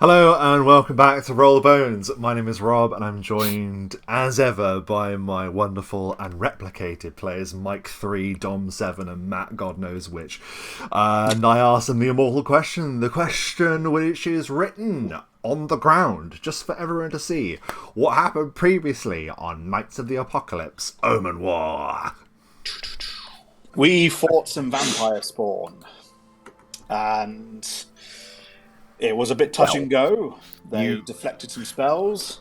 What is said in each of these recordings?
Hello and welcome back to Roll the Bones. My name is Rob and I'm joined as ever by my wonderful and replicated players Mike 3, Dom 7 and Matt God knows which. And I asked them the immortal question, the question which is written on the ground just for everyone to see. What happened previously on Knights of the Apocalypse Omen War? We fought some vampire spawn and it was a bit touch and go. They deflected some spells,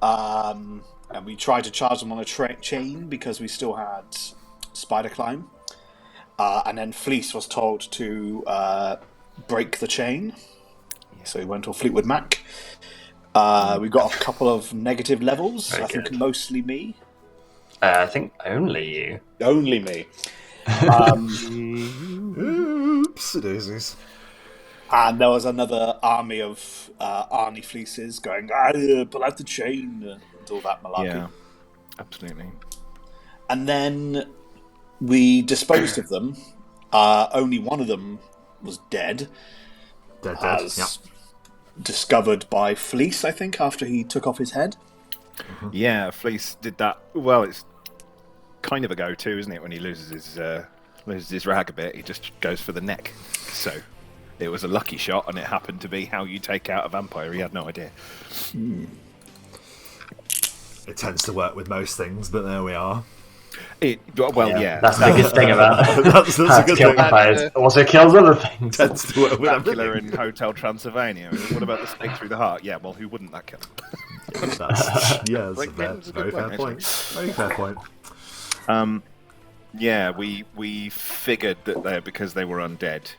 and we tried to charge them on a chain because we still had spider climb. And then Fleece was told to break the chain, so he went to Fleetwood Mac. We got a couple of negative levels. Very I think good. mostly me. I think only you. Only me. Oops, daisies. And there was another army of Arnie fleeces going, pull out the chain, and all that malarkey. Yeah, absolutely. And then we disposed of them. Only one of them was dead. Dead, as yeah. discovered by Fleece, I think, after he took off his head. Yeah, Fleece did that. Well, it's kind of a go-to, isn't it? When he loses his rag a bit, he just goes for the neck. So it was a lucky shot, and it happened to be how you take out a vampire. He had no idea. It tends to work with most things, but there we are. Yeah. That's the good thing about That's a good kill thing. vampires. It also kills other things. Tends to work with Dracula everything. in Hotel Transylvania. What about the stake through the heart? Yeah, well, who wouldn't that kill? That's a very fair point. Very fair point. Yeah, we figured that because they were undead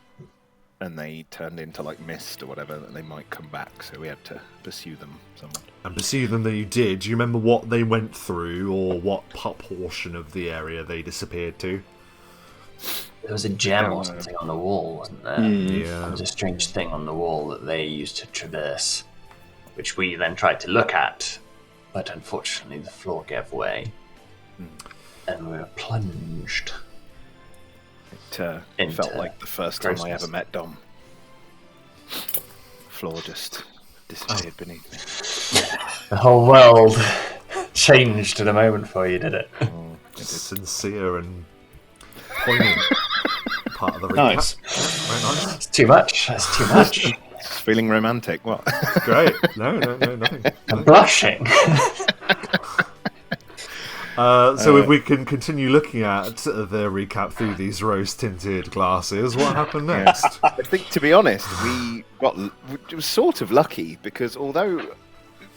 and they turned into like mist or whatever, that they might come back, so we had to pursue them somewhat. And pursue them that you did. Do you remember what they went through or what portion of the area they disappeared to? There was a gem or something on the wall, wasn't there? Yeah. There was a strange thing on the wall that they used to traverse, which we then tried to look at, but unfortunately the floor gave way, and we were plunged. It felt like the first time I grossness. ever met Dom. Floor just disappeared beneath me. The whole world changed in a moment for you, did it? Sincere and poignant part of the recap. Nice. Very nice. It's too much. That's too much. It's feeling romantic. What? Great. No, nothing. I'm blushing. So if we can continue looking at the recap through these rose-tinted glasses, what happened next? I think, to be honest, it was sort of lucky, because although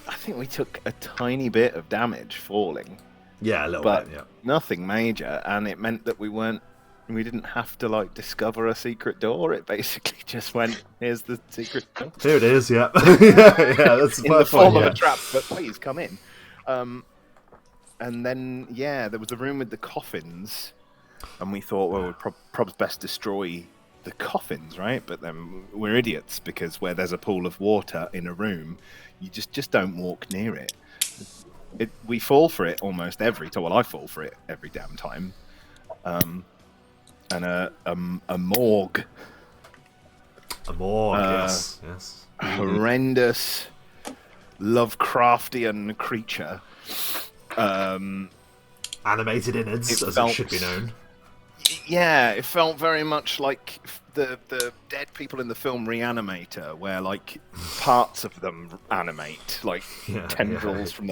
I think we took a tiny bit of damage falling, Yeah, a little but bit, yeah. nothing major, and it meant that we didn't have to like discover a secret door. It basically just went, here's the secret door. Here it is, yeah. yeah, that's the In the first form one, of yeah. a trap, but please come in. And then, there was the room with the coffins, and we thought, well, we'd probably best destroy the coffins, right? But then we're idiots, because where there's a pool of water in a room, you just don't walk near it. We fall for it almost every time. Well, I fall for it every damn time. And a morgue. A morgue, yes. Horrendous Lovecraftian creature. Animated innards, as it should be known. Yeah, it felt very much like the dead people in the film Reanimator, where like parts of them animate, like tendrils from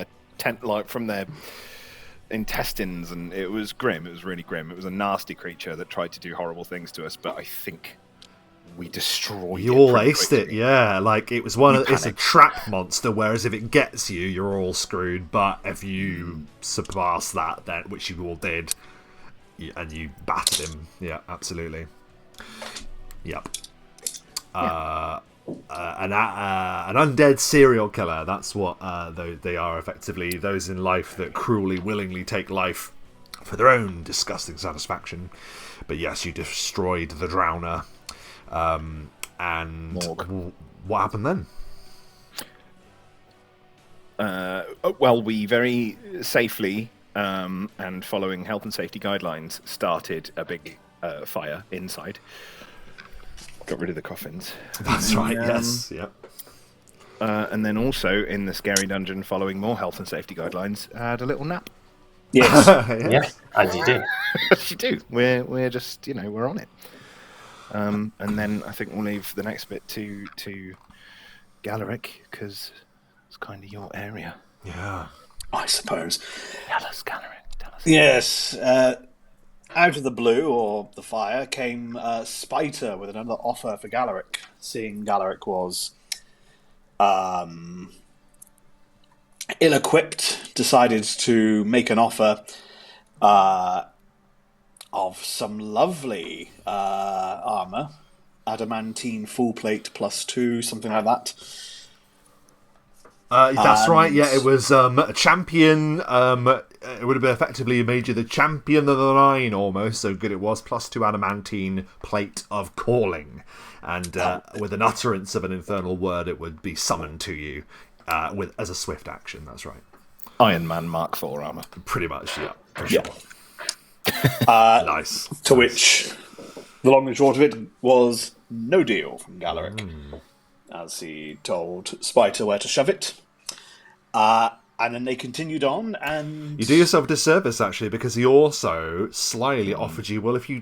from their intestines, and it was grim. It was really grim. It was a nasty creature that tried to do horrible things to us, but I think we destroyed it. You all pretty aced quickly. it, yeah. Like it's it's a trap monster, whereas if it gets you, you're all screwed. But if you surpass that, then which you all did, and you battered him, yeah, absolutely. Yep. An undead serial killer. That's what they are effectively. Those in life that cruelly, willingly take life for their own disgusting satisfaction. But yes, you destroyed the Drowner. And what happened then? Well, we very safely and following health and safety guidelines started a big fire inside. Got rid of the coffins. That's right, yes. Yep. and then also in the scary dungeon, following more health and safety guidelines, had a little nap. Yes. Yes, as you do. As you do. We're just we're on it. And then I think we'll leave the next bit to Galaric, because it's kind of your area. Yeah. I suppose. Tell us, Galaric. Tell us. Yes. Out of the blue, or the fire, came Spiter with another offer for Galaric. Seeing Galaric was ill-equipped, decided to make an offer of some lovely armor, adamantine full plate +2, something like that. That's right. Yeah, it was a champion. It would have been effectively made you the champion of the line, almost. So good it was. +2 adamantine plate of calling, and with an utterance of an infernal word, it would be summoned to you as a swift action. That's right. Iron Man Mark IV armor. Pretty much. Yeah. For sure. Nice. To which the long and short of it was no deal from Galaric, as he told Spiter where to shove it. And then they continued on, and you do yourself a disservice actually, because he also slyly offered you, well, if you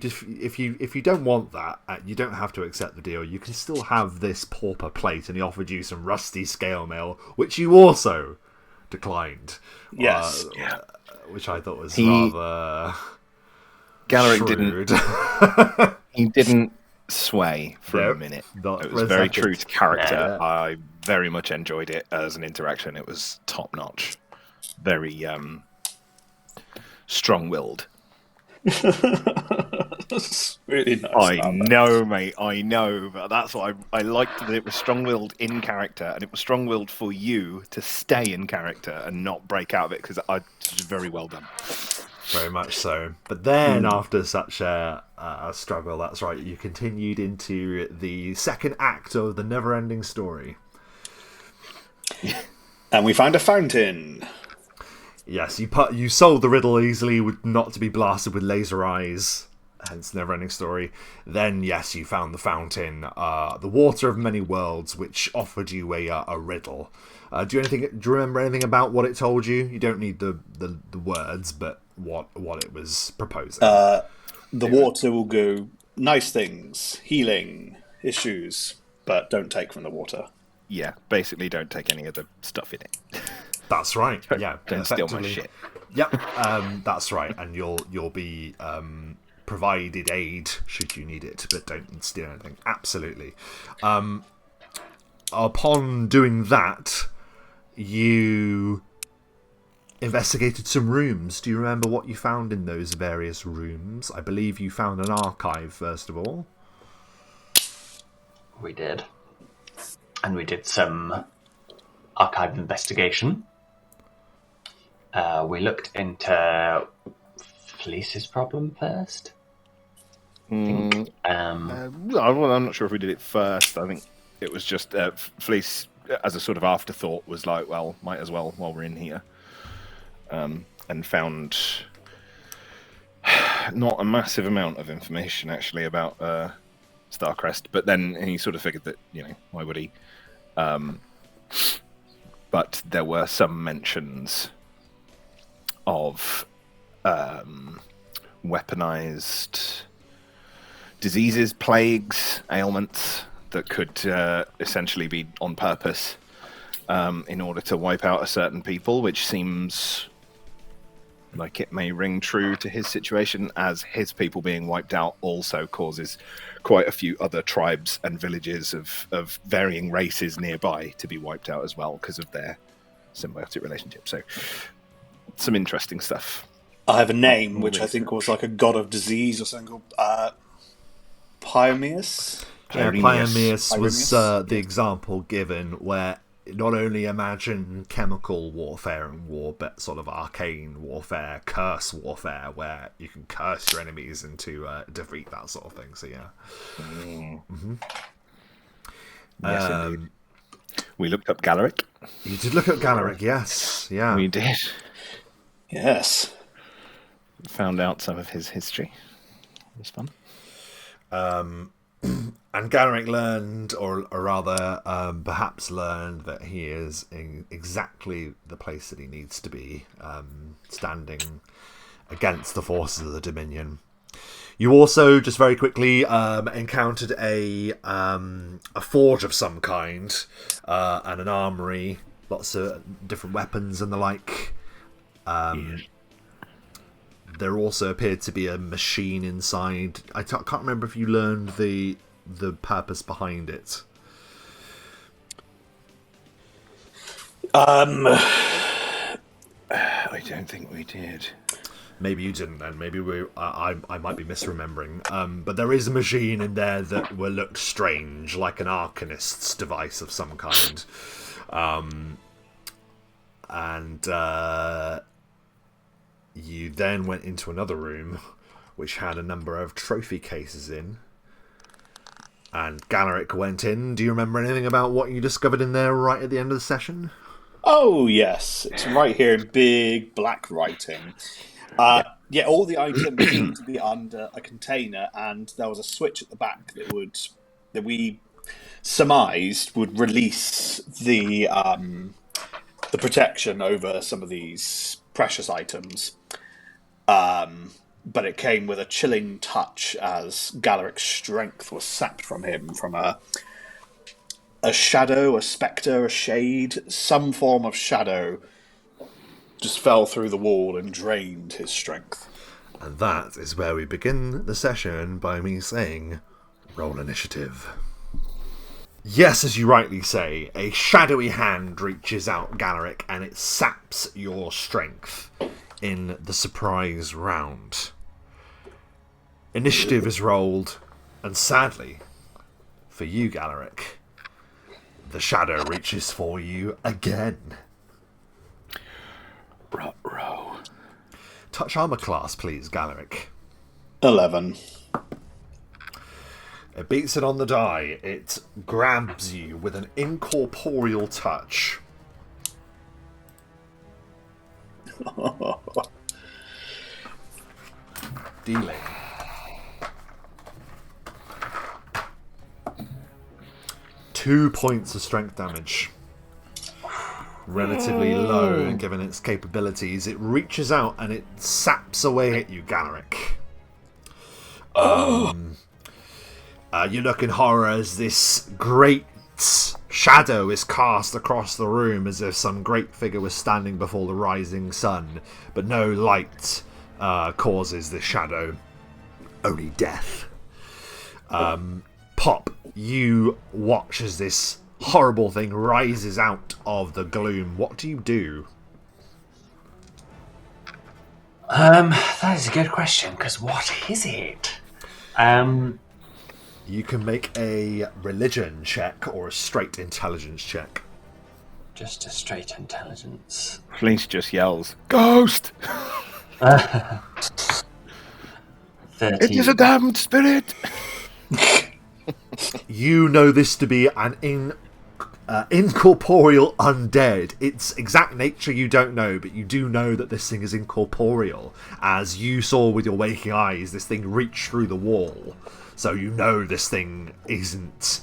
don't want that, you don't have to accept the deal. You can still have this pauper plate, and he offered you some rusty scale mail, which you also declined. Yes, which I thought was rather. Galaric shrewd. didn't sway for a minute. It was very true to character. Yeah. I very much enjoyed it as an interaction. It was top notch. Very strong-willed. That's really nice. I know, mate. I know, but that's what I liked. That it was strong-willed in character, and it was strong-willed for you to stay in character and not break out of it, because it was very well done. Very much so. But then, after such a struggle, that's right, you continued into the second act of the never-ending story. And we found a fountain. Yes, you solved the riddle easily, not to be blasted with laser eyes, hence never-ending story. Then, yes, you found the fountain, the water of many worlds, which offered you a riddle. Do you remember anything about what it told you? You don't need the words, but what it was proposing. The water will go nice things, healing issues, but don't take from the water. Yeah, basically don't take any of the stuff in it. That's right. Yeah, don't steal my shit. Yep, that's right. And you'll be provided aid should you need it, but don't steal anything. Absolutely. Upon doing that, you investigated some rooms. Do you remember what you found in those various rooms? I believe you found an archive, first of all. We did. And we did some archive investigation. We looked into Fleece's problem first. I'm not sure if we did it first. I think it was just Fleece, as a sort of afterthought, was like, well, might as well while we're in here. And found not a massive amount of information, actually, about Starcrest. But then he sort of figured that, why would he? But there were some mentions of weaponized diseases, plagues, ailments that could essentially be on purpose in order to wipe out a certain people, which seems like it may ring true to his situation, as his people being wiped out also causes quite a few other tribes and villages of varying races nearby to be wiped out as well because of their symbiotic relationship. So some interesting stuff. I have a name which I think was like a god of disease or something called Pyramus. Yeah, Pyramus was the example given, where not only imagine chemical warfare and war, but sort of arcane warfare, curse warfare, where you can curse your enemies into defeat that sort of thing. So yeah. Mm-hmm. Yes, indeed. We looked up Galaric. You did look up Galaric, yes. Yeah. We did. Yes. Found out some of his history. It was fun. And Galaric learned, or rather, perhaps learned, that he is in exactly the place that he needs to be, standing against the forces of the Dominion. You also, just very quickly, encountered a forge of some kind, and an armory, lots of different weapons and the like. There also appeared to be a machine inside. I can't remember if you learned the purpose behind it. I don't think we did. Maybe you didn't, then. Maybe I might be misremembering. But there is a machine in there that looked strange, like an Arcanist's device of some kind. You then went into another room, which had a number of trophy cases in. And Galaric went in. Do you remember anything about what you discovered in there right at the end of the session? Oh, yes. It's right here in big black writing. Yeah, all the items seemed to be under a container, and there was a switch at the back that we surmised would release the protection over some of these precious items. But it came with a chilling touch as Galaric's strength was sapped from him from a shadow, a spectre, a shade, some form of shadow just fell through the wall and drained his strength. And that is where we begin the session by me saying, roll initiative. Yes, as you rightly say, a shadowy hand reaches out, Galaric, and it saps your strength in the surprise round. Initiative is rolled, and sadly, for you, Galaric, the shadow reaches for you again. Ruh-roh. Touch armor class, please, Galaric. 11. It beats it on the die. It grabs you with an incorporeal touch. Dealing 2 points of strength damage. Relatively low given its capabilities. It reaches out and it saps away at you, Galaric. You look in horror as this great shadow is cast across the room as if some great figure was standing before the rising sun, but no light causes this shadow, only death. Pop, you watch as this horrible thing rises out of the gloom. What do you do? That is a good question, because what is it? You can make a religion check or a straight intelligence check. Just a straight intelligence. Fleece just yells, "Ghost! 13. It is a damned spirit!" You know this to be an incorporeal undead. Its exact nature you don't know, but you do know that this thing is incorporeal. As you saw with your waking eyes, this thing reached through the wall. So you know this thing isn't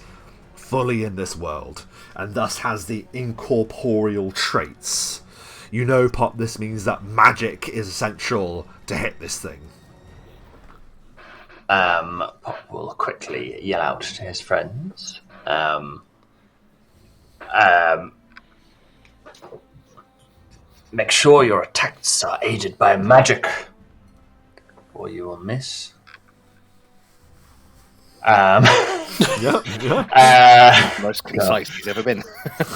fully in this world, and thus has the incorporeal traits. You know, Pop, this means that magic is essential to hit this thing. Pop will quickly yell out to his friends. Make sure your attacks are aided by magic, or you will miss. Most concise he's ever been.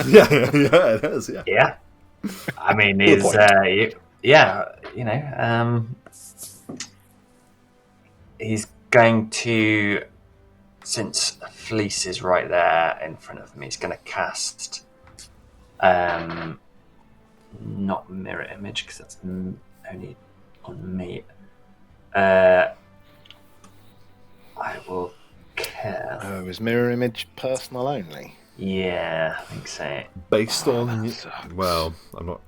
yeah, it is. Yeah. I mean, he's he's going to, since Fleece is right there in front of me, he's going to cast not mirror image because that's only on me. I will care. Oh, is mirror image personal only? Yeah, I think so. Based on, well,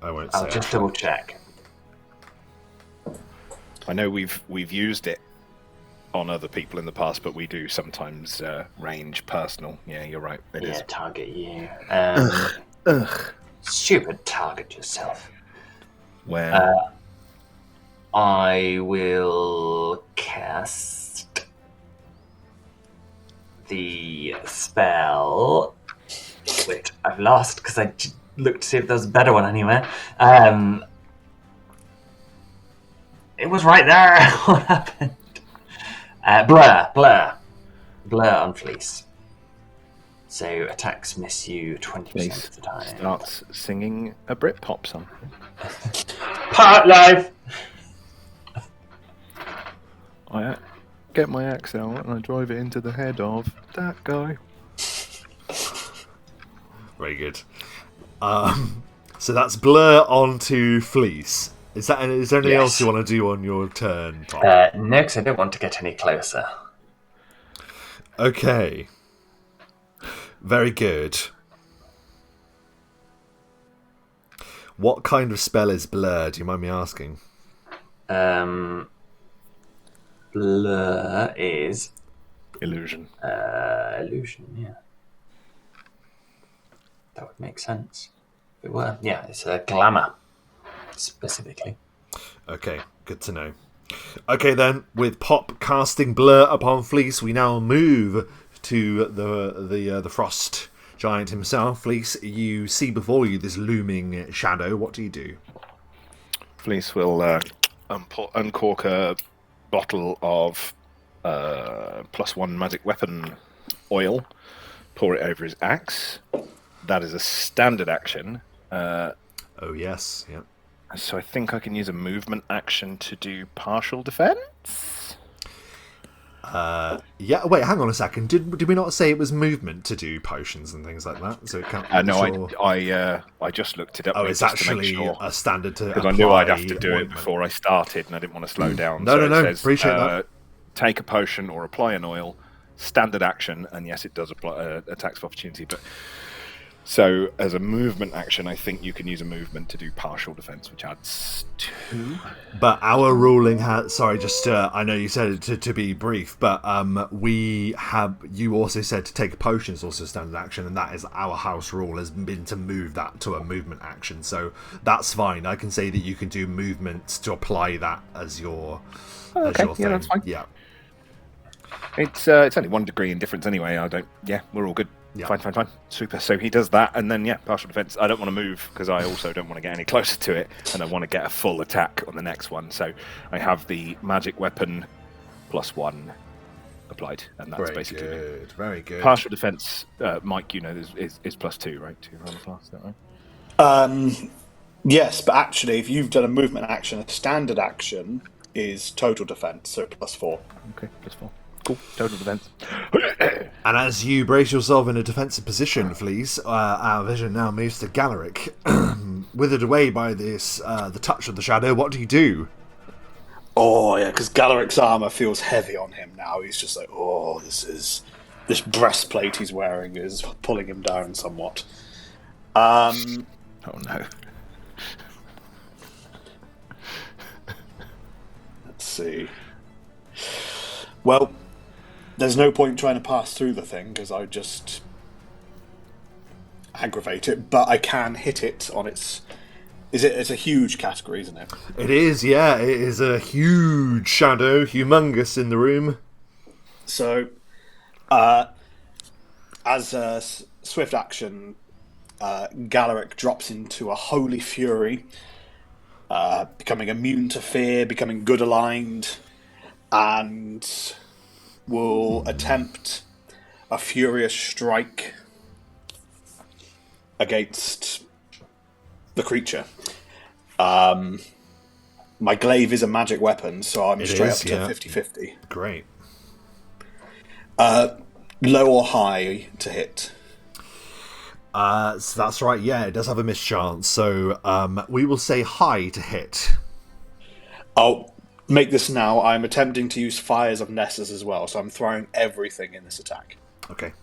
I won't say. I'll just double check. I know we've used it on other people in the past, but we do sometimes range personal. Yeah, you're right. It is. Target you. Ugh. Stupid, target yourself. Where? I will cast the spell, which I've lost because I looked to see if there was a better one anywhere. It was right there. What happened? Blur on Fleece. So attacks miss you 20% of the time. Starts singing a Britpop song. Part life. I get my axe out and I drive it into the head of that guy. Very good. So that's Blur onto Fleece. Is there anything else you want to do on your turn, Tom? No, because I don't want to get any closer. Okay. Very good. What kind of spell is Blur? Do you mind me asking? Blur is illusion. Illusion, yeah. That would make sense if it were. Yeah, it's a glamour specifically. Okay, good to know. Okay, then, with Pop casting Blur upon Fleece, we now move to the frost giant himself. Fleece, you see before you this looming shadow. What do you do? Fleece will uncork a bottle of +1 magic weapon oil, pour it over his axe. That is a standard action. Oh yes, yeah. So I think I can use a movement action to do partial defense. Yeah. Wait, hang on a second. Did we not say it was movement to do potions and things like that? So it can't. No, I just looked it up. Oh, it's actually a standard to because I knew I'd have to do it before I started, and I didn't want to slow down. No. Appreciate that. Take a potion or apply an oil. Standard action, and yes, it does apply attacks of opportunity. But so as a movement action, I think you can use a movement to do partial defense, which adds 2. But our ruling has. Sorry, just I know you said it to be brief, but we have. You also said to take potions also standard action, and that is our house rule has been to move that to a movement action. So that's fine. I can say that you can do movement to apply that as your. Okay, as your thing. that's fine. Yeah. It's only 1 degree in difference anyway. We're all good. Yeah. Fine. Super. So he does that, and then partial defense. I don't want to move because I also don't want to get any closer to it, and I want to get a full attack on the next one. So I have the magic weapon +1 applied, and that's basically good. Very good. Partial defense, Mike. You know, is +2, right? 2 round class, is that right? Yes, but actually, if you've done a movement action, a standard action is total defense, so +4. Okay, +4. Cool, total defense. And as you brace yourself in a defensive position, Fleece, our vision now moves to Galaric. Withered away by this, the touch of the shadow, what do you do? Oh, yeah, because Galaric's armor feels heavy on him now. He's just like, this breastplate he's wearing is pulling him down somewhat. Oh, no. Let's see. Well, there's no point trying to pass through the thing because I would just aggravate it, but I can hit it on its. It's a huge category, isn't it? It is, yeah. It is a huge shadow, humongous in the room. So, as a swift action, Galaric drops into a holy fury, becoming immune to fear, becoming good aligned, and will attempt a furious strike against the creature. My glaive is a magic weapon, so I'm straight up to 50-50. Great. Low or high to hit? So that's right, yeah, it does have a mischance. So we will say high to hit. I'll make this now. I'm attempting to use Fires of Nessus as well, so I'm throwing everything in this attack. Okay.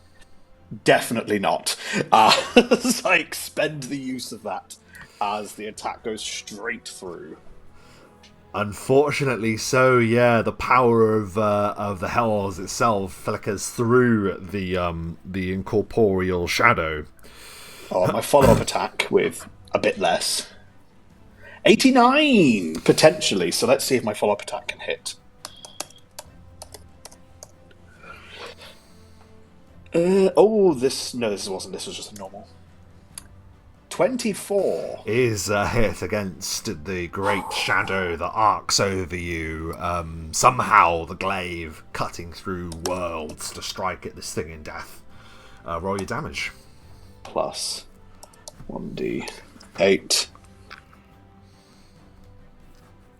Definitely not. So I expend the use of that as the attack goes straight through. Unfortunately, so yeah, the power of the Hells itself flickers through the incorporeal shadow. Oh, my follow-up attack with a bit less. 89 potentially. So let's see if my follow-up attack can hit. This wasn't. This was just a normal. 24 Is a hit against the great shadow that arcs over you. Somehow the glaive cutting through worlds to strike at this thing in death. Roll your damage. plus 1d8.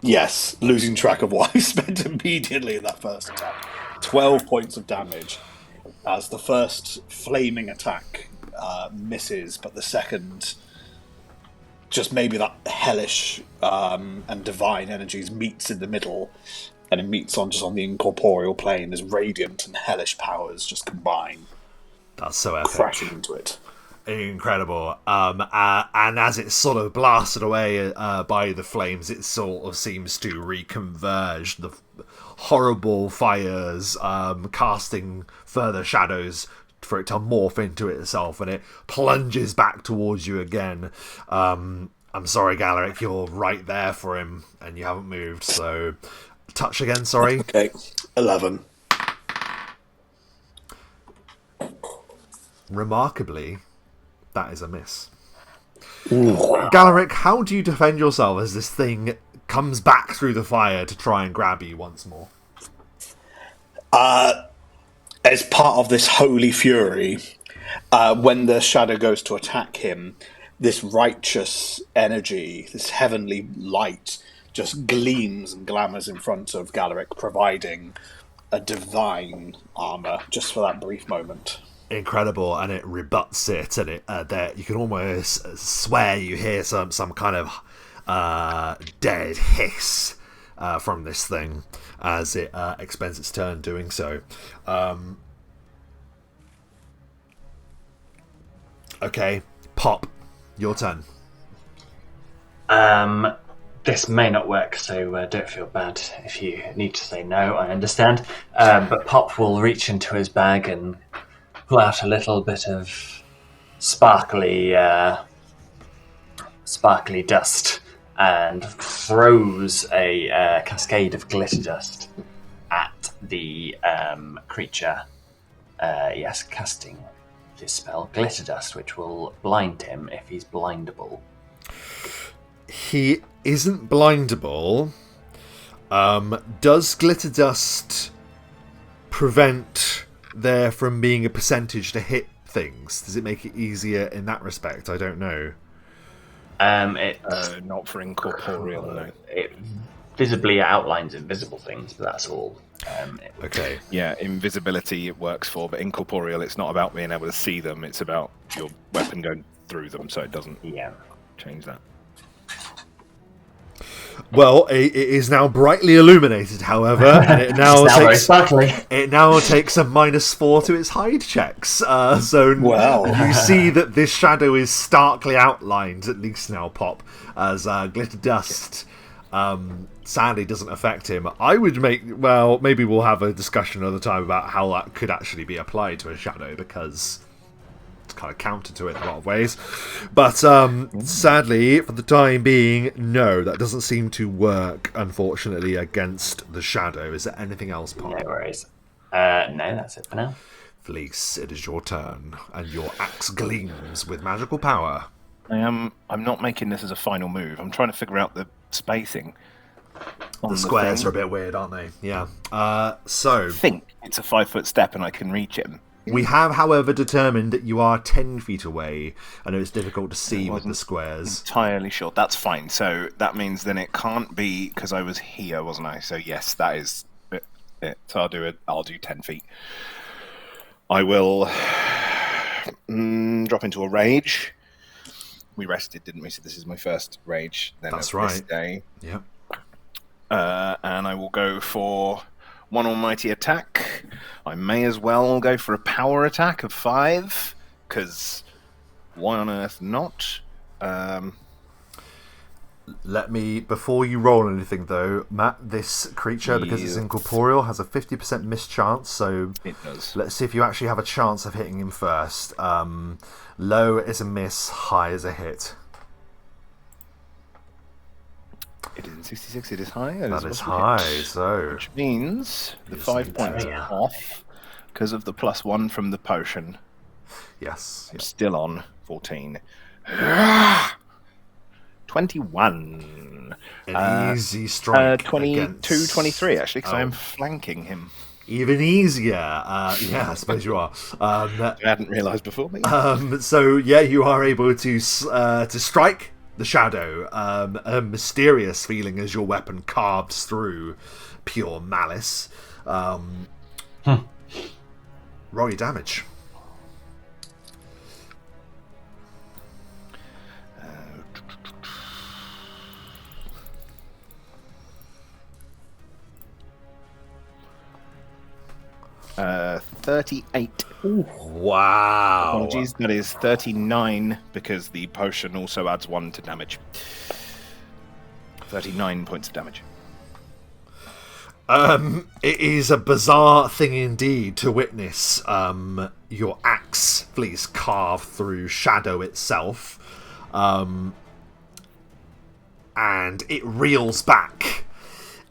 Yes, losing track of what I spent immediately in that first attack. 12 points of damage as the first flaming attack misses, but the second, just maybe that hellish and divine energies meets in the middle, and it meets on the incorporeal plane as radiant and hellish powers just combine. That's so epic. Crashing into it. Incredible. And as it's sort of blasted away by the flames, it sort of seems to reconverge. The horrible fires casting further shadows for it to morph into itself, and it plunges back towards you again. I'm sorry, Galeric, you're right there for him, and you haven't moved, so touch again, sorry. Okay, 11. Remarkably, that is a miss. Galeric, how do you defend yourself as this thing comes back through the fire to try and grab you once more? As part of this holy fury, when the shadow goes to attack him, this righteous energy, this heavenly light, just gleams and glamours in front of Galeric, providing a divine armor just for that brief moment. Incredible, and it rebuts it, and it there you can almost swear you hear some kind of dead hiss from this thing as it expends its turn doing so. Okay, Pop, your turn. This may not work, so don't feel bad if you need to say no. I understand. But Pop will reach into his bag and pull out a little bit of sparkly dust and throws a cascade of glitter dust at the creature. Yes, casting this spell, glitter dust, which will blind him if he's blindable. He isn't blindable. Does glitter dust prevent there from being a percentage to hit things? Does it make it easier in that respect? I don't know. Not for incorporeal, no. It visibly outlines invisible things, but that's all. Okay. Yeah, invisibility it works for, but incorporeal, it's not about being able to see them, it's about your weapon going through them, so it doesn't change that. Well, it is now brightly illuminated, however, and it now takes a -4 to its hide checks. So you see that this shadow is starkly outlined, at least now, Pop, as glitter dust sadly doesn't affect him. I would maybe we'll have a discussion another time about how that could actually be applied to a shadow, because it's kind of counter to it in a lot of ways. But sadly, for the time being, no, that doesn't seem to work, unfortunately, against the shadow. Is there anything else, Pop? No worries. No, that's it for now. Fleece, it is your turn, and your axe gleams with magical power. I'm not making this as a final move. I'm trying to figure out the spacing. The squares are a bit weird, aren't they? Yeah. So I think it's a 5-foot step and I can reach him. We have, however, determined that you are 10 feet away. I know it's difficult to see with the squares. Entirely sure. That's fine. So that means then it can't be because I was here, wasn't I? So yes, that is it. So I'll do 10 feet. I will drop into a rage. We rested, didn't we? So this is my first rage. Then that's right. This day. Yep. And I will go for one almighty attack. I may as well go for a power attack of 5, because why on earth not? Let me, before you roll anything though, Matt, this creature, because it's incorporeal, has a 50% mischance, so it does. Let's see if you actually have a chance of hitting him first. Low is a miss, high is a hit. It is in 66, it is high. That is high, so... Which means the 5 points are off because of the +1 from the potion. Yes. I'm still on 14. 21. An easy strike. 22, 23, actually, because I am flanking him. Even easier. Yeah, I suppose you are. I hadn't realised before. So, yeah, you are able to strike the shadow. A mysterious feeling as your weapon carves through pure malice. Roll your damage. 38. Ooh. Wow. Apologies, that is 39 because the potion also adds 1 to damage. 39 points of damage. It is a bizarre thing indeed to witness your axe fleece carve through shadow itself, and it reels back,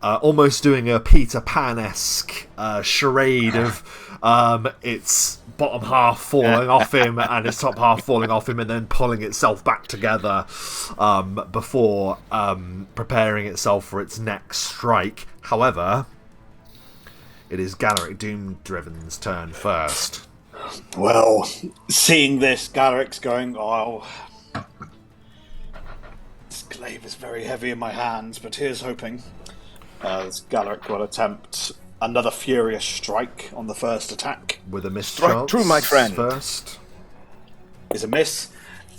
almost doing a Peter Pan-esque charade of its bottom half falling off him and its top half falling off him and then pulling itself back together before preparing itself for its next strike. However, it is Galaric Doomdriven's turn first. Well, seeing this, Galaric's going, this glaive is very heavy in my hands, but here's hoping. As Galaric will attempt another furious strike on the first attack. With a mischance. Strike true, my friend. First is a miss,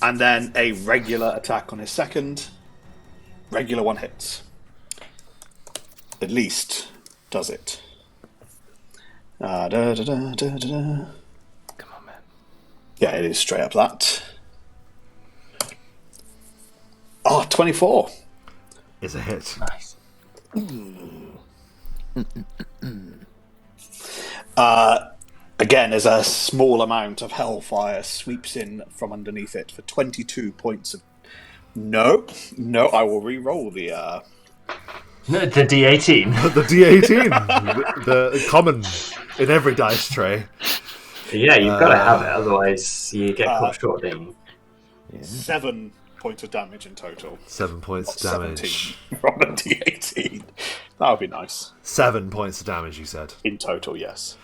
and then a regular attack on his second. Regular one hits. At least does it. Come on, man. Yeah, it is straight up that. 24. is a hit. Nice. Again, as a small amount of hellfire sweeps in from underneath it for 22 points of... No, I will re-roll the D18. The D18, the common in every dice tray. Yeah, you've got to have it, otherwise you get caught short, don't you? Yeah. 7 points of damage in total. 7 points of damage. From a D18. That would be nice. 7 points of damage, you said? In total, yes.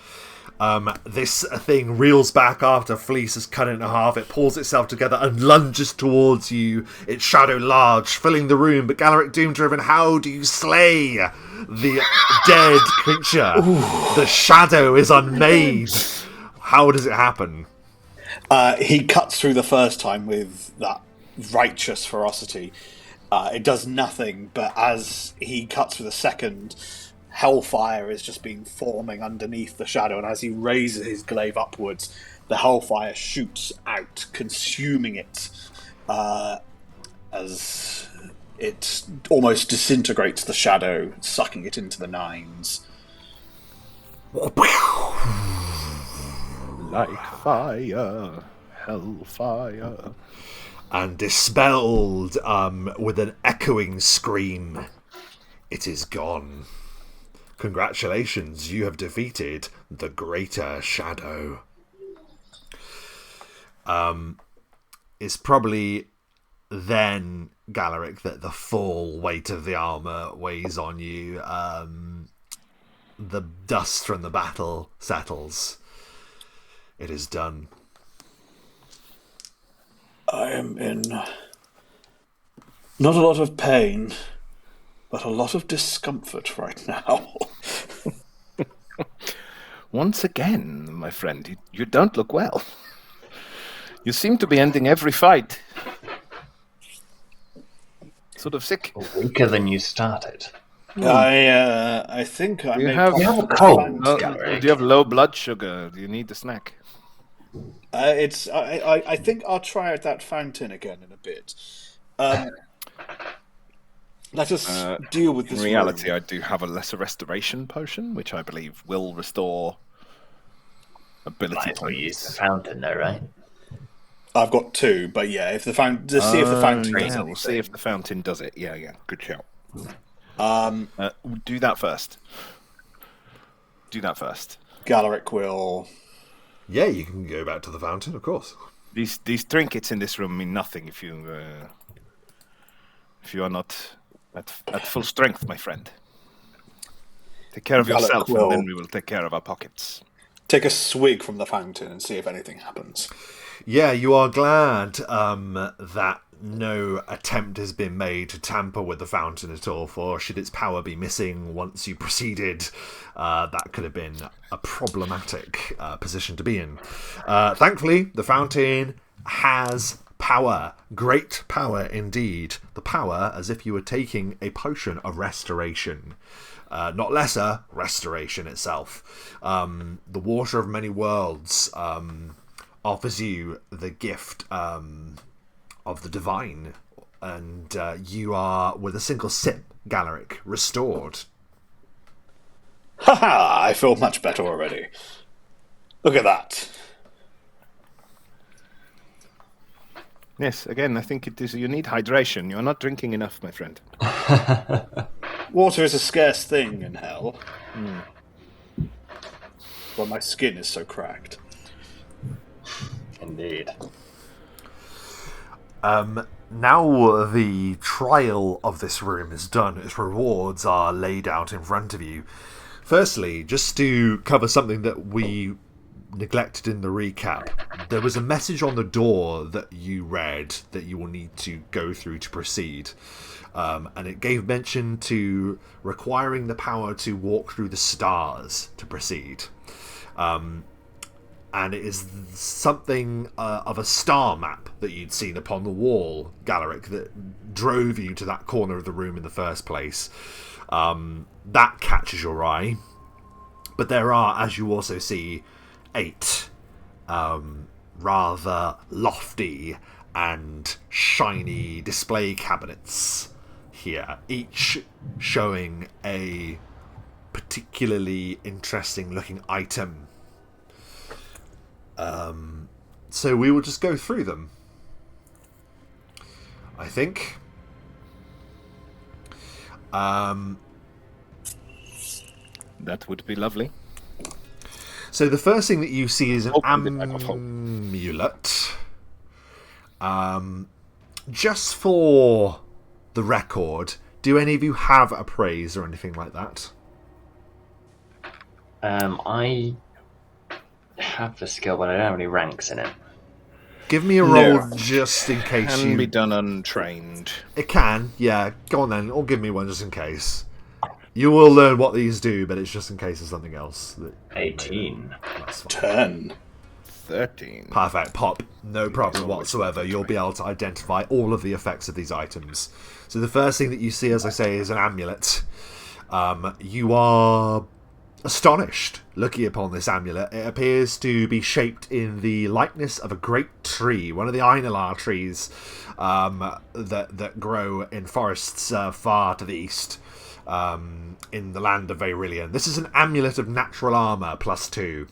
This thing reels back after Fleece has cut it in half. It pulls itself together and lunges towards you, its shadow large, filling the room. But Galaric Doomdriven, how do you slay the dead creature? Ooh. The shadow is unmade. How does it happen? He cuts through the first time with that righteous ferocity. It does nothing, but as he cuts through the second, hellfire is just being forming underneath the shadow, and as he raises his glaive upwards, the hellfire shoots out, consuming it, as it almost disintegrates the shadow, sucking it into the nines. Like fire, hellfire. And dispelled with an echoing scream, it is gone. Congratulations, you have defeated the Greater Shadow. It's probably then, Galaric, that the full weight of the armour weighs on you. The dust from the battle settles. It is done. I am in not a lot of pain, but a lot of discomfort right now. Once again, my friend, you don't look well. You seem to be ending every fight. Sort of sick. Weaker than you started. I think I you may have a cold. Do you have low blood sugar? Do you need a snack? I think I'll try out that fountain again in a bit. Let us deal with this. In reality, room. I do have a lesser restoration potion, which I believe will restore ability Might as well use the points. fountain, though, right? I've got 2, but yeah, if the fountain, see if the fountain does anything. We'll see if the fountain does it. Yeah, good shout. Do that first. Galaric will. Yeah, you can go back to the fountain, of course. These trinkets in this room mean nothing if you are not at full strength, my friend. Take care of yourself, and then we will take care of our pockets. Take a swig from the fountain and see if anything happens. Yeah, you are glad that no attempt has been made to tamper with the fountain at all, for should its power be missing once you proceeded, that could have been a problematic position to be in. Thankfully, the fountain has power. Great power indeed. The power as if you were taking a potion of restoration. Not lesser, restoration itself. The water of many worlds offers you the gift of the divine, and you are, with a single sip, Galaric, restored. Haha! I feel much better already. Look at that. Yes, again, I think it is. You need hydration. You're not drinking enough, my friend. Water is a scarce thing in hell. But my skin is so cracked. Indeed. Now the trial of this room is done, its rewards are laid out in front of you. Firstly, just to cover something that we neglected in the recap, there was a message on the door that you read that you will need to go through to proceed. And it gave mention to requiring the power to walk through the stars to proceed. And it is something of a star map that you'd seen upon the wall, Galaric, that drove you to that corner of the room in the first place. That catches your eye. But there are, as you also see, 8 rather lofty and shiny display cabinets here, each showing a particularly interesting looking item. So we will just go through them, I think. That would be lovely. So the first thing that you see is an amulet. Just for the record, do any of you have a praise or anything like that? I have the skill, but I don't have any ranks in it. Give me a roll just in case. Can be done untrained. It can, yeah. Go on then, or give me one just in case. You will learn what these do, but it's just in case of something else. 18. That's fine. 10. 13. Perfect. Pop. No problem whatsoever. You'll be able to identify all of the effects of these items. So the first thing that you see, as I say, is an amulet. You are astonished looking upon this amulet. It appears to be shaped in the likeness of a great tree, one of the Einalar trees that grow in forests far to the east. In the land of Vayrilion. This is an amulet of natural armor +2.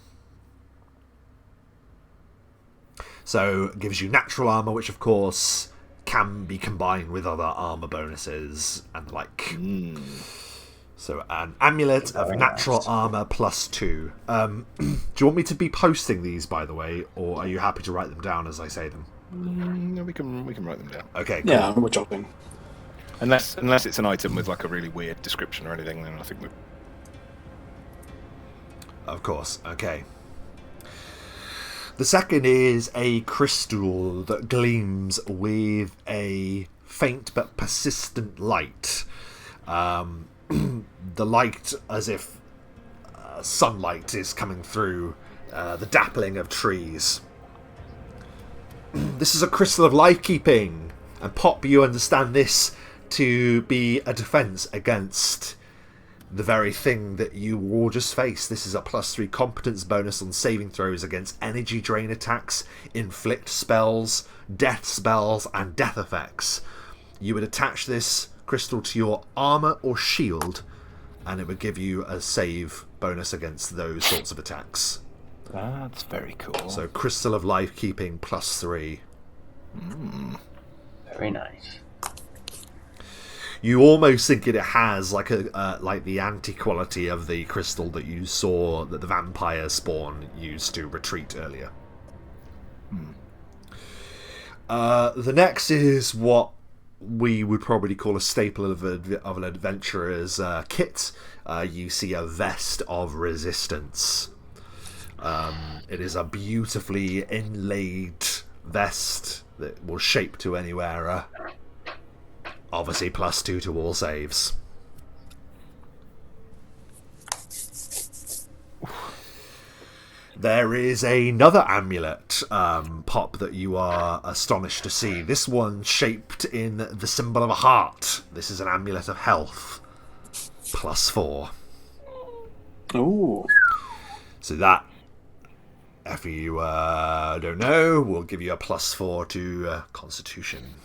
So it gives you natural armor, which of course can be combined with other armor bonuses and the like. So an amulet of natural armor +2. Do you want me to be posting these, by the way, or are you happy to write them down as I say them? No, we can write them down. Okay, cool. Yeah, we're jogging. Unless it's an item with like a really weird description or anything, then I think we. Of course, okay. The second is a crystal that gleams with a faint but persistent light. The light as if sunlight is coming through the dappling of trees. This is a crystal of life-keeping, and Pop, you understand this to be a defense against the very thing that you will just face. This is a +3 competence bonus on saving throws against energy drain attacks, inflict spells, death spells, and death effects. You would attach this crystal to your armor or shield, and it would give you a save bonus against those sorts of attacks. That's very cool. So Crystal of Life Keeping +3. Very nice. You almost think it has like the anti-quality of the crystal that you saw that the vampire spawn used to retreat earlier. The next is what we would probably call a staple of an adventurer's kit. You see a Vest of Resistance. It is a beautifully inlaid vest that will shape to any wearer. Obviously +2 to all saves. There is another amulet pop that you are astonished to see. This one shaped in the symbol of a heart. This is an amulet of health. +4. Ooh. So that, if you don't know, will give you a +4 to Constitution.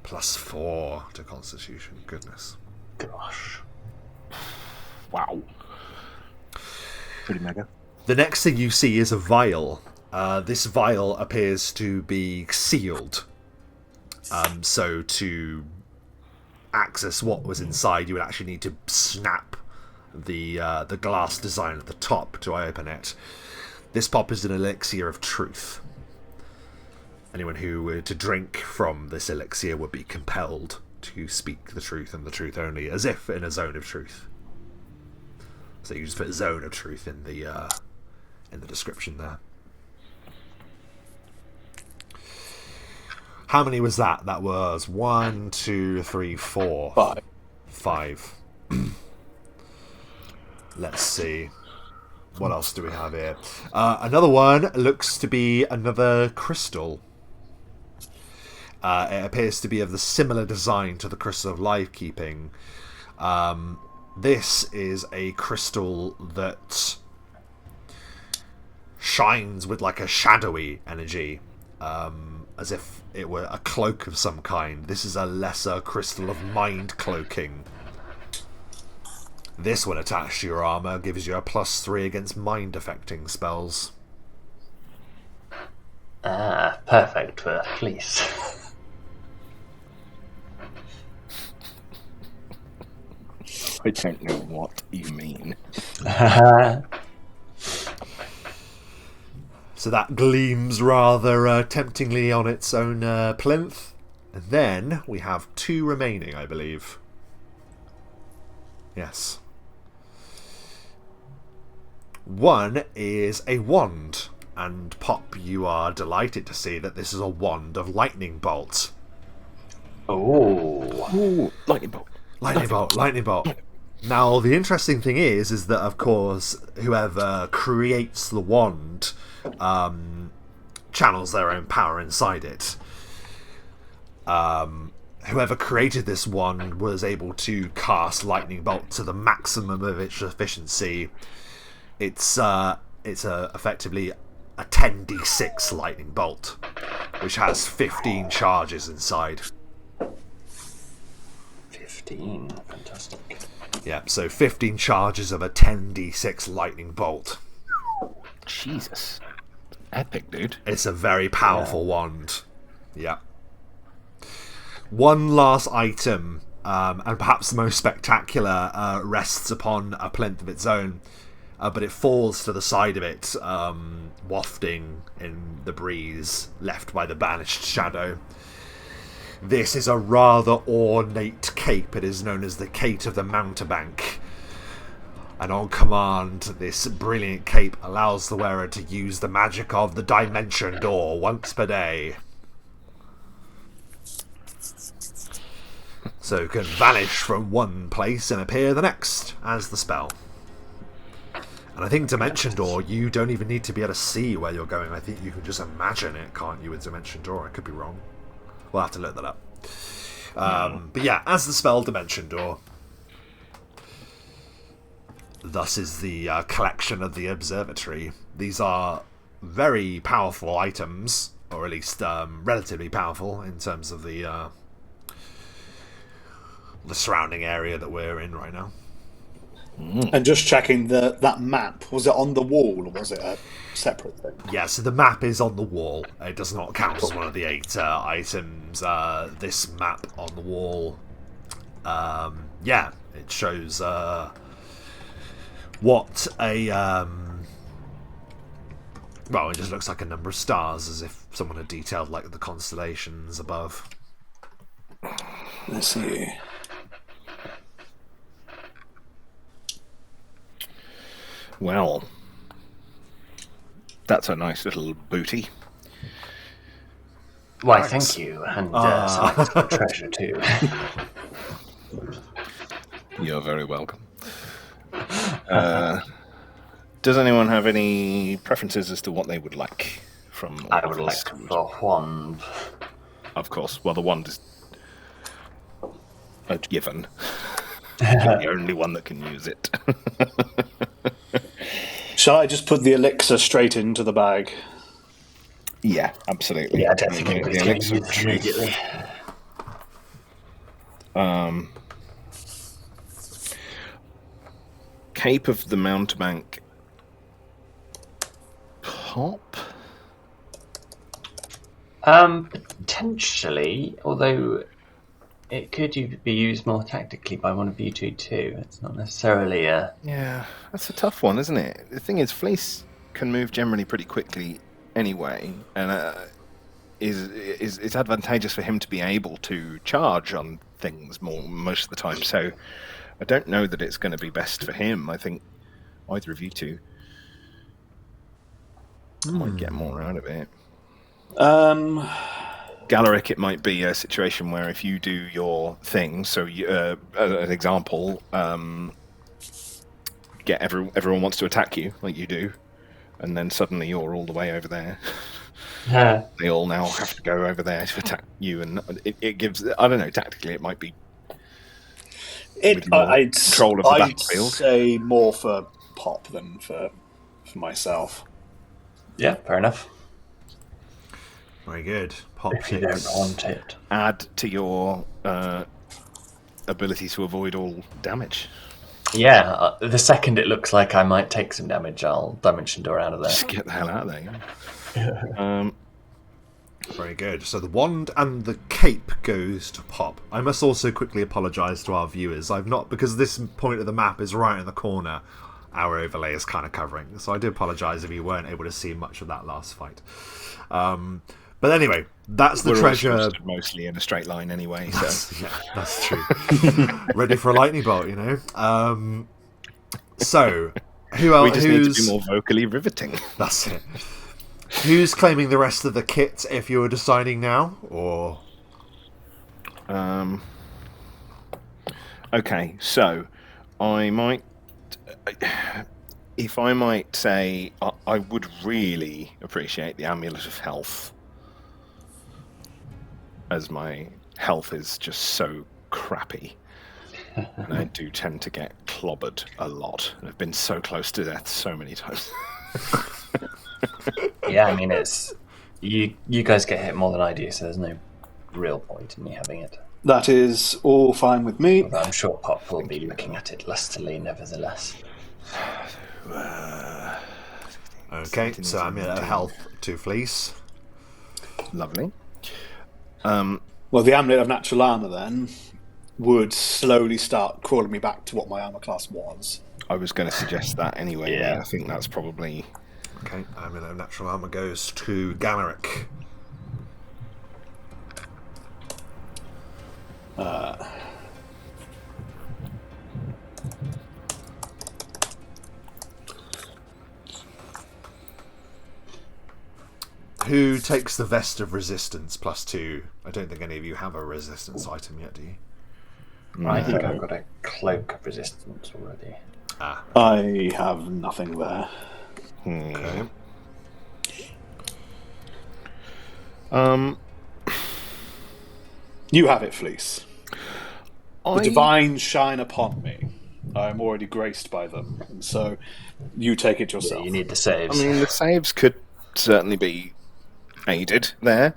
+4 to Constitution. Goodness. Gosh. Wow. Pretty mega. The next thing you see is a vial. This vial appears to be sealed. So to access what was inside, you would actually need to snap the glass design at the top to open it. This pop is an elixir of truth. Anyone who were to drink from this elixir would be compelled to speak the truth and the truth only, as if in a zone of truth. So you just put zone of truth in the description there. How many was that? That was 1, 2, 3, 4. 5. Let's see. What else do we have here? Another one looks to be another crystal. It appears to be of the similar design to the Crystal of Life Keeping. This is a crystal that shines with like a shadowy energy, as if it were a cloak of some kind. This is a lesser crystal of mind cloaking. This one attached to your armor gives you a +3 against mind affecting spells. Perfect for police. I don't know what you mean. So that gleams rather temptingly on its own plinth. And then we have 2 remaining, I believe. Yes. One is a wand. And Pop, you are delighted to see that this is a wand of lightning bolt. Oh, lightning bolt. Lightning bolt. Now, the interesting thing is that, of course, whoever creates the wand channels their own power inside it. Whoever created this wand was able to cast lightning bolt to the maximum of its efficiency. It's effectively a 10d6 lightning bolt, which has 15 charges inside. 15, fantastic. Yeah, so 15 charges of a 10d6 lightning bolt. Jesus. Epic, dude. It's a very powerful wand. Yeah. One last item, and perhaps the most spectacular, rests upon a plinth of its own, but it falls to the side of it, wafting in the breeze left by the banished shadow. This is a rather ornate cape. It is known as the Cape of the Mountebank. And on command, this brilliant cape allows the wearer to use the magic of the Dimension Door once per day. So it can vanish from one place and appear the next as the spell. And I think Dimension Door, you don't even need to be able to see where you're going. I think you can just imagine it, can't you, with Dimension Door? I could be wrong. We'll have to look that up. But yeah, as the spell Dimension Door. Thus is the collection of the Observatory. These are very powerful items, or at least relatively powerful in terms of the the surrounding area that we're in right now. And just checking that map, was it on the wall or was it a separate thing? Yeah, so the map is on the wall. It does not count as one of the 8 items. This map on the wall, it shows what a... well, it just looks like a number of stars, as if someone had detailed like the constellations above. Let's see. Well, that's a nice little booty. Why, thank you, and some extra treasure too. You're very welcome. Does anyone have any preferences as to what they would like from? I would like the wand. Of course. Well, the wand is a given. You're the only one that can use it. Shall I just put the elixir straight into the bag? Yeah, absolutely. Yeah, I don't think anybody's going to use it immediately. Cape of the Mountebank pop? Potentially, although it could be used more tactically by one of you two too. It's not necessarily a... Yeah, that's a tough one, isn't it? The thing is, Fleece can move generally pretty quickly anyway, and it's advantageous for him to be able to charge on things most of the time. So I don't know that it's going to be best for him. I think either of you two might get more out of it. Galaric, it might be a situation where if you do your thing, so an example, everyone wants to attack you, like you do, and then suddenly you're all the way over there. They all now have to go over there to attack you, and it gives, I don't know, tactically it might be I'd control of the battlefield. I'd say more for Pop than for myself. Yeah, fair enough. Very good. Pop if you don't want it. Add to your ability to avoid all damage. Yeah, the second it looks like I might take some damage, I'll dimension door out of there. Just get the hell out of there. Very good. So the wand and the cape goes to Pop. I must also quickly apologise to our viewers. I've not, because this point of the map is right in the corner, our overlay is kind of covering. So I do apologise if you weren't able to see much of that last fight. But anyway, that's the treasure. Mostly in a straight line anyway. So. Yeah, that's true. Ready for a lightning bolt, you know. So, who else? We just need to be more vocally riveting. That's it. Who's claiming the rest of the kit? If you're deciding now, or okay, so I might, if I might say, I would really appreciate the Amulet of Health, as my health is just so crappy, and I do tend to get clobbered a lot. I've been so close to death so many times. Yeah, I mean, it's you guys get hit more than I do, so there's no real point in me having it. That is all fine with me. Although I'm sure Pop will be looking at it lustily, nevertheless. Okay, so I'm at health to Fleece. Lovely. Well, the Amulet of Natural Armour then would slowly start crawling me back to what my armour class was. I was going to suggest that anyway. Yeah, I think that's probably... Okay, Amulet of Natural Armour goes to Galaric. Who takes the Vest of Resistance +2? I don't think any of you have a resistance item yet, do you? I think I've got a Cloak of Resistance already. I have nothing there. Okay. You have it, Fleece. The divines shine upon me. I am already graced by them, and so you take it yourself. Yeah, you need the saves. I mean, the saves could certainly be aided there.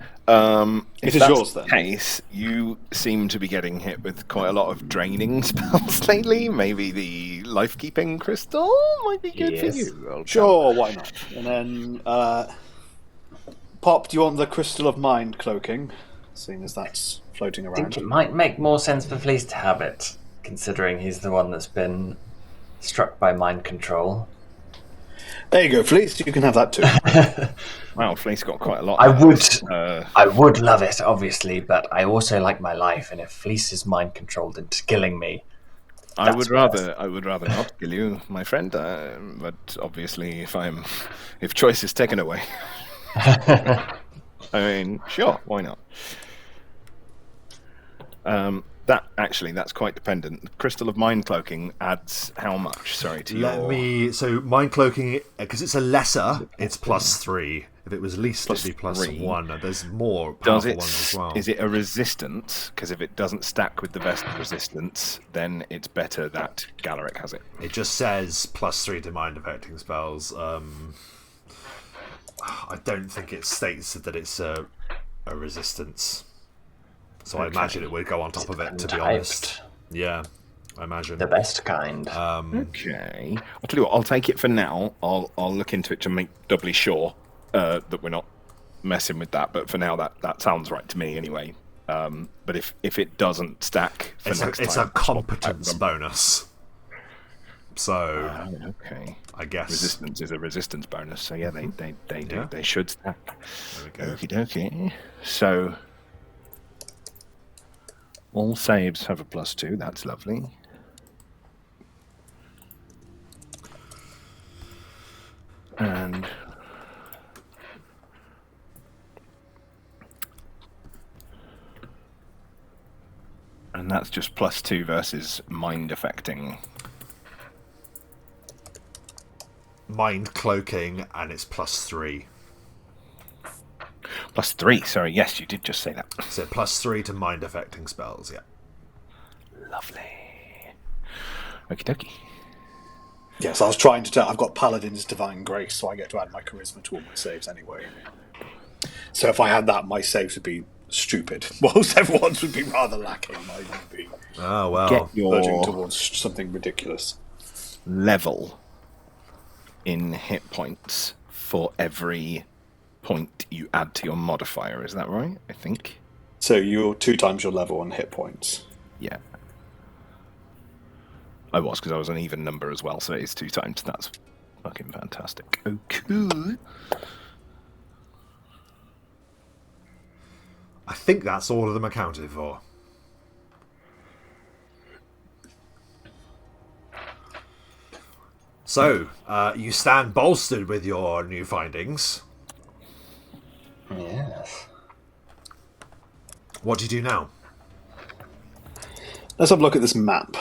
If is that's yours, the then. case, you seem to be getting hit with quite a lot of draining spells lately. Maybe the life-keeping crystal might be good for Yes. you. old chap. Sure, why not? And then, Pop, do you want the Crystal of Mind cloaking? Seeing as that's floating I think around. it might make more sense for Fleece to have it, considering he's the one that's been struck by mind control. There you go, Fleece. You can have that too. Wow, Fleece got quite a lot. I there. would love it, obviously, but I also like my life, and if Fleece is mind controlled into killing me, I would rather not kill you, my friend. But obviously, if choice is taken away, I mean, sure, why not? That's quite dependent. Crystal of Mind Cloaking adds how much? Sorry, to So mind cloaking, because it's a lesser, it's +3. If it was least, it'd be +1. There's more powerful ones as well. Is it a resistance? Because if it doesn't stack with the best resistance, then it's better that Galaric has it. It just says +3 to mind affecting spells. I don't think it states that it's a resistance. So I imagine it would go on top of it, to be honest. Yeah, I imagine. The best kind. Okay. I'll tell you what, I'll take it for now. I'll look into it to make doubly sure that we're not messing with that. But for now, that sounds right to me anyway. But if it doesn't stack for next time... It's a competence bonus. So, okay. I guess... Resistance is a resistance bonus. So yeah, they should stack. There we go. Okie dokie. So... all saves have a +2. That's lovely. And that's just +2 versus mind affecting. Mind cloaking, and it's +3. +3, sorry, yes, you did just say that. So +3 to mind affecting spells, yeah. Lovely. Okie dokie. Yes, I was trying to tell. I've got Paladin's Divine Grace, so I get to add my charisma to all my saves anyway. So if I had that, my saves would be stupid. Whilst everyone's would be rather lacking. Mine would be well. verging towards something ridiculous. Level in hit points for every point you add to your modifier. Is that right? I think. So you're 2 times your level on hit points. Yeah. I was, because I was an even number as well, so it is 2 times. That's fucking fantastic. Oh, cool. I think that's all of them accounted for. So, you stand bolstered with your new findings. Yes. What do you do now? Let's have a look at this map.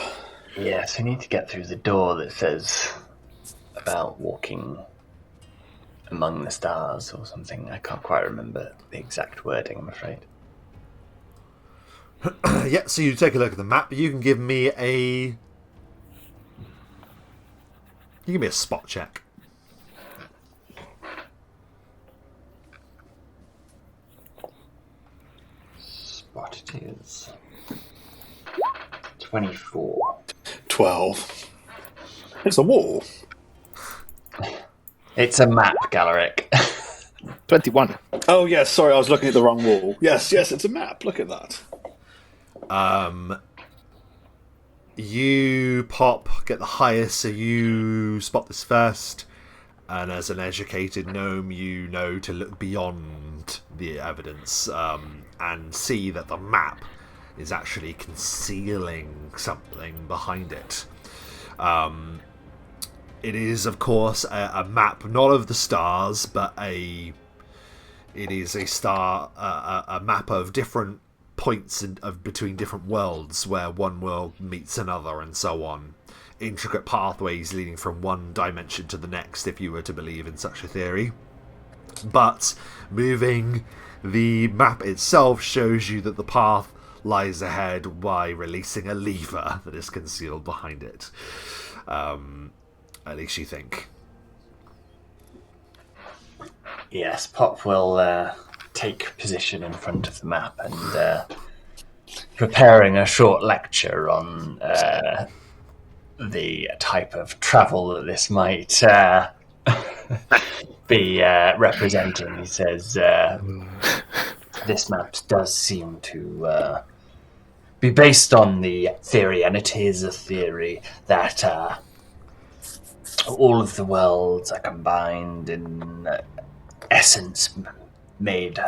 Yes, we need to get through the door that says about walking among the stars or something. I can't quite remember the exact wording, I'm afraid. Yeah, so you take a look at the map. You can give me a spot check. Spot it is. 24. 12. It's a wall. It's a map, Galaric. 21. Oh, yes, sorry, I was looking at the wrong wall. Yes, it's a map. Look at that. You get the highest, so you spot this first. And as an educated gnome, you know to look beyond the evidence and see that the map is actually concealing something behind it. It is, of course, a map not of the stars, but it is a map of different points between different worlds, where one world meets another, and so on. Intricate pathways leading from one dimension to the next, if you were to believe in such a theory. But moving the map itself shows you that the path lies ahead by releasing a lever that is concealed behind it. At least you think. Yes, Pop will take position in front of the map and preparing a short lecture on the type of travel that this might be representing. He says, this map does seem to be based on the theory, and it is a theory, that all of the worlds are combined in essence, made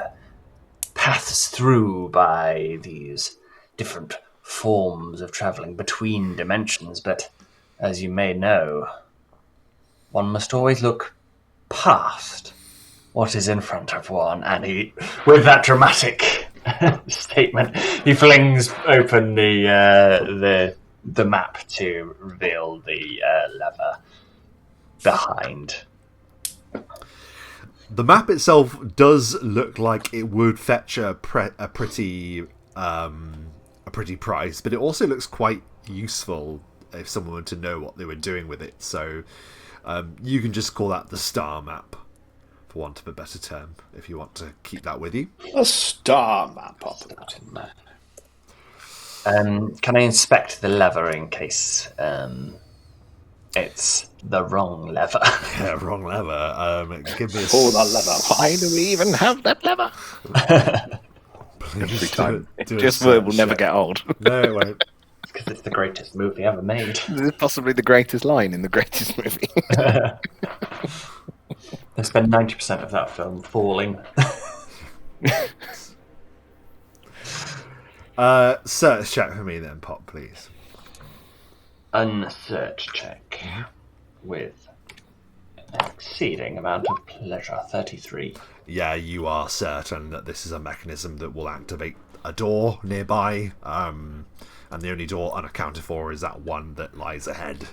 paths through by these different forms of traveling between dimensions. But as you may know, one must always look past what is in front of one. And he, with that dramatic statement, he flings open the map to reveal the lever behind. The map itself does look like it would fetch a pretty price, but it also looks quite useful if someone were to know what they were doing with it. So you can just call that the star map, for want of a better term, if you want to keep that with you. A star map. Can I inspect the lever in case it's the wrong lever? Yeah, wrong lever. Give me a Pull that lever. Why do we even have that lever? Please Time. do a Just will search never check. get old. No, it won't. Because it's the greatest movie ever made. This is possibly the greatest line in the greatest movie. They spend 90% of that film falling. Search check for me then, Pop, please. Unsearch check with an exceeding amount of pleasure. 33. Yeah, you are certain that this is a mechanism that will activate a door nearby, and the only door unaccounted for is that one that lies ahead.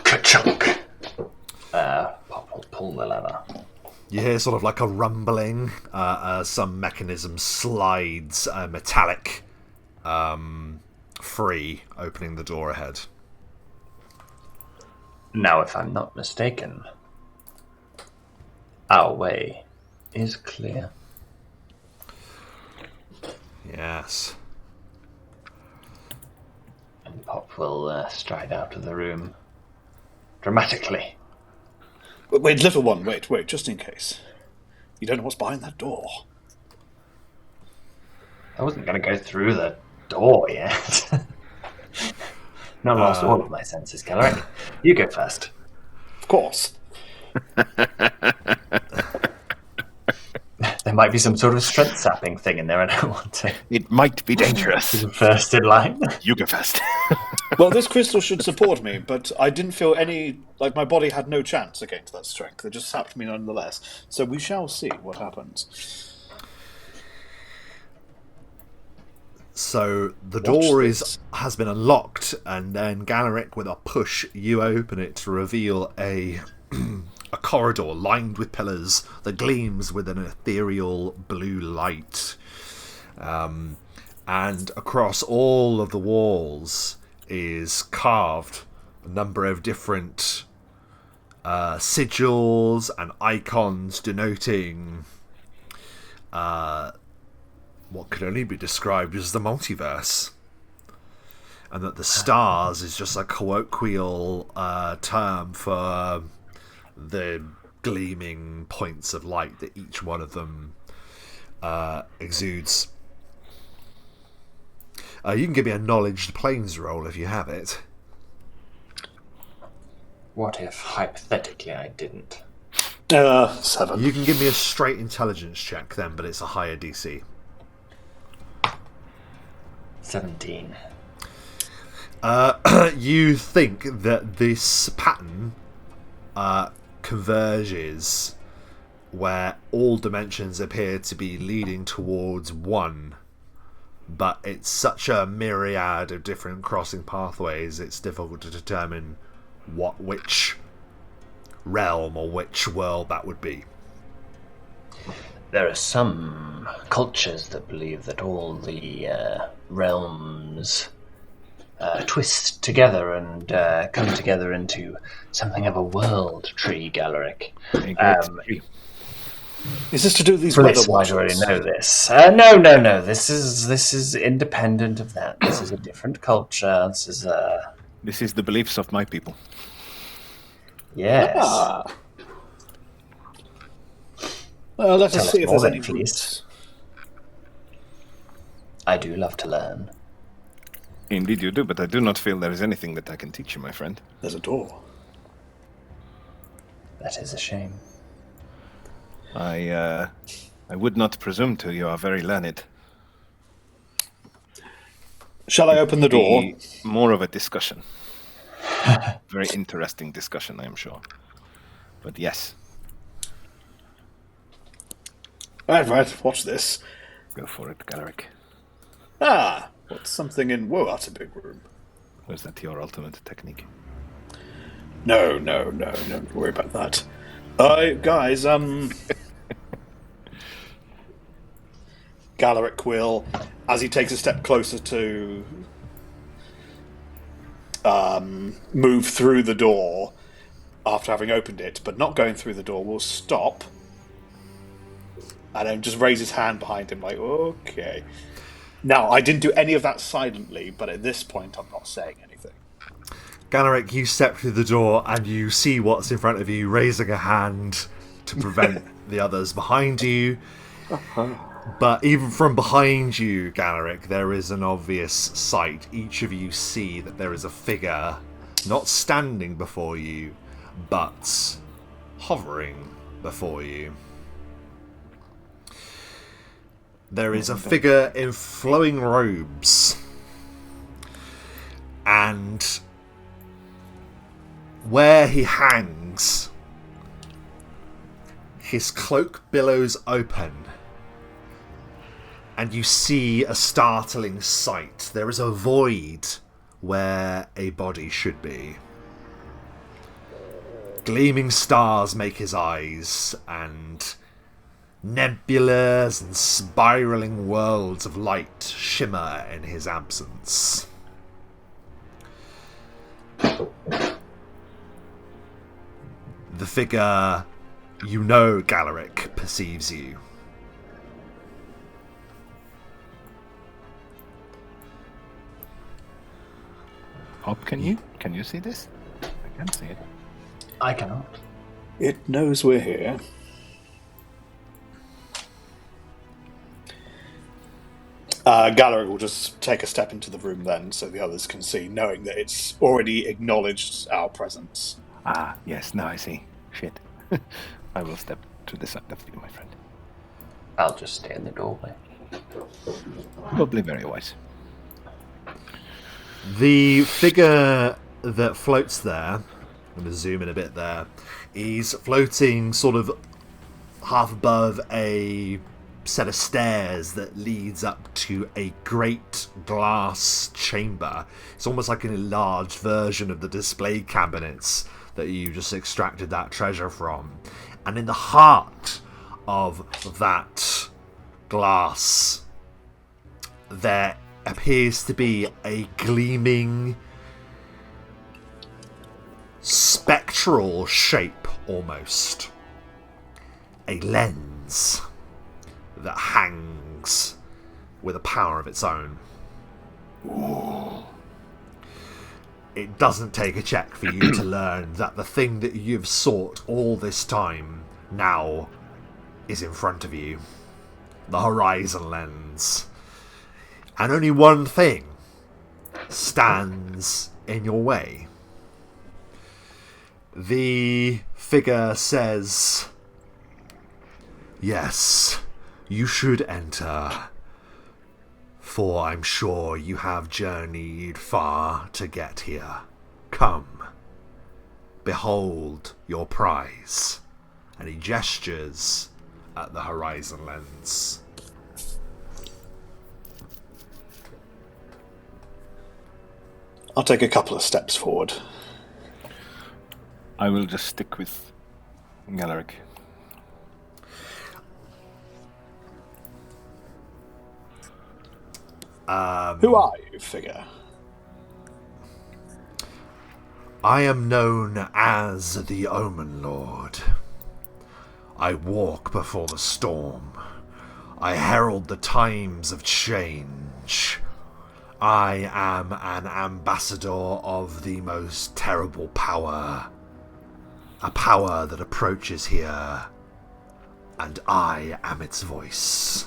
Ka-chunk! Pop will pull the lever. You hear sort of like a rumbling, some mechanism slides metallic free, opening the door ahead. Now, if I'm not mistaken, our way is clear. Yes. And Pop will stride out of the room dramatically. Wait, little one, wait, just in case. You don't know what's behind that door. I wasn't going to go through the door yet. Not lost all of my senses, Gellerick. You go first. Of course. There might be some sort of strength sapping thing in there. I don't want to. It might be dangerous. First in line. You go first. Well, this crystal should support me, but I didn't feel like my body had no chance against that strength. It just sapped me nonetheless. So we shall see what happens. So the door has been unlocked, and then Gallerick, with a push, you open it to reveal a corridor lined with pillars that gleams with an ethereal blue light. And across all of the walls is carved a number of different sigils and icons denoting what could only be described as the multiverse, and that the stars is just a colloquial term for the gleaming points of light that each one of them exudes. You can give me a knowledge planes roll if you have it. What if, hypothetically, I didn't? 7. You can give me a straight intelligence check then, but it's a higher DC. 17. You think that this pattern converges where all dimensions appear to be leading towards one, but it's such a myriad of different crossing pathways, it's difficult to determine which realm or which world that would be. There are some cultures that believe that all the realms twist together and come together into something of a world tree, Gallerick. Is this to do with these For weather this, I watches? already know this. No. This is independent of that. This is a different culture. This is the beliefs of my people. Yes. Well, let Tell us us see if more there's then, any please. roots. I do love to learn. Indeed you do, but I do not feel there is anything that I can teach you, my friend. There's a door. That is a shame. I would not presume to. You are very learned. Shall I open the door? Be more of a discussion. Very interesting discussion, I am sure. But yes. Right, watch this. Go for it, Galeric. What's something in... Whoa, that's a big room. Was that your ultimate technique? No, don't worry about that. Guys, Galeric will, as he takes a step closer to move through the door after having opened it, but not going through the door, will stop and then just raise his hand behind him like, okay. Now, I didn't do any of that silently, but at this point I'm not saying anything. Galeric, you step through the door and you see what's in front of you, raising a hand to prevent the others behind you. But even from behind you, Galeric, there is an obvious sight. Each of you see that there is a figure not standing before you, but hovering before you. There is a figure in flowing robes, and where he hangs, his cloak billows open, and you see a startling sight. There is a void where a body should be. Gleaming stars make his eyes, and nebulas and spiraling worlds of light shimmer in his absence. The figure, you know, Galeric, perceives you. Hop, can you see this? I can see it. I cannot. It knows we're here. Galeric will just take a step into the room then, so the others can see, knowing that it's already acknowledged our presence. Ah, yes, now I see. Shit. I will step to the side of you, my friend. I'll just stay in the doorway. Probably very wise. The figure that floats there, I'm going to zoom in a bit there, is floating sort of half above a set of stairs that leads up to a great glass chamber. It's almost like an enlarged version of the display cabinets that you just extracted that treasure from. And in the heart of that glass, there appears to be a gleaming spectral shape, almost. A lens that hangs with a power of its own. Ooh. It doesn't take a check for you to learn that the thing that you've sought all this time now is in front of you. The horizon lens. And only one thing stands in your way. The figure says, "Yes, you should enter, for I'm sure you have journeyed far to get here. Come, behold your prize." And he gestures at the horizon lens. I'll take a couple of steps forward. I will just stick with Galeric. Who are you, figure? I am known as the Omen Lord. I walk before the storm. I herald the times of change. I am an ambassador of the most terrible power. A power that approaches here, and I am its voice.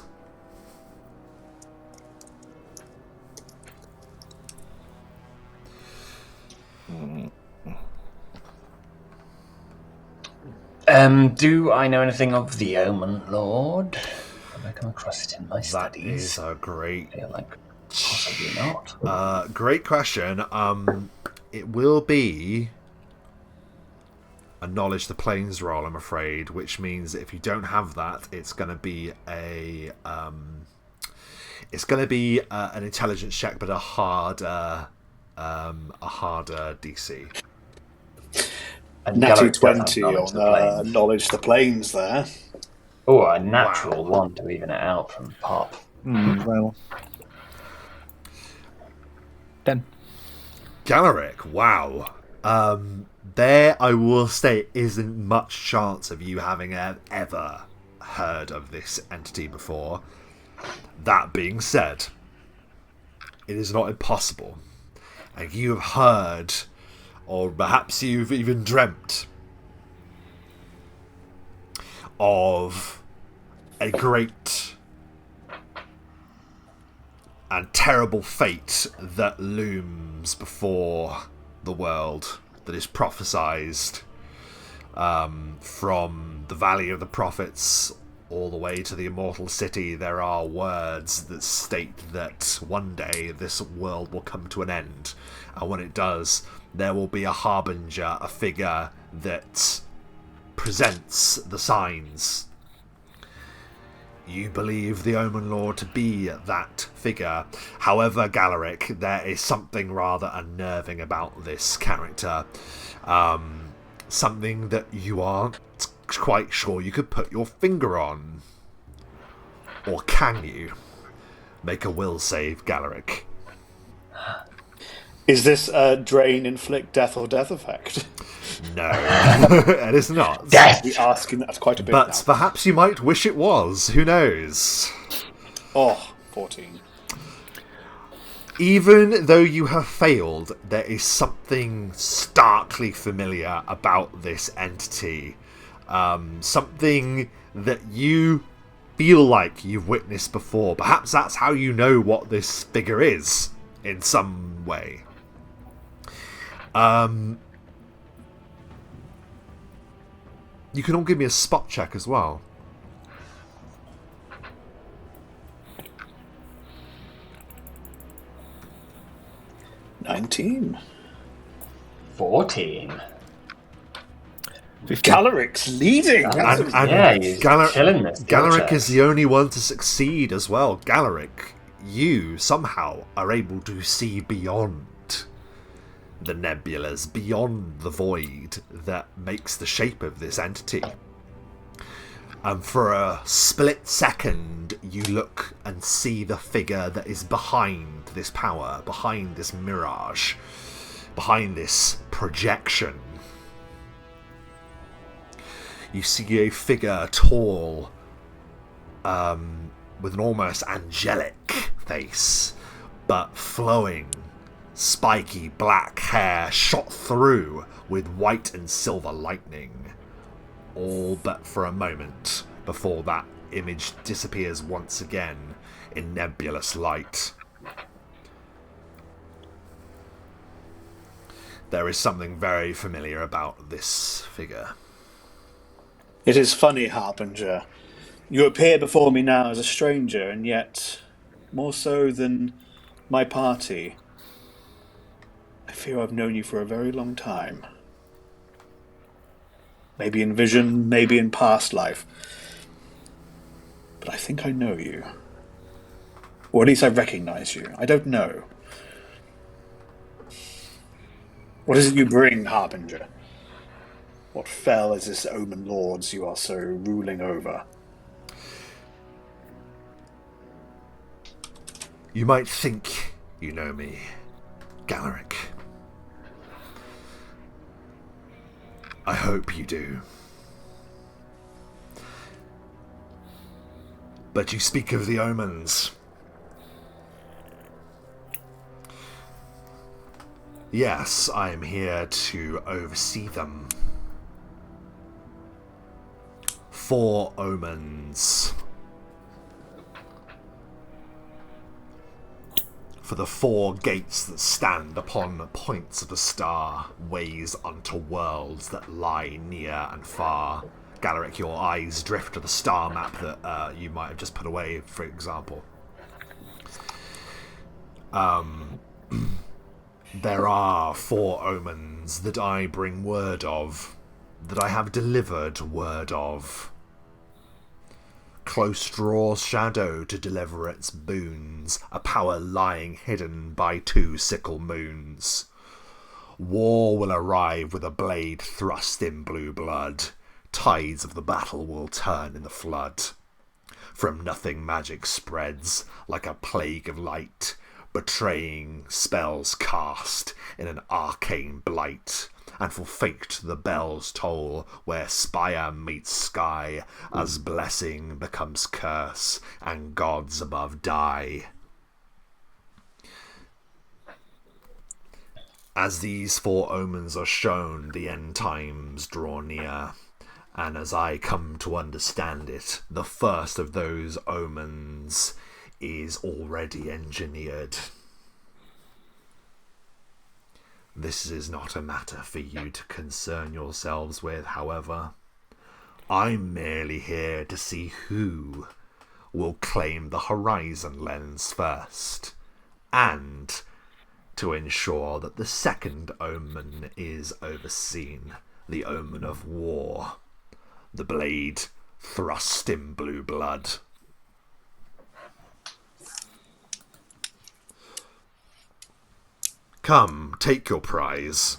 Do I know anything of the Omen Lord? Have I come across it in my studies? That is a great... I feel like possibly not. Great question. It will be a knowledge the planes roll, I'm afraid, which means that if you don't have that, it's going to be an intelligence check, but a harder DC. Natty 20 on knowledge the planes there. Oh, a natural one to even it out from Pop. Well, 10. Galaric, wow. There, I will say, isn't much chance of you having ever heard of this entity before. That being said, it is not impossible. And you have heard, or perhaps you've even dreamt, of a great and terrible fate that looms before the world, that is prophesized from the Valley of the Prophets all the way to the Immortal City. There are words that state that one day this world will come to an end, and when it does, there will be a harbinger, a figure that presents the signs. You believe the Omen Lord to be that figure. However, Galaric, there is something rather unnerving about this character. Something that you aren't quite sure you could put your finger on. Or can you? Make a will save, Galaric. Is this a drain, inflict, death, or death effect? No, it is not. Death! We're asking that quite a bit But now. perhaps you might wish it was. Who knows? Oh, 14. Even though you have failed, there is something starkly familiar about this entity. Something that you feel like you've witnessed before. Perhaps that's how you know what this figure is, in some way. You can all give me a spot check as well. $19. 14. Galaric's leading. He's killing this. Galaric is the only one to succeed as well. Galaric, you somehow are able to see beyond the nebulas, beyond the void that makes the shape of this entity. And for a split second, you look and see the figure that is behind this power, behind this mirage, behind this projection. You see a figure tall, with an almost angelic face, but flowing, spiky black hair shot through with white and silver lightning. All but for a moment before that image disappears once again in nebulous light. There is something very familiar about this figure. It is funny, Harbinger. You appear before me now as a stranger, and yet, more so than my party, I fear I've known you for a very long time. Maybe in vision, maybe in past life. But I think I know you. Or at least I recognize you. I don't know. What is it you bring, Harbinger? What fell is this Omen Lords you are so ruling over? You might think you know me, Galaric. I hope you do. But you speak of the omens. Yes, I am here to oversee them. 4 omens. For the 4 gates that stand upon the points of the star, ways unto worlds that lie near and far. Galaric, your eyes drift to the star map that you might have just put away, for example. There are 4 omens that I bring word of, that I have delivered word of. Close draws shadow to deliver its boons, a power lying hidden by 2 sickle moons. War will arrive with a blade thrust in blue blood. Tides of the battle will turn in the flood. From nothing magic spreads like a plague of light, betraying spells cast in an arcane blight. And for fate the bells toll where spire meets sky, as blessing becomes curse and gods above die. As these 4 omens are shown, the end times draw near, and as I come to understand it, the first of those omens is already engineered. This is not a matter for you to concern yourselves with, however. I'm merely here to see who will claim the Horizon Lens first, and to ensure that the second omen is overseen, the omen of war, the blade thrust in blue blood. Come, take your prize.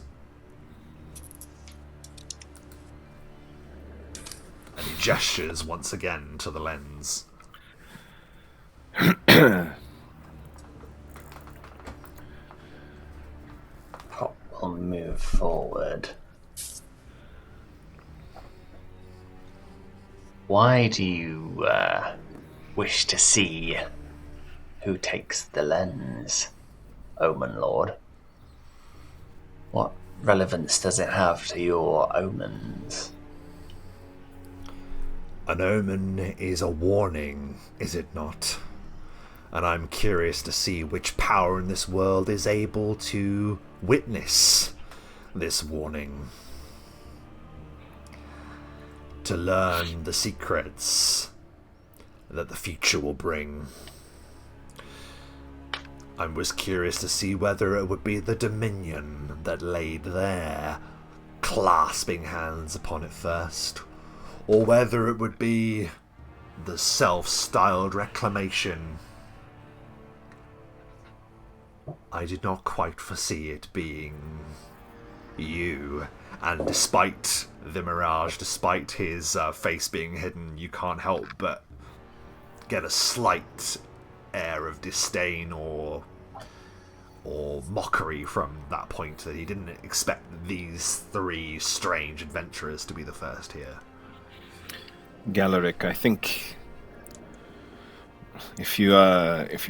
And he gestures once again to the lens. Pop will move forward. Why do you wish to see who takes the lens, Omen Lord? What relevance does it have to your omens? An omen is a warning, is it not? And I'm curious to see which power in this world is able to witness this warning. To learn the secrets that the future will bring. I was curious to see whether it would be the Dominion that laid their clasping hands upon it first, or whether it would be the self-styled Reclamation. I did not quite foresee it being you, and despite the mirage, despite his face being hidden, you can't help but get a slight air of disdain or mockery from that point, that he didn't expect these 3 strange adventurers to be the first here. Galaric, I think if you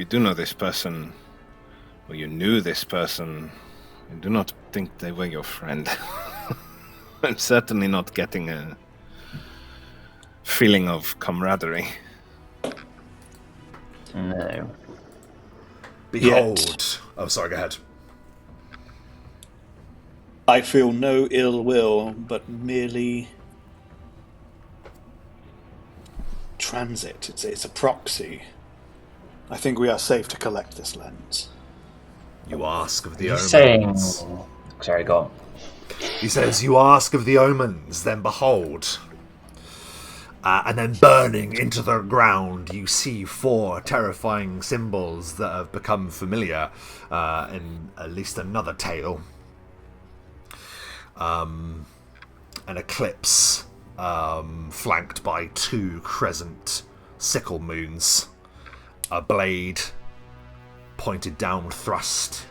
do know this person, or you knew this person, I do not think they were your friend. I'm certainly not getting a feeling of camaraderie. No. Behold. Yet. Oh, sorry, go ahead. I feel no ill will, but merely transit. It's a proxy. I think we are safe to collect this lens. You ask of the You're omens. saying... Sorry, go on. He says, you ask of the omens, then behold. And then burning into the ground, you see 4 terrifying symbols that have become familiar in at least another tale. An eclipse flanked by 2 crescent sickle moons. A blade pointed downward thrust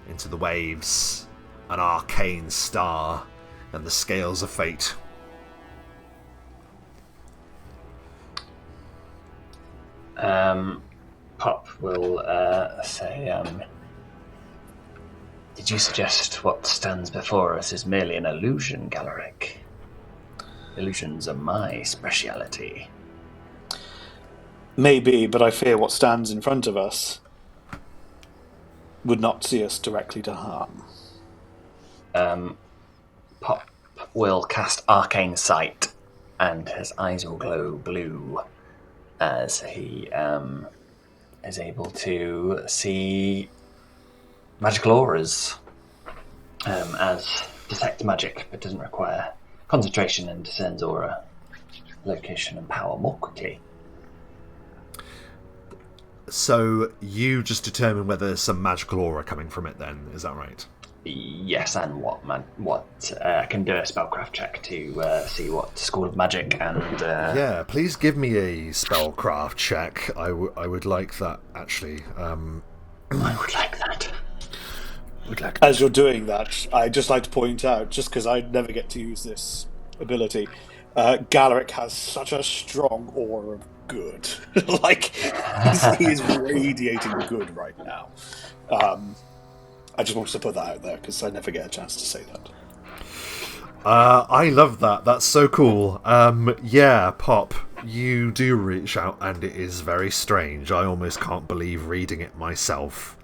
into the waves. An arcane star and the scales of fate. Pop will say, did you suggest what stands before us is merely an illusion, Galaric? Illusions are my speciality. Maybe, but I fear what stands in front of us would not see us directly to harm. Pop will cast Arcane Sight, and his eyes will glow blue as he is able to see magical auras as detect magic, but doesn't require concentration and discerns aura, location, and power more quickly. So you just determine whether there's some magical aura coming from it then, is that right? Yes, and I can do a spellcraft check to see what school of magic and... Yeah, please give me a spellcraft check. I would like that, actually. I would like that. As you're doing that, I'd just like to point out, just because I never get to use this ability, Galaric has such a strong aura of good. Like, he is radiating good right now. I just wanted to put that out there, because I never get a chance to say that. I love that. That's so cool. Yeah, Pop, you do reach out, and it is very strange. I almost can't believe reading it myself.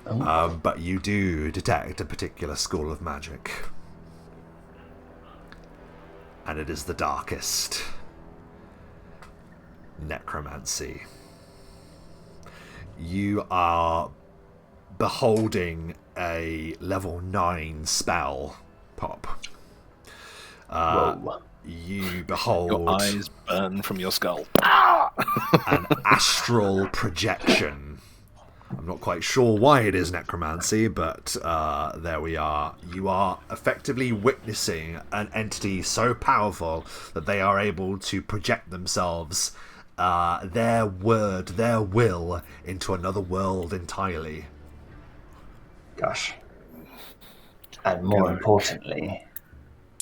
But you do detect a particular school of magic. And it is the darkest. Necromancy. You are beholding a level 9 spell, Pop. You behold... Your eyes burn from your skull. An astral projection. I'm not quite sure why it is necromancy, but there we are. You are effectively witnessing an entity so powerful that they are able to project themselves, their word, their will, into another world entirely. Gosh. And more importantly,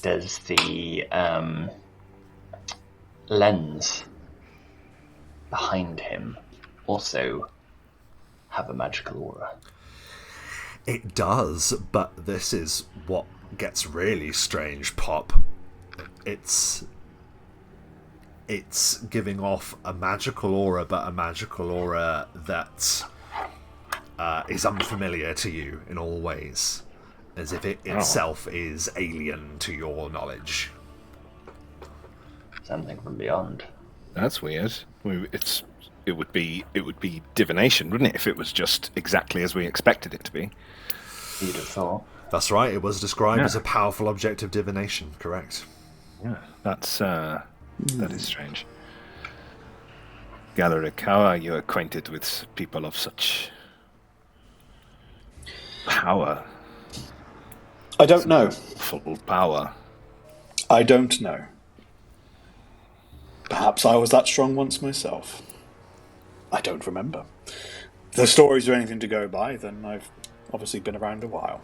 does the lens behind him also have a magical aura? It does, but this is what gets really strange, Pop. It's giving off a magical aura, but a magical aura that is unfamiliar to you in all ways, as if it itself is alien to your knowledge. Something from beyond. That's weird. It would be divination, wouldn't it, if it was just exactly as we expected it to be? You'd have thought. That's right, it was described as a powerful object of divination, correct. Yeah, that is strange. Galaric, how are you acquainted with people of such power? I don't know. Full power. I don't know. Perhaps I was that strong once myself. I don't remember. If the stories are anything to go by, then I've obviously been around a while.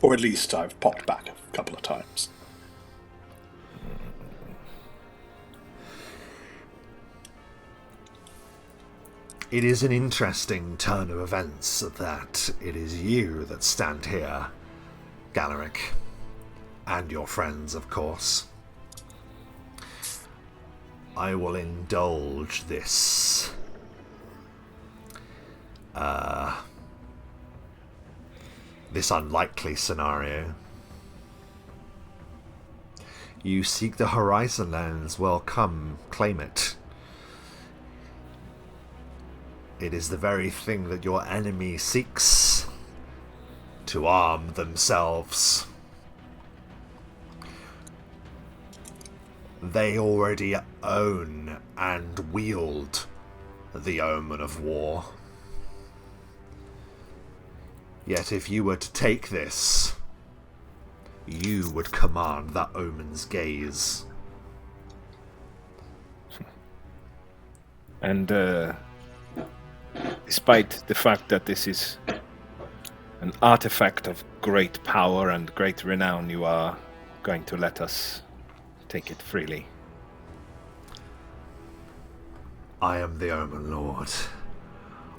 Or at least I've popped back a couple of times. It is an interesting turn of events that it is you that stand here, Galaric, and your friends, of course. I will indulge this this unlikely scenario. You seek the Horizon Lands, well, come, claim it. It is the very thing that your enemy seeks, to arm themselves. They already own and wield the Omen of War. Yet if you were to take this, you would command that Omen's gaze. And despite the fact that this is an artifact of great power and great renown, you are going to let us take it freely. I am the Omen Lord.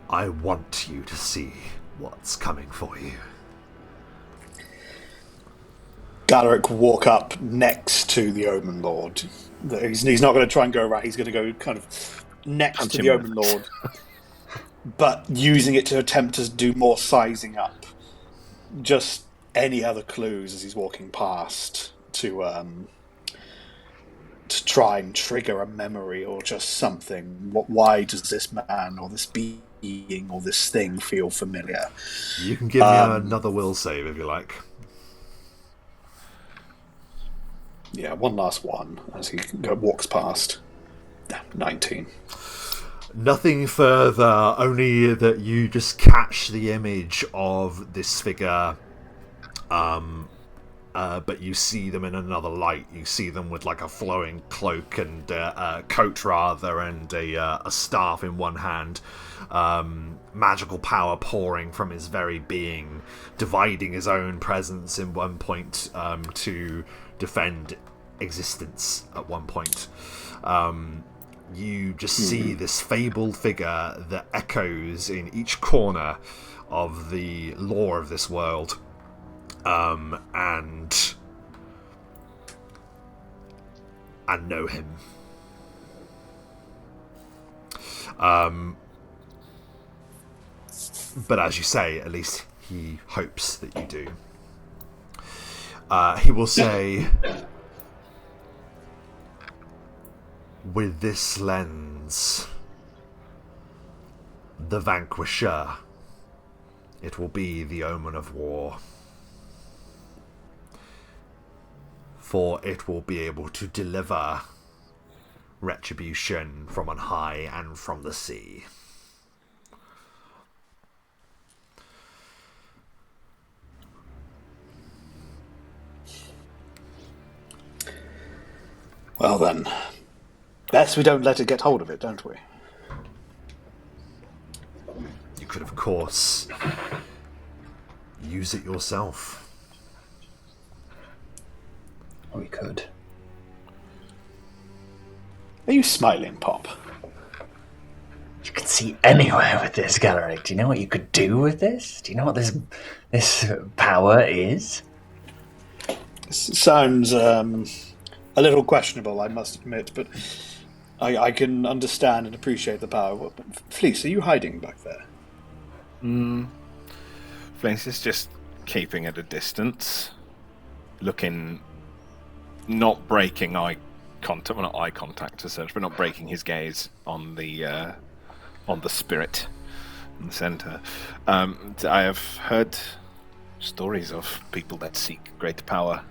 I want you to see what's coming for you. Galaric will walk up next to the Omen Lord. He's not going to try and go around. He's going to go kind of next to the Omen Lord, but using it to attempt to do more sizing up. Just any other clues as he's walking past to try and trigger a memory or just something. Why does this man or this being or this thing feel familiar? You can give me another will save if you like. Yeah, one last one as he walks past. 19. Nothing further, only that you just catch the image of this figure, but you see them in another light. You see them with like a flowing cloak and coat rather, and a staff in one hand. Magical power pouring from his very being, dividing his own presence in one point to defend existence at one point. You just see this fabled figure that echoes in each corner of the lore of this world, and know him. But as you say, at least he hopes that you do. He will say, with this lens, the Vanquisher, it will be the omen of war. For it will be able to deliver retribution from on high and from the sea. Well then, best we don't let it get hold of it, don't we? You could, of course, use it yourself. We could. Are you smiling, Pop? You could see anywhere with this, Galaric. Do you know what you could do with this? Do you know what this power is? Sounds a little questionable, I must admit, but I can understand and appreciate the power. Fleece, are you hiding back there? Fleece is just keeping at a distance, looking, not breaking eye contact, well, not eye contact as such, but not breaking his gaze on the spirit in the center. I have heard stories of people that seek great power,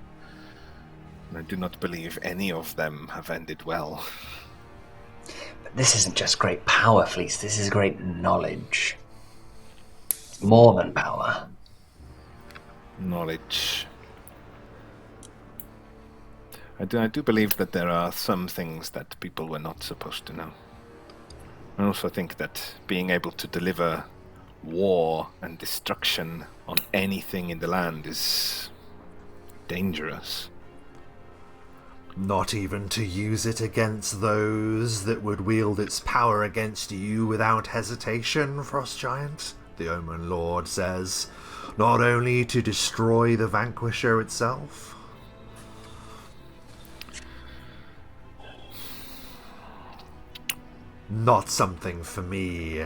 and I do not believe any of them have ended well. But this isn't just great power, Fleece. This is great knowledge. More than power. Knowledge. I do believe that there are some things that people were not supposed to know. I also think that being able to deliver war and destruction on anything in the land is dangerous. Not even to use it against those that would wield its power against you without hesitation, Frost Giant, the Omen Lord says. Not only to destroy the Vanquisher itself. Not something for me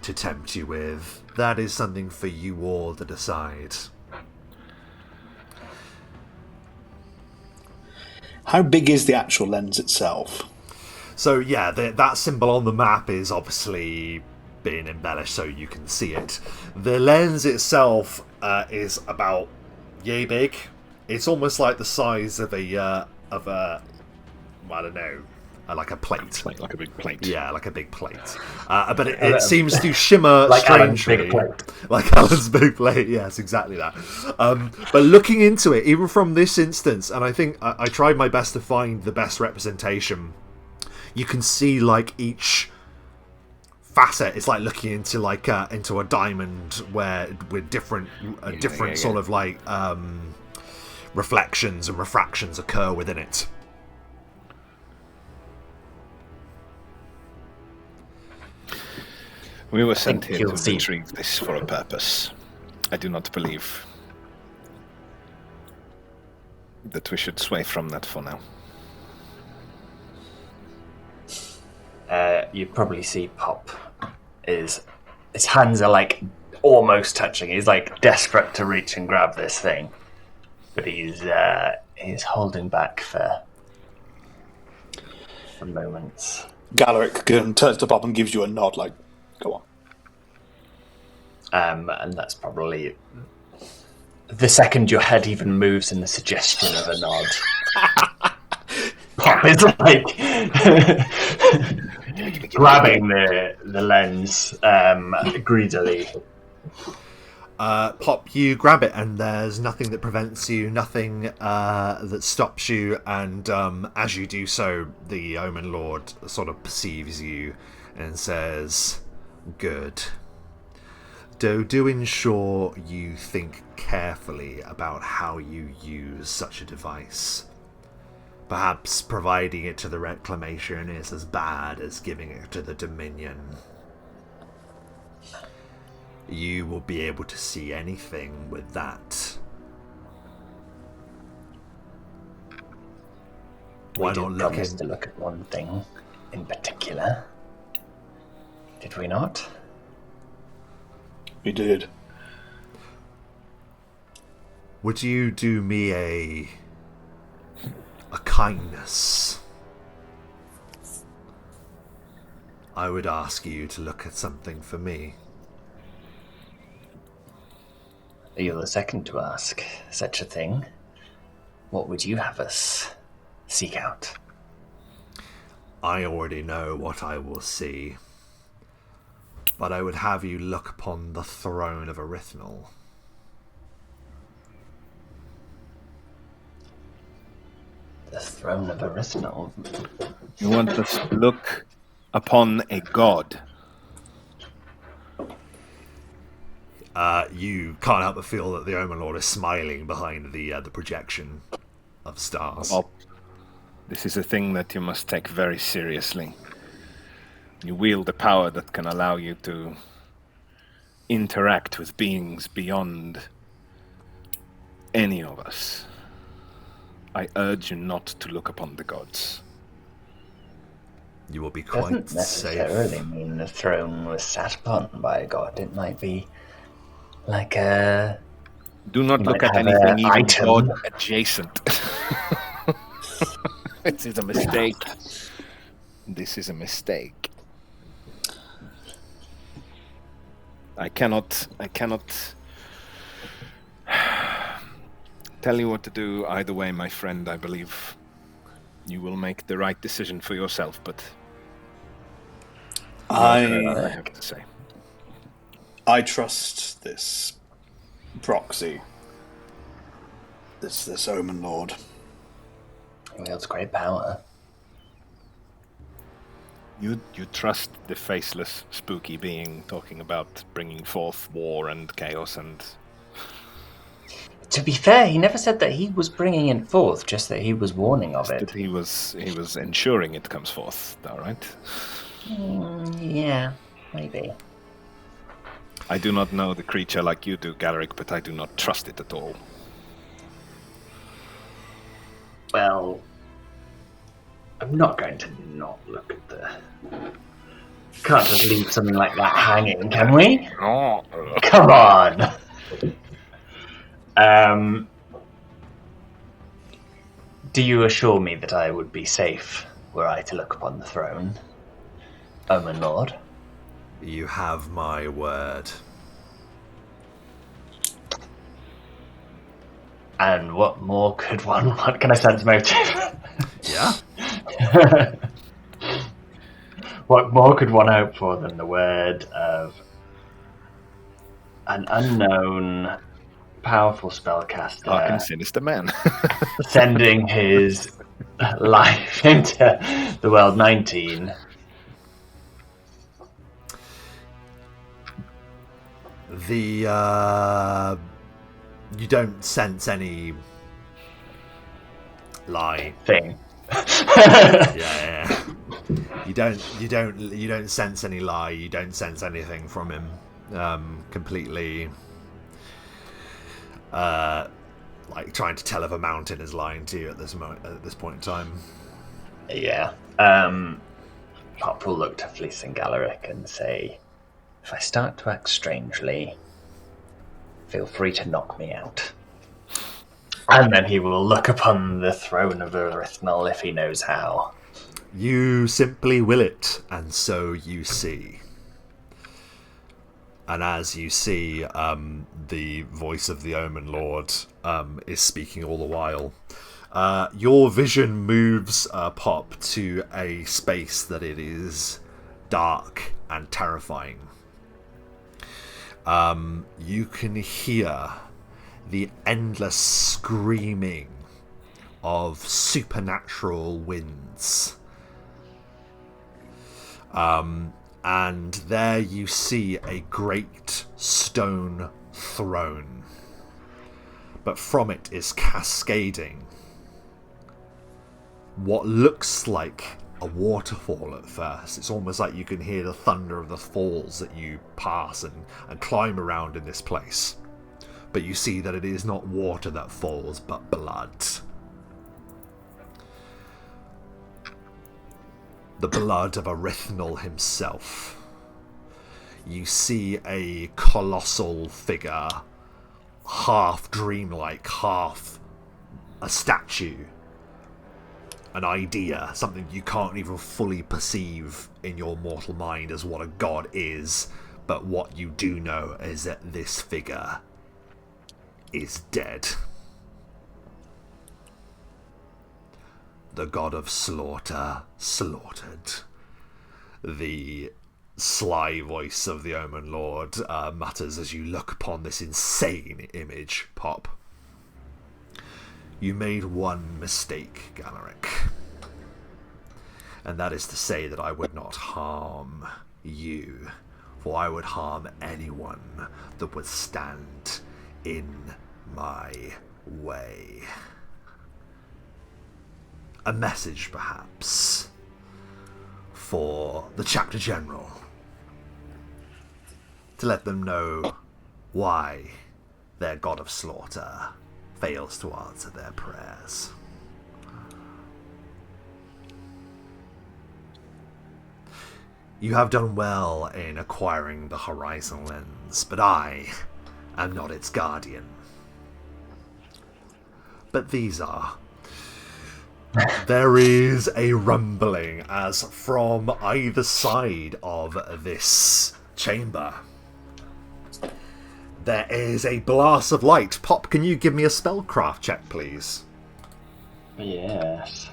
to tempt you with. That is something for you all to decide. How big is the actual lens itself? So yeah, that symbol on the map is obviously being embellished so you can see it. The lens itself is about yay big. It's almost like the size of a I don't know, like a plate. Like a big plate. Yeah, like a big plate. But it seems to shimmer like strangely. Alan's big plate. Like Alan's big plate, yes, exactly that. But looking into it, even from this instance, and I think I tried my best to find the best representation, you can see like each facet. It's like looking into like into a diamond where with different sort of like reflections and refractions occur within it. We were sent think here you'll to see. retrieve this for a purpose. I do not believe that we should sway from that for now. You probably see Pop his hands are like almost touching. He's like desperate to reach and grab this thing, but he's holding back for moments. Galeric turns to Pop and gives you a nod, like, go on. And that's probably the second your head even moves in the suggestion of a nod. Pop is like grabbing the lens greedily. Pop, you grab it, and there's nothing that prevents you, nothing that stops you, and as you do so, the Omen Lord sort of perceives you and says, "Good. Do ensure you think carefully about how you use such a device. Perhaps providing it to the Reclamation is as bad as giving it to the Dominion. You will be able to see anything with that. Why not look promise to look at one thing in particular? Did we not? We did. Would you do me a kindness? I would ask you to look at something for me." You're the second to ask such a thing. What would you have us seek out? I already know what I will see, but I would have you look upon the throne of Erythnol. The throne of Erythnol. You want us to look upon a god? You can't help but feel that the Omen Lord is smiling behind the projection of stars. Well, this is a thing that you must take very seriously. You wield a power that can allow you to interact with beings beyond any of us. I urge you not to look upon the gods. You will be quite Doesn't necessarily mean the throne was sat upon by a god. It might be like a... Do not You look might at have anything a even item. god adjacent. This is a mistake. This is a mistake. I cannot tell you what to do either way, my friend. I believe you will make the right decision for yourself, but I have to say. I trust this proxy, this Omen Lord. He wields great power. You trust the faceless, spooky being talking about bringing forth war and chaos and... To be fair, he never said that he was bringing it forth, just that he was warning of it. He was ensuring it comes forth, all right? Yeah, maybe. I do not know the creature like you do, Galeric, but I do not trust it at all. Well, I'm not going to not look at the... Can't just leave something like that hanging, can we? Oh. Come on! Do you assure me that I would be safe were I to look upon the throne, Omen Lord? You have my word. And what more could one want? Can I sense motive? Yeah? What more could one hope for than the word of an unknown, powerful spellcaster Dark sinister man. sending his life into the world 19? You don't sense any lie. Thing. Yeah. You don't sense any lie. You don't sense anything from him. Completely, like trying to tell if a mountain is lying to you at this point in time. Yeah. Pop will look to Fleece and Galaric and say, "If I start to act strangely, feel free to knock me out." And then he will look upon the throne of Erythnol if he knows how. You simply will it, and so you see. And as you see, the voice of the Omen Lord is speaking all the while. Your vision moves Pop to a space that it is dark and terrifying. You can hear the endless screaming of supernatural winds. And there you see a great stone throne. But from it is cascading what looks like a waterfall at first. It's almost like you can hear the thunder of the falls that you pass and climb around in this place. But you see that it is not water that falls, but blood. The blood of Erythnol himself. You see a colossal figure, half dreamlike, half a statue, an idea, something you can't even fully perceive in your mortal mind as what a god is, but what you do know is that this figure is dead. The god of slaughter slaughtered. The sly voice of the Omen Lord mutters as you look upon this insane image, Pop. You made one mistake, Galaric. And that is to say that I would not harm you, for I would harm anyone that would stand in my way. A message, perhaps, for the Chapter General, to let them know why their god of slaughter fails to answer their prayers. You have done well in acquiring the Horizon Lens, but I am not its guardian. But these are. There is a rumbling as from either side of this chamber there is a blast of light. Pop, can you give me a spellcraft check, please? Yes.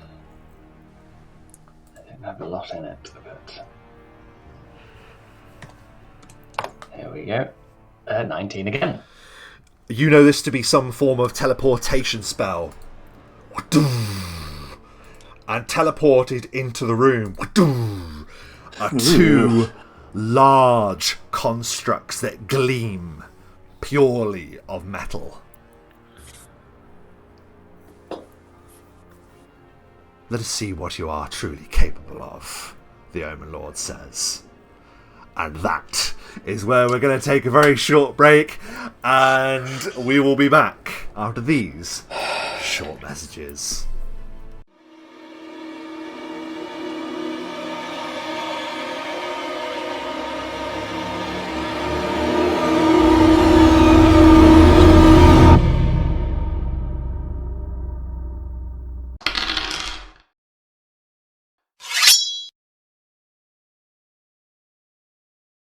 I don't have a lot in it, but here we go. 19 again. You know this to be some form of teleportation spell. And teleported into the room are two large constructs that gleam purely of metal. Let us see what you are truly capable of, the Omen Lord says. And that is where we're going to take a very short break, and we will be back after these short messages.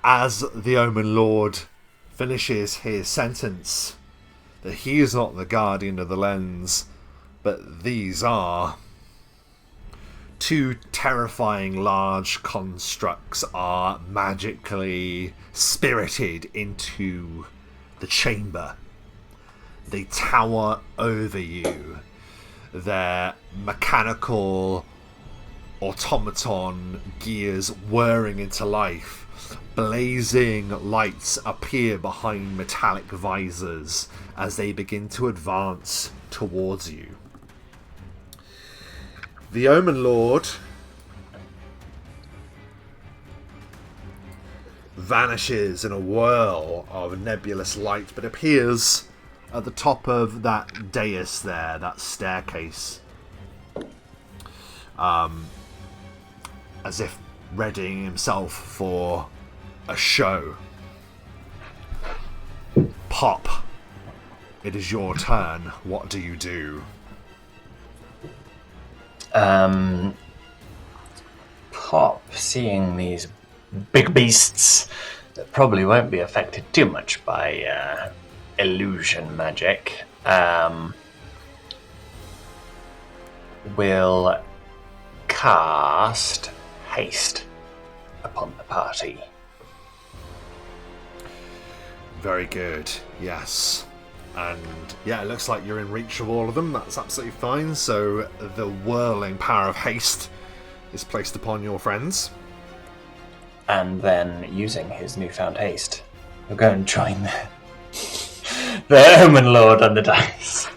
As the Omen Lord finishes his sentence, that he is not the guardian of the lens, but these are two terrifying large constructs are magically spirited into the chamber. They tower over you, their mechanical automaton gears whirring into life. Blazing lights appear behind metallic visors as they begin to advance towards you. The Omen Lord vanishes in a whirl of nebulous light, but appears at the top of that dais there, that staircase, as if readying himself for a show. Pop, it is your turn. What do you do? Pop, seeing these big beasts that probably won't be affected too much by illusion magic, will cast haste upon the party. Very good, yes. And yeah, it looks like you're in reach of all of them. That's absolutely fine. So the whirling power of haste is placed upon your friends. And then, using his newfound haste, he'll go and join the Omen Lord on the dice.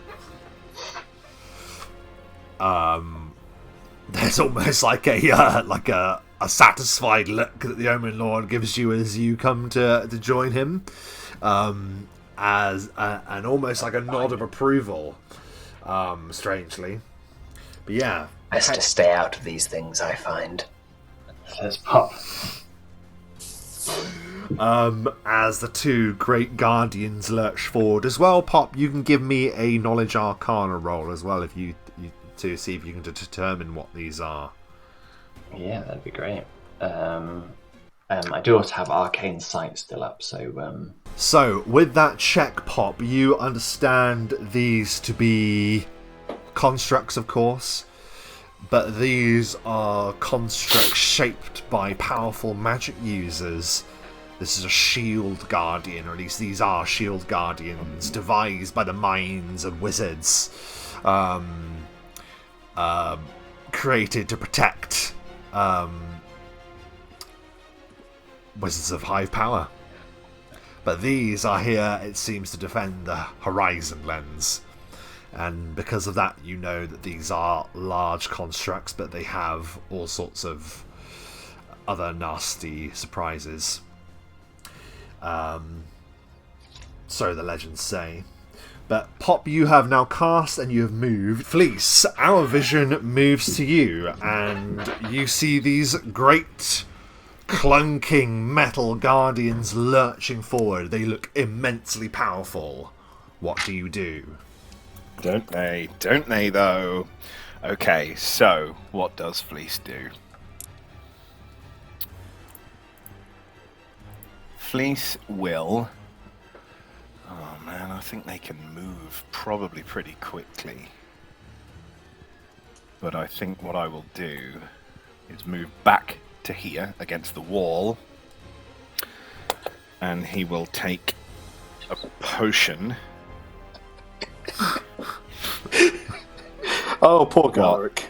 There's almost like a satisfied look that the Omen Lord gives you as you come to join him, and almost like a nod of approval, strangely. But yeah, Best to stay out of these things, I find. Says Pop. As the two great guardians lurch forward as well, Pop, you can give me a knowledge arcana roll as well, if you to see if you can determine what these are. Yeah, that'd be great. I do also have arcane sight still up, so. So with that check, Pop, you understand these to be constructs, of course, but these are constructs shaped by powerful magic users. This is a shield guardian, or at least these are shield guardians, devised by the minds of wizards, created to protect wizards of high power. But these are here, it seems, to defend the Horizon Lens. And because of that, you know that these are large constructs, but they have all sorts of other nasty surprises. So the legends say. But Pop, you have now cast and you have moved. Fleece, our vision moves to you, and you see these great clunking metal guardians lurching forward. They look immensely powerful. What do you do? Don't they? Don't they, though? Okay, so what does Fleece do? Fleece will... Oh man, I think they can move probably pretty quickly. But I think what I will do is move back to here against the wall, and he will take a potion. Oh, poor Garrick.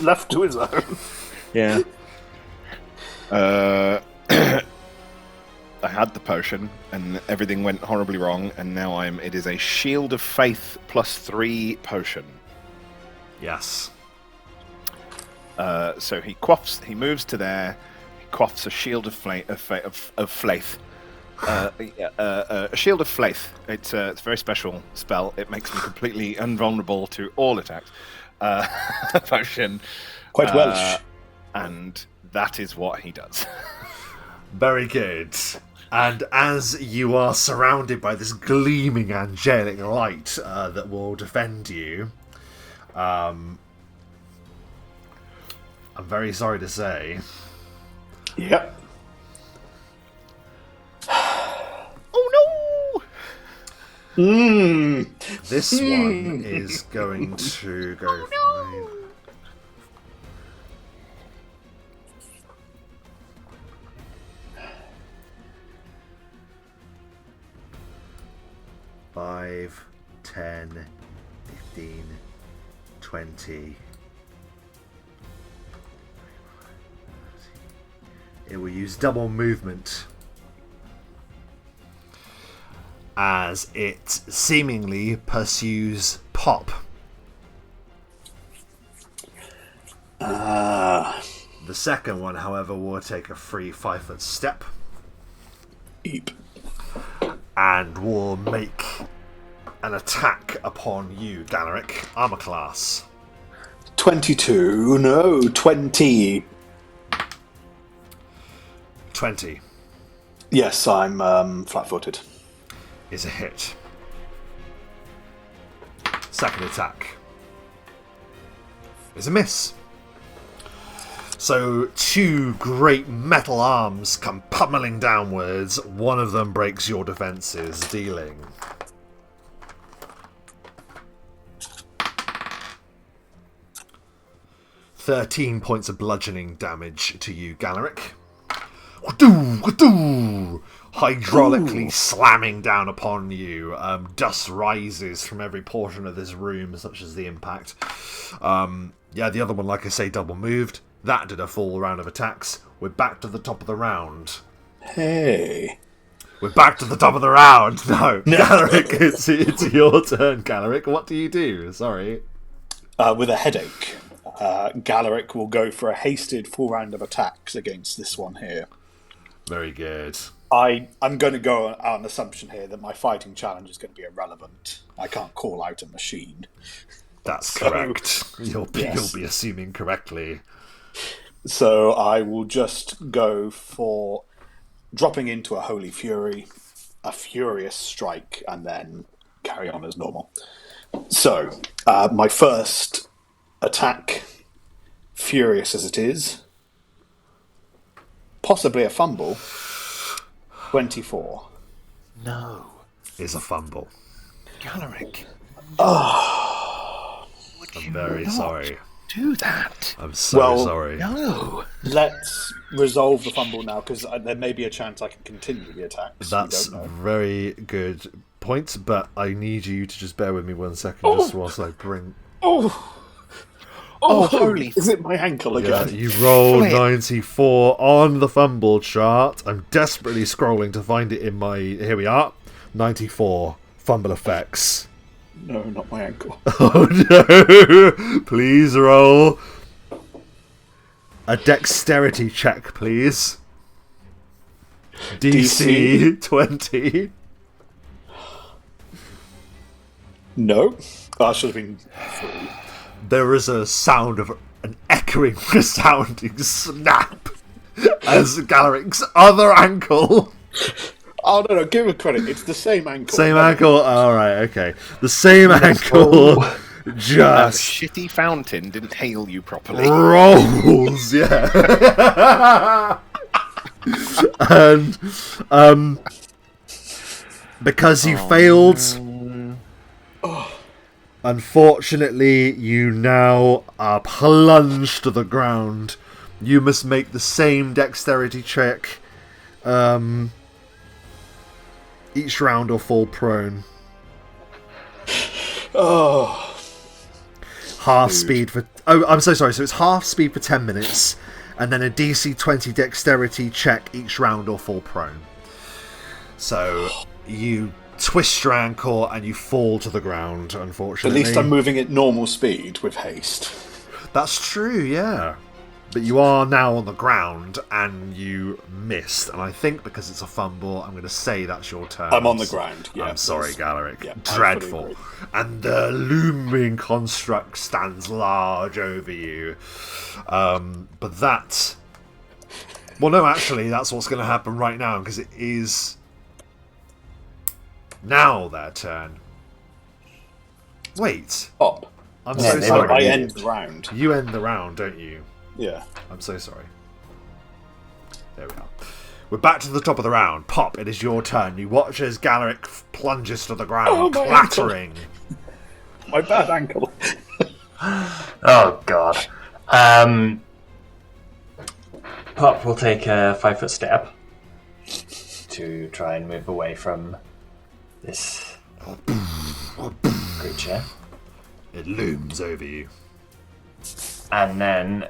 Left to his own. Yeah. I had the potion, and everything went horribly wrong, and now it is a Shield of Faith +3 potion. Yes. So he quaffs, he moves to there, he quaffs a Shield of Faith. A Shield of Faith. It's a very special spell. It makes me completely invulnerable to all attacks. Potion. Quite Welsh. And that is what he does. Very good. And as you are surrounded by this gleaming angelic light that will defend you, I'm very sorry to say. Yep. Oh no! This one is going to go. Oh, 5, 10, 15, 20. It will use double movement as it seemingly pursues Pop. The second one, however, will take a free 5-foot step. Beep. And will make an attack upon you, Galaric. Armor class. 22. No, 20. 20 Yes, I'm flat-footed. is a hit. Second attack is a miss. So 2 great metal arms come pummeling downwards. One of them breaks your defenses, dealing 13 points of bludgeoning damage to you, Galaric. Hydraulically slamming down upon you. Dust rises from every portion of this room, such as the impact. The other one, like I say, double moved. That did a full round of attacks. We're back to the top of the round. Hey. We're back to the top of the round. No. Galaric, it's your turn, Galaric. What do you do? Sorry. With a headache, Galaric will go for a hasted full round of attacks against this one here. Very good. I'm going to go on an assumption here that my fighting challenge is going to be irrelevant. I can't call out a machine. That's correct. You'll be assuming correctly. So I will just go for dropping into a Holy Fury, a Furious Strike, and then carry on as normal. So, my first attack, furious as it is, possibly a fumble, 24. No. Is a fumble. Galaric. I'm very sorry. Do that. I'm so sorry. No. Let's resolve the fumble now, because there may be a chance I can continue the attacks. That's a very good point, but I need you to just bear with me 1 second, just whilst I bring... Holy... Is it my ankle again? Yeah, you rolled 94 on the fumble chart. I'm desperately scrolling to find it in my... Here we are. 94. Fumble effects. No, not my ankle. Oh no! Please roll a dexterity check, please. DC 20. No. I should have been 3. There is a sound of an echoing, resounding snap as Galaric's other ankle. Oh, no, give him credit. It's the same ankle. Same ankle? Alright, okay. The same ankle just... shitty fountain didn't hail you properly. rolls, yeah. And, because you failed... Unfortunately, you now are plunged to the ground. You must make the same dexterity check each round or fall prone. Half speed for... Oh, I'm so sorry. So it's half speed for 10 minutes, and then a DC 20 dexterity check each round or fall prone. So you twist your ankle and you fall to the ground, unfortunately. At least I'm moving at normal speed with haste. That's true, yeah. But you are now on the ground and you missed. And I think because it's a fumble, I'm going to say that's your turn. I'm on the ground, yeah. I'm sorry, Galaric. Yeah, dreadful. And the looming construct stands large over you. But that... Well, no, actually, that's what's going to happen right now, because it is now their turn. Wait. Up. I'm so sorry. I end the round. You end the round, don't you? Yeah. I'm so sorry. There we are. We're back to the top of the round. Pop, it is your turn. You watch as Galaric plunges to the ground, clattering. My bad ankle. Oh, God. Pop will take a 5-foot step to try and move away from this creature. It looms over you. And then...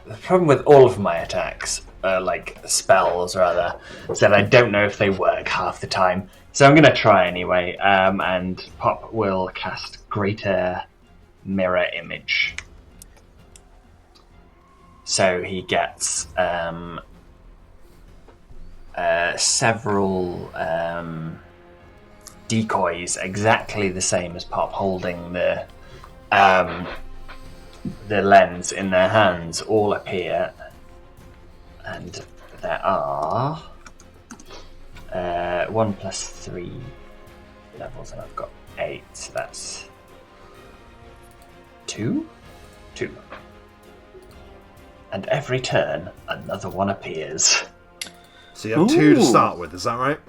the problem with all of my attacks, like spells rather, is that I don't know if they work half the time. So I'm going to try anyway, and Pop will cast Greater Mirror Image. So he gets several decoys, exactly the same as Pop, holding the lens in their hands, all appear, and there are 1 plus 3 levels, and I've got 8, so that's 2? 2. And every turn, another one appears. So you have 2 to start with, is that right?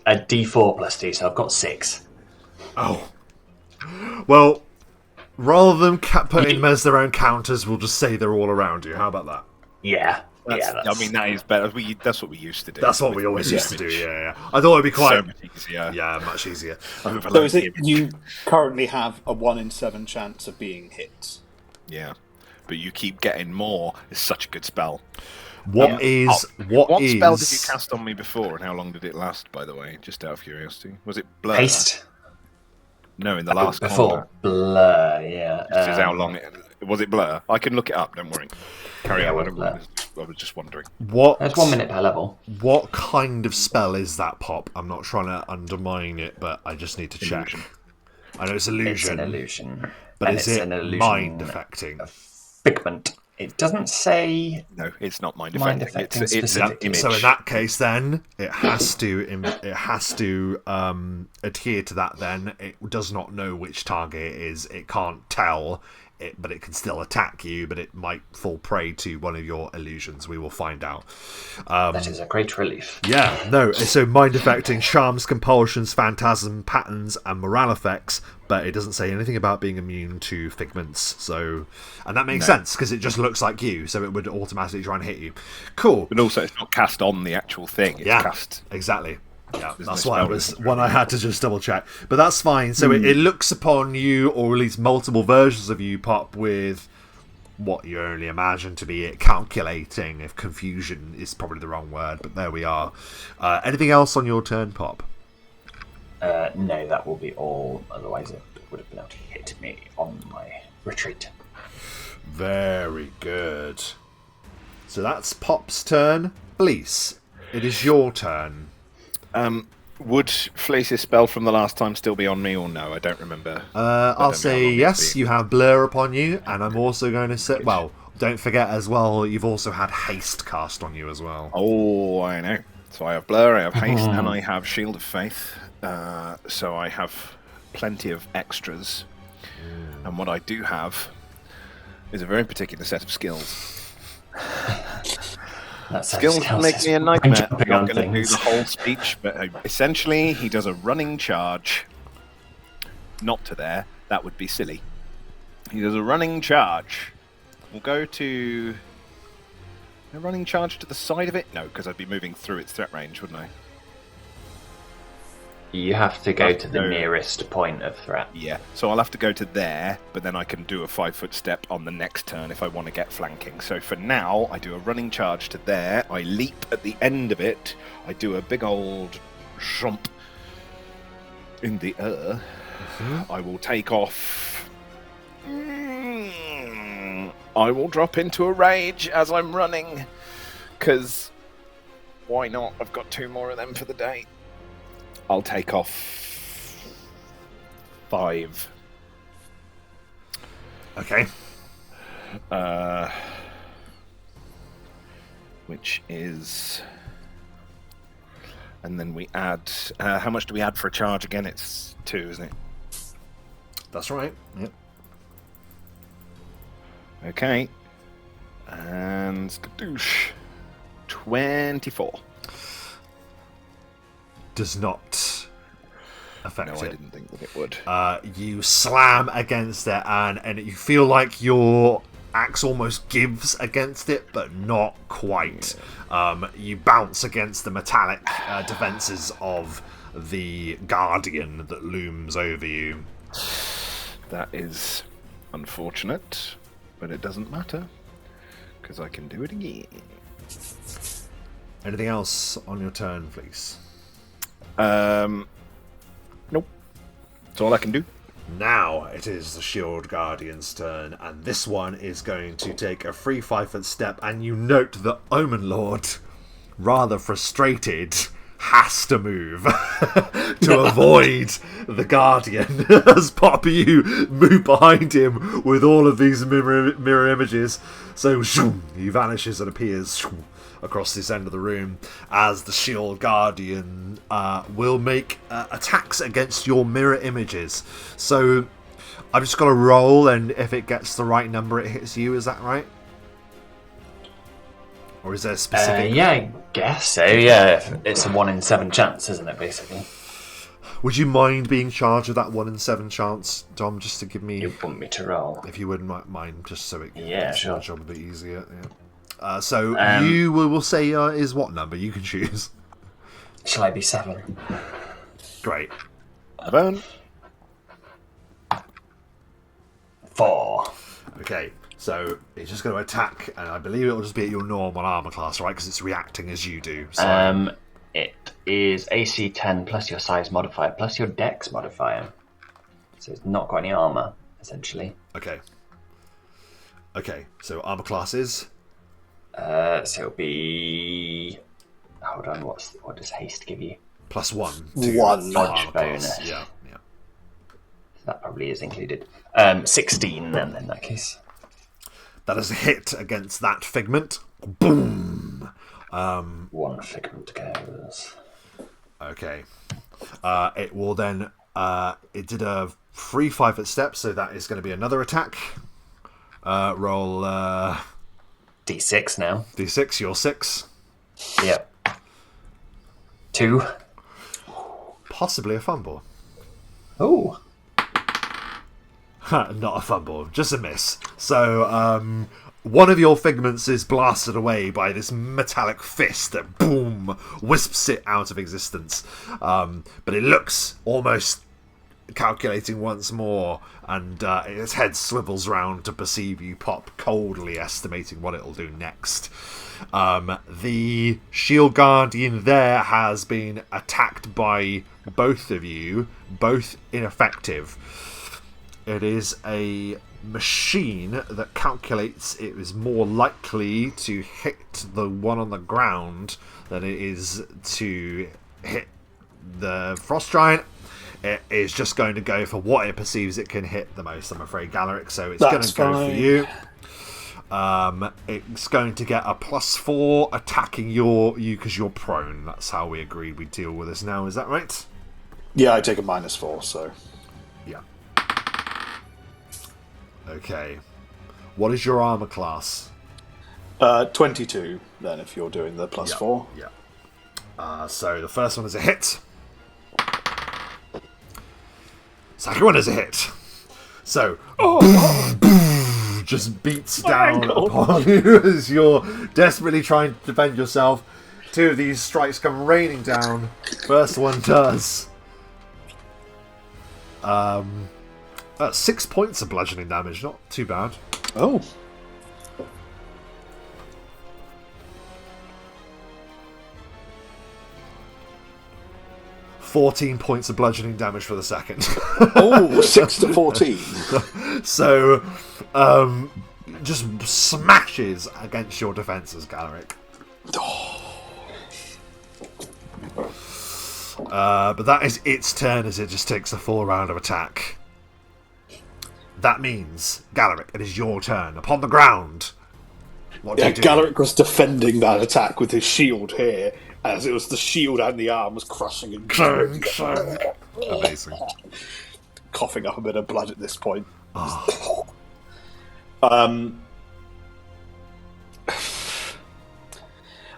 A D4 plus 2, so I've got 6. Oh. Well, rather than putting them as their own counters, we'll just say they're all around you. How about that? Yeah. I mean, that is better. That's what we used to do. That's what we always used to do, yeah. I thought it'd be quite... So much easier. Yeah, much easier. So is it you currently have a 1 in 7 chance of being hit? Yeah. But you keep getting more. It's such a good spell. What spell did you cast on me before, and how long did it last, by the way? Just out of curiosity. Was it Blur? Haste? No, in the last before corner. Blur, yeah. This is how long it... Was it Blur? I can look it up, don't worry. Carry on. Blur. I was just wondering. There's 1 minute per level. What kind of spell is that, Pop? I'm not trying to undermine it, but I just need to check. I know it's illusion. It's an illusion. But and is it mind affecting? Figment. It doesn't say. No, it's not mind affecting. It's an image. So in that case, then it has to adhere to that. Then it does not know which target it is. It can't tell it, but it can still attack you. But it might fall prey to one of your illusions. We will find out. That is a great relief. Yeah, no. So mind affecting charms, compulsions, phantasm, patterns, and morale effects. But it doesn't say anything about being immune to figments. So, and that makes sense because it just looks like you, so it would automatically try and hit you. Cool. But also, it's not cast on the actual thing. It's cast. Exactly. Yeah, that's why it was one I had to just double check. But that's fine. So it looks upon you, or at least multiple versions of you, Pop, with what you only imagine to be it calculating. If confusion is probably the wrong word, but there we are. Anything else on your turn, Pop? No, that will be all. Otherwise, it would have been able to hit me on my retreat. Very good. So that's Pop's turn. Blease, it is your turn. Would Flace's spell from the last time still be on me or no? I don't remember. I'll say yes, you have Blur upon you, and I'm also going to say... Well, don't forget as well, you've also had Haste cast on you as well. Oh, I know. So I have Blur, I have Haste, and I have Shield of Faith. So I have plenty of extras. And what I do have is a very particular set of skills. Skills make me a nightmare. I'm not going to do the whole speech, but essentially he does a running charge. Not to there. That would be silly. He does a running charge. We'll go to... A running charge to the side of it? No, because I'd be moving through its threat range, wouldn't I? You have to go to the nearest point of threat. Yeah, so I'll have to go to there, but then I can do a 5-foot step on the next turn if I want to get flanking. So for now, I do a running charge to there, I leap at the end of it, I do a big old jump in the air. I will take off. I will drop into a rage as I'm running, because why not? I've got 2 more of them for the day. I'll take off 5. Okay. Which is... And then we add... how much do we add for a charge again? It's 2, isn't it? That's right. Yep. Okay. And... Skadoosh. 24. Does not affect it. No, I didn't think that it would. You slam against it, and you feel like your axe almost gives against it, but not quite. You bounce against the metallic defenses of the Guardian that looms over you. That is unfortunate, but it doesn't matter, because I can do it again. Anything else on your turn, please? Nope. That's all I can do. Now it is the Shield Guardian's turn, and this one is going to take a free 5-foot step, and you note that Omen Lord rather frustrated, has to move to avoid the Guardian as Pop, you move behind him with all of these mirror images. So he vanishes and appears across this end of the room as the Shield Guardian will make attacks against your mirror images. So I've just got to roll, and if it gets the right number, it hits you. Is that right? Or is there a specific... yeah, I guess so, yeah. It's a 1 in 7 chance, isn't it, basically? Would you mind being charged with that 1 in 7 chance, Dom, just to give me... You want me to roll? If you wouldn't mind, just so it makes my job a bit easier. Yeah. So you will say is what number? You can choose. Shall I be 7? Great. 7. 4. Okay. So it's just going to attack, and I believe it will just be at your normal armor class, right? Because it's reacting as you do. So. It is AC 10 plus your size modifier plus your dex modifier. So it's not got any armor, essentially. Okay. So armor classes? So it'll be... Hold on, what does haste give you? +1. 1. Dodge bonus. Yeah. So that probably is included. 16 then, in that case. That is a hit against that figment. Boom! 1 figment goes. Okay. It will then... it did a free 5-foot step, so that is going to be another attack. Roll... D6 now. D6, you're 6. Yep. 2. Possibly a fumble. Oh. Not a fumble, just a miss. So, one of your figments is blasted away by this metallic fist that, boom, wisps it out of existence. But it looks almost calculating once more, and its head swivels round to perceive you, Pop, coldly estimating what it'll do next. The Shield Guardian there has been attacked by both of you, both ineffective. It is a machine that calculates it is more likely to hit the one on the ground than it is to hit the Frost Giant. It is just going to go for what it perceives it can hit the most, I'm afraid, Galaric, so it's going to go for you. It's going to get a +4 attacking you because you're prone. That's how we agreed we'd deal with this now, is that right? Yeah, I take a -4, so... Yeah. Okay. What is your armor class? 22, then, if you're doing the +4. Yeah. So the first one is a hit. Second one is a hit. So, just beats down upon you as you're desperately trying to defend yourself. 2 of these strikes come raining down. First one does 6 points of bludgeoning damage. Not too bad. Oh. $14 points of bludgeoning damage for the second. Oh, 6 to 14. So, just smashes against your defences, Galaric. But that is its turn as it just takes a full round of attack. That means, Galaric, it is your turn. Upon the ground. What do you do? Galaric was defending that attack with his shield here, as it was the shield and the arm was crushing and Amazing. Coughing up a bit of blood at this point. Oh.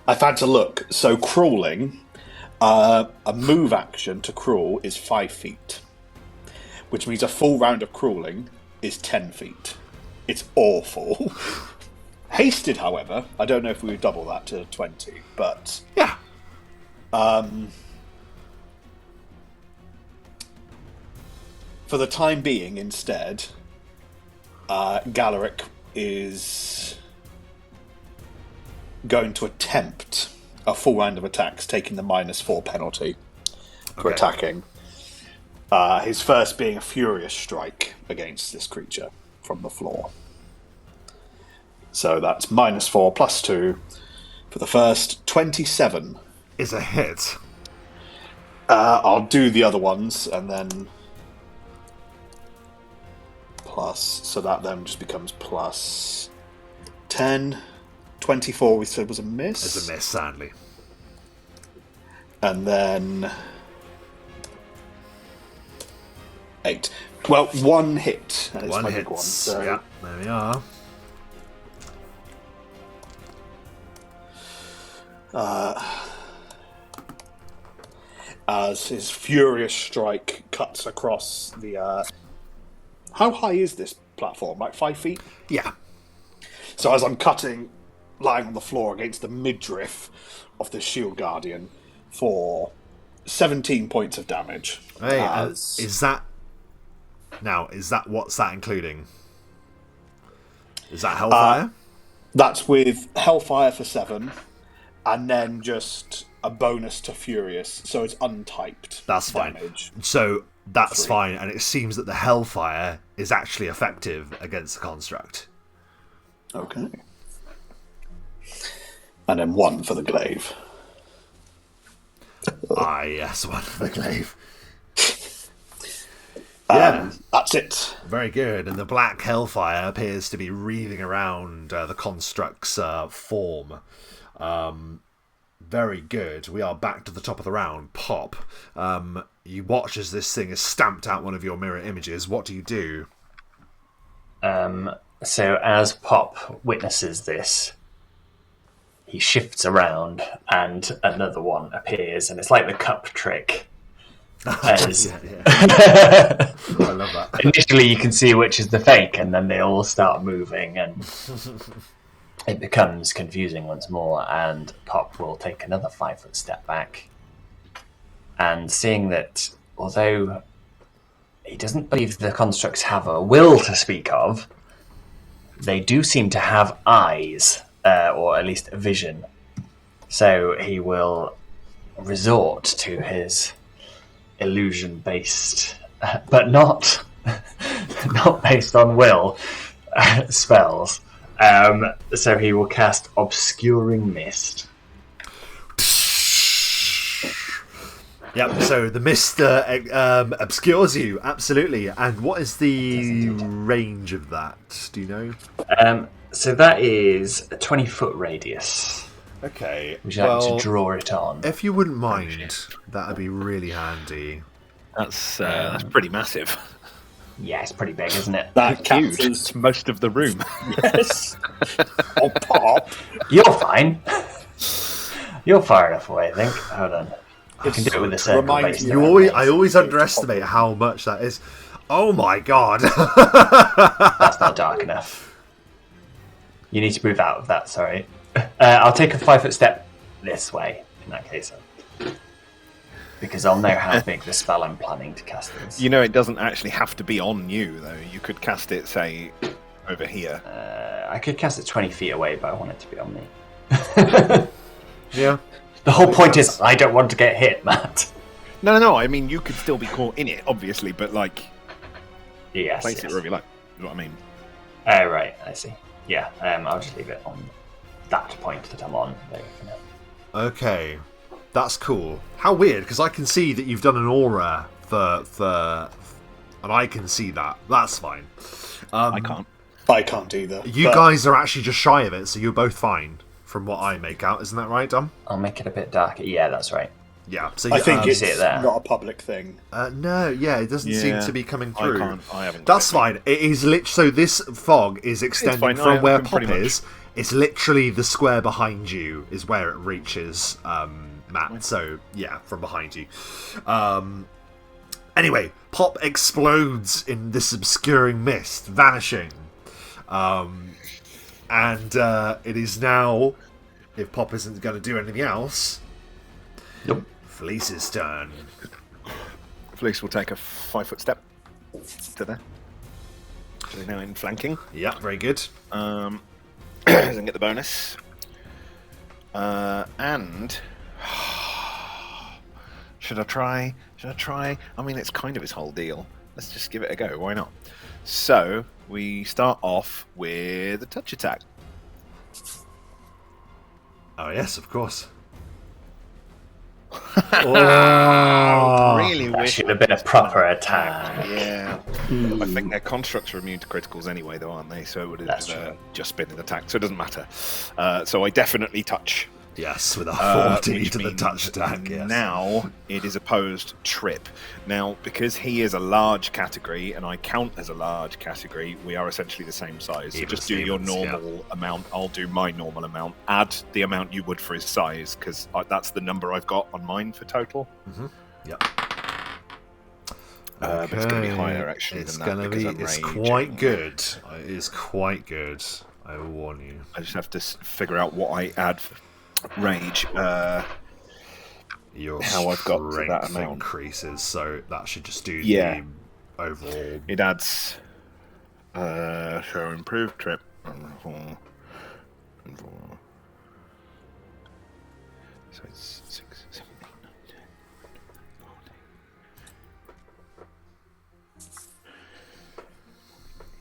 I've had to look. So crawling, a move action to crawl is 5 feet, which means a full round of crawling is 10 feet. It's awful. Hasted, however, I don't know if we would double that to 20, but Yeah. For the time being, instead, Galaric is going to attempt a full round of attacks, taking the -4 penalty for attacking. His first being a furious strike against this creature from the floor. So that's -4 +2 For the first 27. Is a hit. I'll do the other ones and then plus, so that then just becomes plus 10. 24 we said was a miss. It's a miss, sadly. And then 8. Well, one hit. And it's One my hit. big one. So Yeah, there we are. As his furious strike cuts across the... How high is this platform? Like 5 feet? Yeah. So as I'm cutting, lying on the floor against the midriff of the Shield Guardian for 17 points of damage. Hey, is that... Now, what's that including? Is that Hellfire? That's with Hellfire for 7, and then just a bonus to Furious, so it's untyped. That's fine. Damage. So that's 3. fine, and it seems that the Hellfire is actually effective against the construct. Okay. And then 1 for the glaive. Ah, yes, one for the glaive. Yeah, that's it. Very good. And the black Hellfire appears to be wreathing around the construct's form. Very good. We are back to the top of the round. Pop. You watch as this thing has stamped out one of your mirror images. What do you do? So as Pop witnesses this, he shifts around and another one appears, and it's like the cup trick. As I love that. Initially you can see which is the fake, and then they all start moving, and it becomes confusing once more, and Pop will take another 5-foot step back. And seeing that, although he doesn't believe the constructs have a will to speak of, they do seem to have eyes, or at least a vision. So he will resort to his illusion-based, but not based on will, spells. So he will cast Obscuring Mist. Yep, so the mist obscures you, absolutely. And what is the range of that? Do you know? So that is a 20-foot radius. Okay. Would you like to draw it on? If you wouldn't mind, that would be really handy. That's pretty massive. Yeah, it's pretty big, isn't it? That Huge. captures It's most of the room. Yes. Oh, Pop. You're fine. You're far enough away, I think. Hold on. I can do it with a circle Remind based. you. I always underestimate how much that is. Oh my god. That's not dark enough. You need to move out of that, sorry. I'll take a 5-foot step this way, in that case. Because I'll know how big the spell I'm planning to cast is. You know, it doesn't actually have to be on you, though. You could cast it, say, over here. I could cast it 20 feet away, but I want it to be on me. Yeah. The whole point is I don't want to get hit, Matt. No. I mean, you could still be caught in it, obviously, but, like, Yes. place it wherever you like. Is what I mean. Right, I see. Yeah, I'll just leave it on that point that I'm on. There you go. Okay. That's cool. How weird, because I can see that you've done an aura for and I can see that. That's fine. I can't. I can't either. You guys are actually just shy of it, so you're both fine, from what I make out. Isn't that right, Dom? I'll make it a bit darker. Yeah, that's right. Yeah. So I think it's see it there. not a public thing. no, yeah, it doesn't seem to be coming through. I haven't. That's fine. It is so this fog is extending fine. from I where can Pop pretty is. It's literally the square behind you is where it reaches, Matt. So yeah, from behind you. Anyway, Pop explodes in this obscuring mist, vanishing. And it is now, if Pop isn't going to do anything else, Nope. Fleece's turn. Fleece will take a 5-foot step to there. So now in flanking. Yeah, very good. Doesn't get the bonus. And should I try? I mean, it's kind of his whole deal. Let's just give it a go. Why not? So we start off with a touch attack. Oh yes, of course. Really That wish should have been a proper attack. Yeah. I think their constructs are immune to criticals anyway, though, aren't they? So it would have just been an attack, so it doesn't matter. So I definitely touch. Yes, with a 40 which to the means touch attack. Yes. Now it is opposed trip. Now, because he is a large category and I count as a large category, we are essentially the same size. So just do your normal amount. I'll do my normal amount. Add the amount you would for his size, because that's the number I've got on mine for total. Mm-hmm. Yep. But it's going to be higher actually It's than that. It's quite good. It is quite good. I will warn you. I just have to figure out what I add. Rage. Your how I've got to that amount increases, so that should just do the overall. It adds. So improved trip. So it's 6, 7, 8, 9, 10, 14,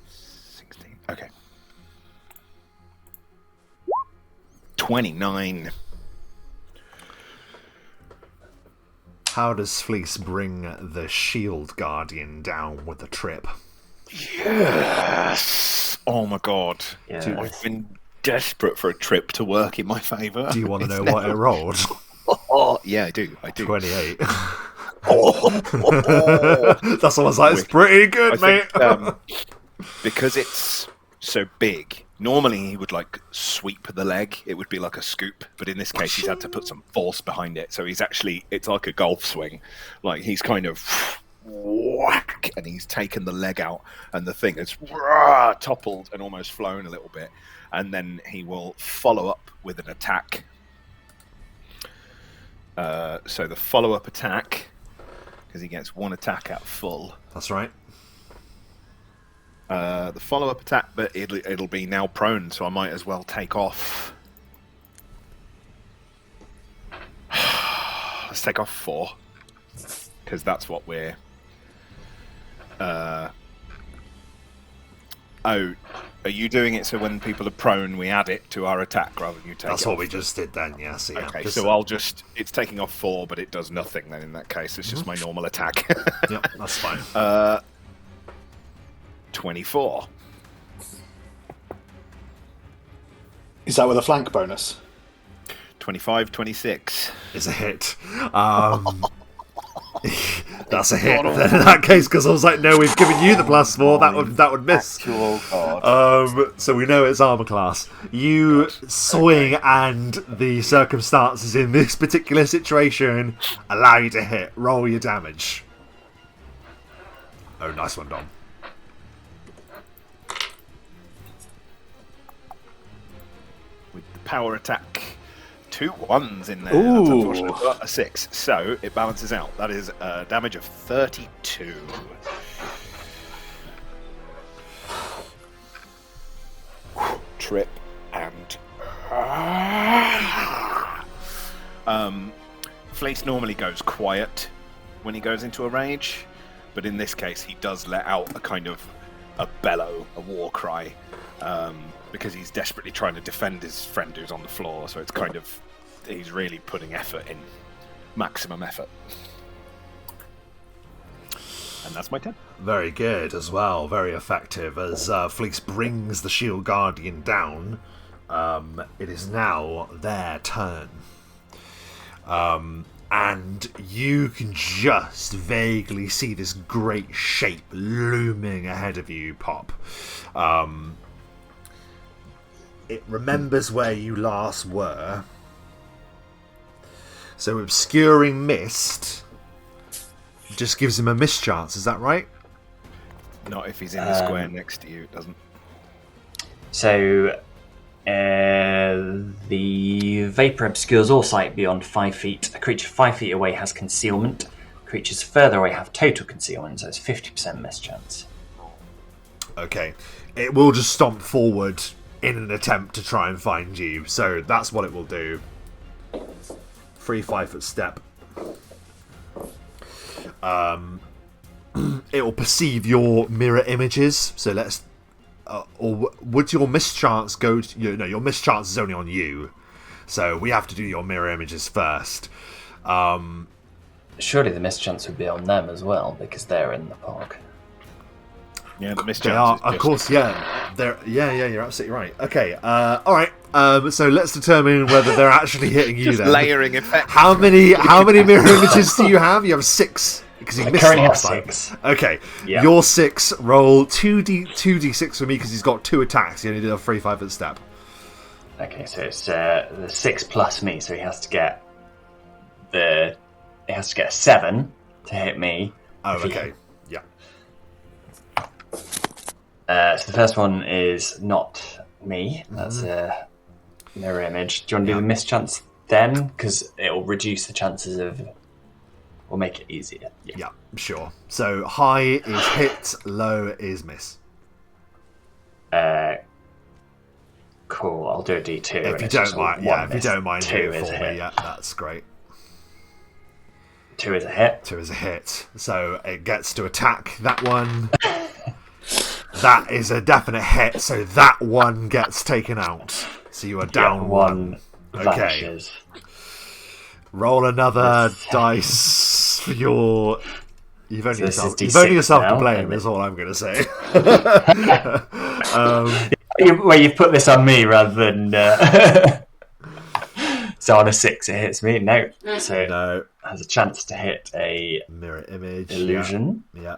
16. Okay. 29. How does Fleece bring the Shield Guardian down with the trip? Yes! Oh my god. Yes. I've been desperate for a trip to work in my favour. Do you want to know what it rolled? Oh, yeah, I do. 28. Oh. That's what I was like, it's pretty good, mate. Think, because it's so big, normally he would like sweep the leg. It would be like a scoop, but in this case he's had to put some force behind it. So he's actually, it's like a golf swing. Like he's kind of whack, and he's taken the leg out, and the thing has toppled and almost flown a little bit. And then he will follow up with an attack. So the follow-up attack, because he gets one attack at full. That's right. The follow-up attack, but it'll be now prone, so I might as well take off. Let's take off 4, because that's what we're. Oh, are you doing it so when people are prone, we add it to our attack rather than you take it off? That's what we just did then, yes. Yeah. Okay, so I'll just... It's taking off 4, but it does nothing then in that case. It's just my normal attack. Yep, that's fine. 24. Is that with a flank bonus? 25, 26. It's a hit. That's a hit then in that case, because I was like, no, we've given you the +4. That would miss. So we know it's armor class. You swing, and the circumstances in this particular situation allow you to hit. Roll your damage. Oh, nice one, Dom. With the power attack. 2 1s in there. Ooh. That's unfortunate, but a 6. So it balances out. That is damage of 32. Trip and. Fleece normally goes quiet when he goes into a rage, but in this case he does let out a kind of a bellow, a war cry. Because he's desperately trying to defend his friend who's on the floor, so it's kind of, he's really putting effort in, maximum effort. And that's my turn. Very good as well, very effective. As Fleece brings the Shield Guardian down, it is now their turn. And you can just vaguely see this great shape looming ahead of you, Pop. It remembers where you last were. So obscuring mist just gives him a mischance, is that right? Not if he's in the square next to you, it doesn't. So the vapor obscures all sight beyond 5 feet. A creature 5 feet away has concealment. Creatures further away have total concealment, so it's 50% mischance. Okay. It will just stomp forward in an attempt to try and find you. So that's what it will do. 3 5-foot step. It will perceive your mirror images. So let's... or would your mischance go to... No, your mischance is only on you. So we have to do your mirror images first. Surely the mischance would be on them as well, because they're in the park. Yeah, the They mischance are, is of just- course, yeah. You're absolutely right. Okay, all right. So let's determine whether they're actually hitting you. just Then layering effect. how many mirror images do you have? You have 6 because you I missed currently have last time. 6. Okay, Yeah. your 6. Roll 2d6 for me because he's got 2 attacks. He only did a 3/5 step. Okay, so it's the 6 plus me, so he has to get a 7 to hit me. Oh, If he- okay. Yeah. So the first one is not me. That's a mirror image. Do you want to do the mischance then? Because it will reduce the chances of... We'll make it easier. Yeah, sure. So high is hit, low is miss. Cool, I'll do a D2. If and you it's don't just mind, one if you miss. don't mind, 2 do it is for a me. hit. Yeah, that's great. 2 is a hit. 2 is a hit, so it gets to attack that one. That is a definite hit, so that one gets taken out. So you are down Yeah, one. Okay. vanishes. Roll another Yes. dice for your. You've only So this yourself. is You've only D6 yourself to now, blame. and Is all I'm going to say. Well, you've put this on me rather than... So on a 6 it hits me. No. So No it has a chance to hit a mirror image. illusion. Yeah.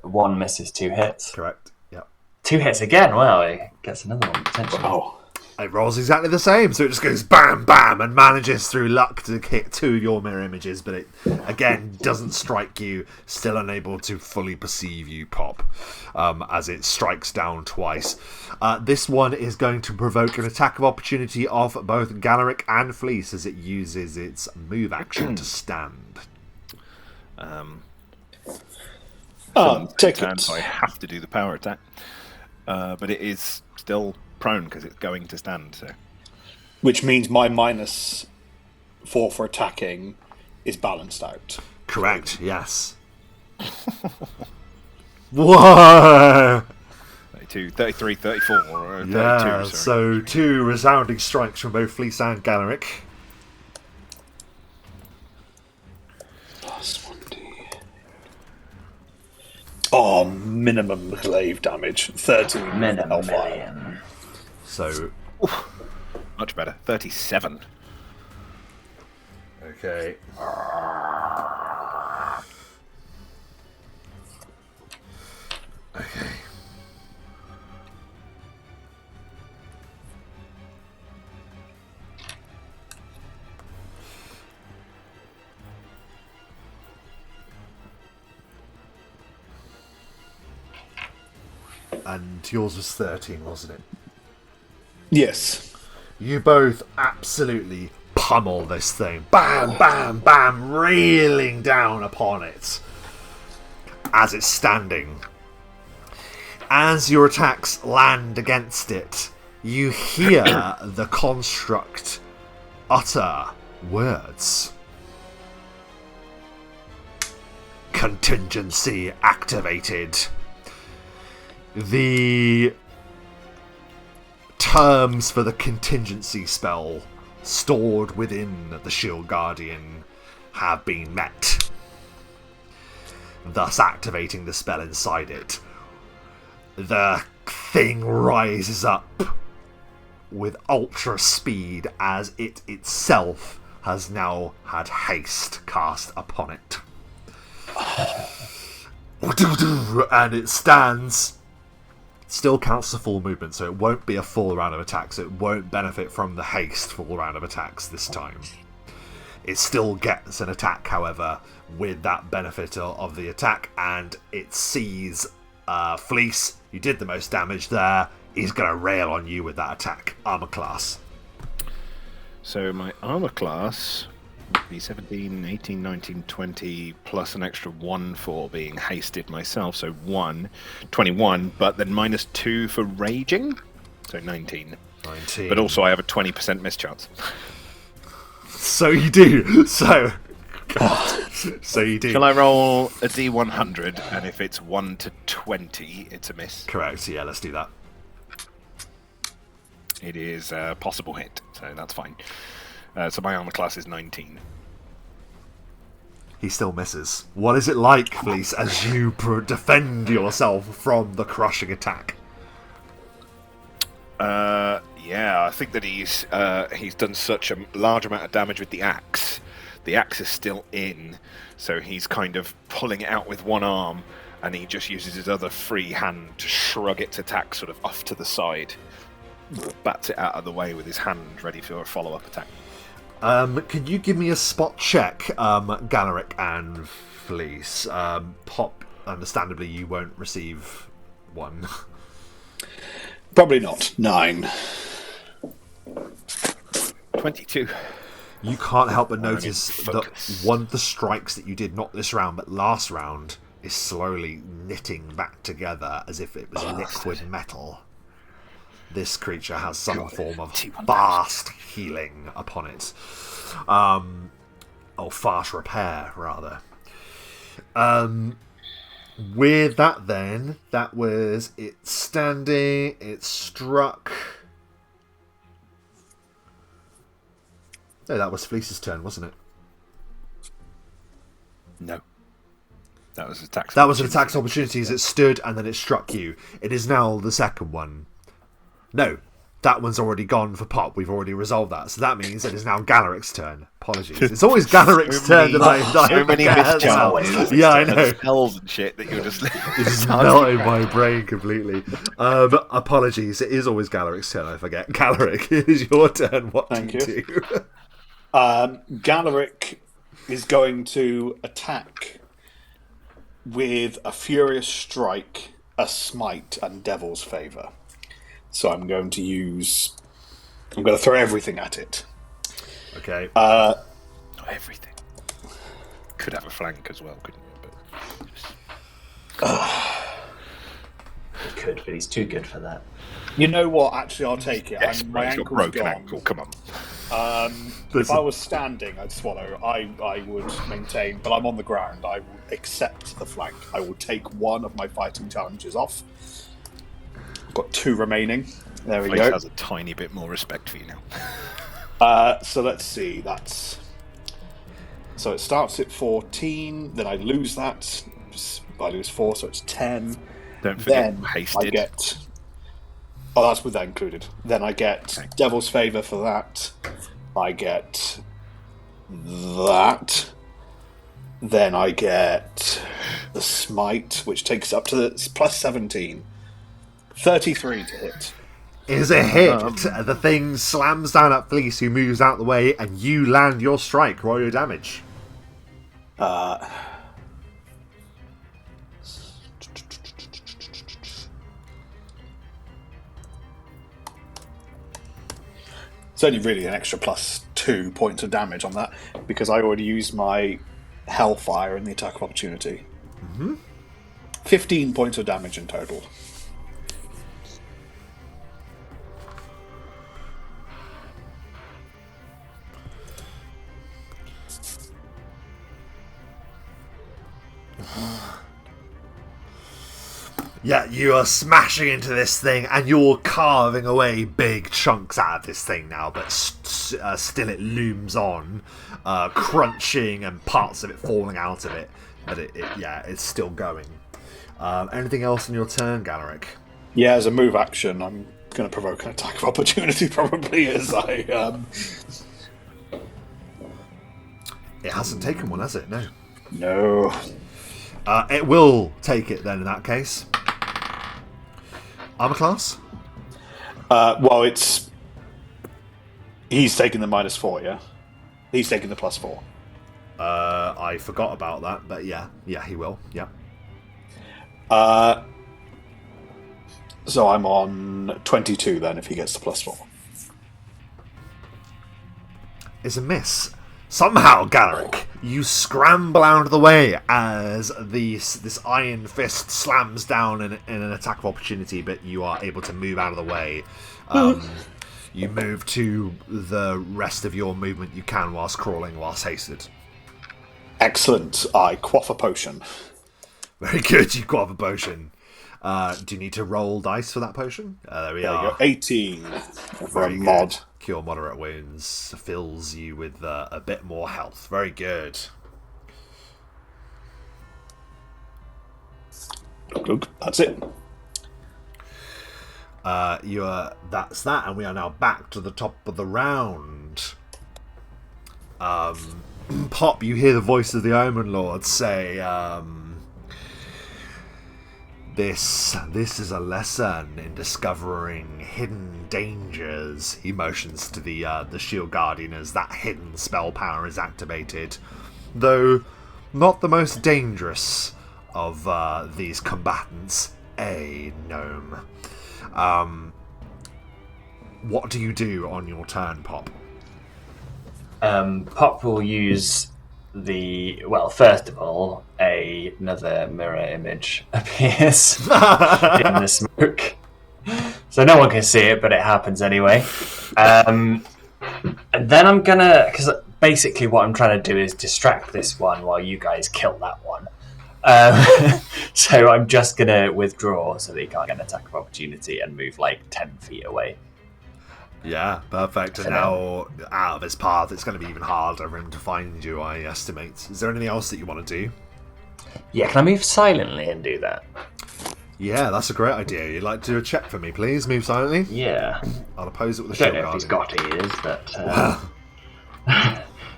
1 misses, 2 hits. Correct. Yeah. 2 hits again. Wow, it gets another one potentially. Oh, It rolls exactly the same, so it just goes bam, bam, and manages through luck to hit 2 of your mirror images, but it, again, doesn't strike you, still unable to fully perceive you, Pop, as it strikes down twice. This one is going to provoke an attack of opportunity of both Galaric and Fleece as it uses its move action to stand. take turn, it. so I have to do the power attack. But it is still prone because it's going to stand. So Which means my -4 for attacking is balanced out. Correct, yes. Whoa! 32, 33, 34, or 32. Yeah, sorry. so 2 resounding strikes from both Fleece and Galaric. Oh, minimum glaive damage. 13. Minimum Hellfire. million. So, Much better. 37. okay. Okay. And yours was 13, wasn't it? Yes. You both absolutely pummel this thing. Bam, bam, bam, reeling down upon it as it's standing. As your attacks land against it, you hear the construct utter words. Contingency activated. The terms for the contingency spell stored within the Shield Guardian have been met, thus activating the spell inside it. The thing rises up with ultra speed as it itself has now had haste cast upon it. And it stands. Still counts the full movement, so it won't be a full round of attacks. It won't benefit from the haste full round of attacks this time. It still gets an attack, however, with that benefit of the attack, and it sees Fleece. You did the most damage there. He's going to rail on you with that attack. Armor class. So my armor class would be 17, 18, 19, 20, plus an extra 1 for being hasted myself. So 21, but then -2 for raging. So 19. 19. But also I have a 20% mischance. So you do. So... God. So you do. Shall I roll a D100? And if it's 1 to 20, it's a miss. Correct. Yeah, let's do that. It is a possible hit, so that's fine. So my armor class is 19. He still misses. What is it like, Fleece, as you defend yourself from the crushing attack? Yeah, I think that he's done such a large amount of damage with the axe. The axe is still in, so he's kind of pulling it out with one arm, and he just uses his other free hand to shrug its attack sort of off to the side. Bats it out of the way with his hand, ready for a follow-up attack. Could you give me a spot check, Galaric and Fleece? Pop, understandably, you won't receive one. Probably not. 9. 22. You can't help but notice that one of the strikes that you did, not this round, but last round, is slowly knitting back together as if it was liquid metal. This creature has some form of fast healing upon it. Or fast repair, rather. With that then, that was it standing, it struck... No, that was Fleece's turn, wasn't it? No. That was an attack. That was an attack opportunity as it stood and then it struck you. It is now the second one. No, that one's already gone for Pop. We've already resolved that. So that means it is now Galaric's turn. Apologies. It's always Galaric's turn that I so many misjudgments. Yeah, I know. Spells and shit that you're just... It's just melted my brain completely. Apologies. It is always Galaric's turn. I forget. Galaric, it is your turn. What do you do? Galaric is going to attack with a Furious Strike, a Smite, and Devil's Favour. So I'm going to throw everything at it. Okay. Not everything. Could have a flank as well, couldn't you? He could, but he's too good for that. You know what? Actually, I'll take it. Yes, My ankle's broken gone. ankle. Come on. If I was standing, I'd swallow. I would maintain, but I'm on the ground. I will accept the flank. I will take one of my fighting challenges off. I've got 2 remaining. There we go. Has a tiny bit more respect for you now. So let's see. So it starts at 14. Then I lose that. I lose 4, so it's 10. Don't forget Then hasted. I get... Oh, that's with that included. Then I get Devil's Favour for that. I get that. Then I get the Smite, which takes up to plus 17. 33 to hit. Is a hit. The thing slams down at Fleece, who moves out the way, and you land your strike. Roll your damage. It's only really an extra plus 2 points of damage on that, because I already used my Hellfire in the attack of opportunity. 15 points of damage in total. Yeah, you are smashing into this thing, and you're carving away big chunks out of this thing now, but still it looms on, crunching and parts of it falling out of it. But it's still going. Anything else in your turn, Galaric? Yeah, as a move action, I'm going to provoke an attack of opportunity, probably, as I... It hasn't taken one, has it? No. No. It will take it, then, in that case. Armor class? Well, it's... He's taking the -4, yeah? He's taking the +4. I forgot about that, but yeah, he will, yeah. So I'm on 22 then, if he gets the +4. It's a miss. Somehow, Galaric, you scramble out of the way as this iron fist slams down in an attack of opportunity, but you are able to move out of the way. You move to the rest of your movement you can whilst crawling, whilst hasted. Excellent. I quaff a potion. Very good, you quaff a potion. Do you need to roll dice for that potion? There we There you are. go. 18 for a Very mod. good. Cure moderate wounds. Fills you with a bit more health. Very good. Look, that's it. That's that, and we are now back to the top of the round. Pop, you hear the voice of the Omen Lord say, This is a lesson in discovering hidden dangers. He motions to the Shield Guardian as that hidden spell power is activated, though not the most dangerous of these combatants, a gnome. What do you do on your turn, Pop? Pop will use first of all, another mirror image appears in the smoke. So no one can see it, but it happens anyway. And then I'm gonna, because basically what I'm trying to do is distract this one while you guys kill that one. So I'm just gonna withdraw so that he can't get an attack of opportunity and move like 10 feet away. Yeah, perfect. And now out of his path, it's going to be even harder for him to find you, I estimate. Is there anything else that you want to do? Yeah, can I move silently and do that? Yeah, that's a great idea. You'd like to do a check for me, please? Move silently. Yeah. I'll oppose it with a I shield don't know if guardian. he's got ears, but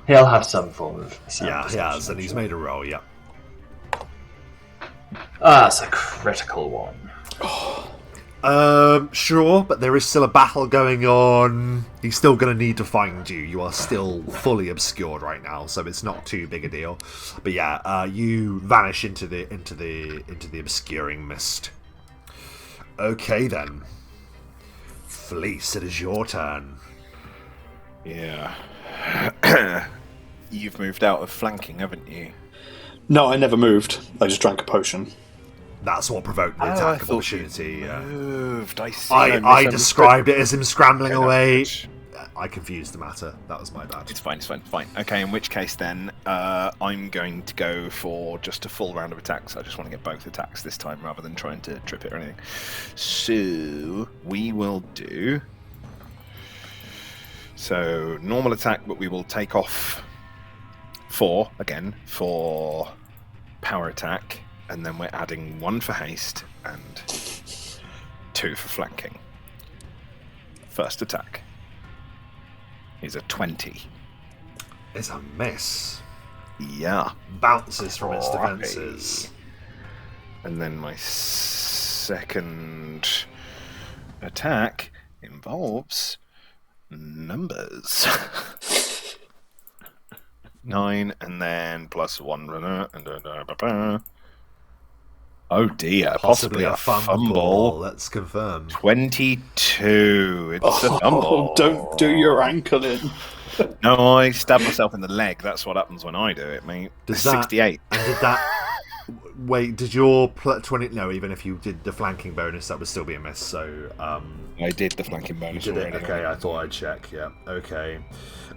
he'll have some form of sound. Yeah, he has, and he's made a roll, yeah. That's a critical one. Sure, but there is still a battle going on. He's still going to need to find you. You are still fully obscured right now, so it's not too big a deal. But yeah, you vanish into the obscuring mist. Okay then, Fleece, it is your turn. Yeah. You've moved out of flanking, haven't you? No, I never moved. I just drank a potion. That's what provoked the attack of opportunity. Moved. I see. I described it as him scrambling away. I confused the matter. That was my bad. It's fine. Okay, in which case then, I'm going to go for just a full round of attacks. I just want to get both attacks this time rather than trying to trip it or anything. So we will do. So normal attack, but we will take off 4 again for power attack. And then we're adding 1 for haste and 2 for flanking. First attack is a 20. It's a miss. Yeah. Bounces from its defenses. And then my second attack involves numbers. 9 and then plus 1 runner and oh dear, possibly a fumble. Let's confirm. 22. It's a fumble. Don't do your ankle in. No, I stab myself in the leg. That's what happens when I do it, mate. 68. And did that... Wait, did your 20... No, even if you did the flanking bonus, that would still be a miss, so... I did the flanking bonus you did already. it? Okay, I thought I'd check, yeah. Okay.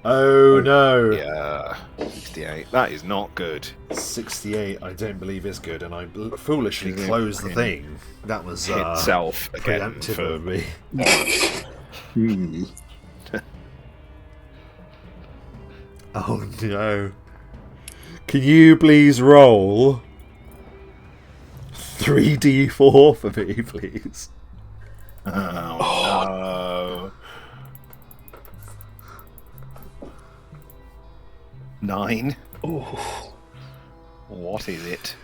Oh, no. Yeah, 68. That is not good. 68, I don't believe is good, and I foolishly closed the thing. That was itself again preemptive for of me. Oh no. Can you please roll 3d4 for me, please? Oh, no. 9. Oh. What is it?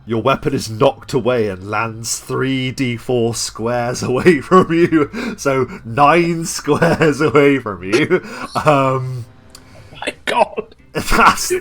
Your weapon is knocked away and lands 3d4 squares away from you. So 9 squares away from you. My God. That's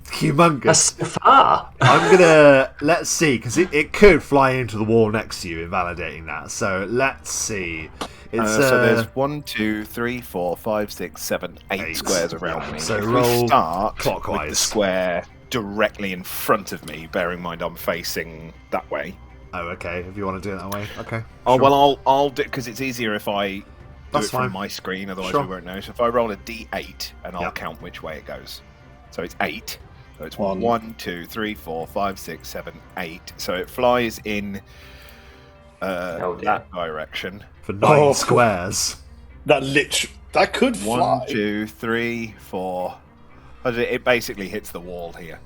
humongous. That's so far. I'm gonna let's see, because it could fly into the wall next to you, invalidating that. So let's see. It's so there's 1, 2, 3, 4, 5, 6, 7, 8 squares around me. So if roll we start clockwise. with the square directly in front of me, bearing in mind I'm facing that way. Oh, okay. If you want to do it that way, okay. Oh sure. well, I'll do because it's easier if I do That's it fine. from my screen. Otherwise, Sure. we won't know. So if I roll a D8 and I'll Yep. count which way it goes. So it's 8. So it's 1, 1, 2, 3, 4, 5, 6, 7, 8. So it flies in that direction. For 9 squares. That could fly. 1, 2, 3, 4. But it basically hits the wall here.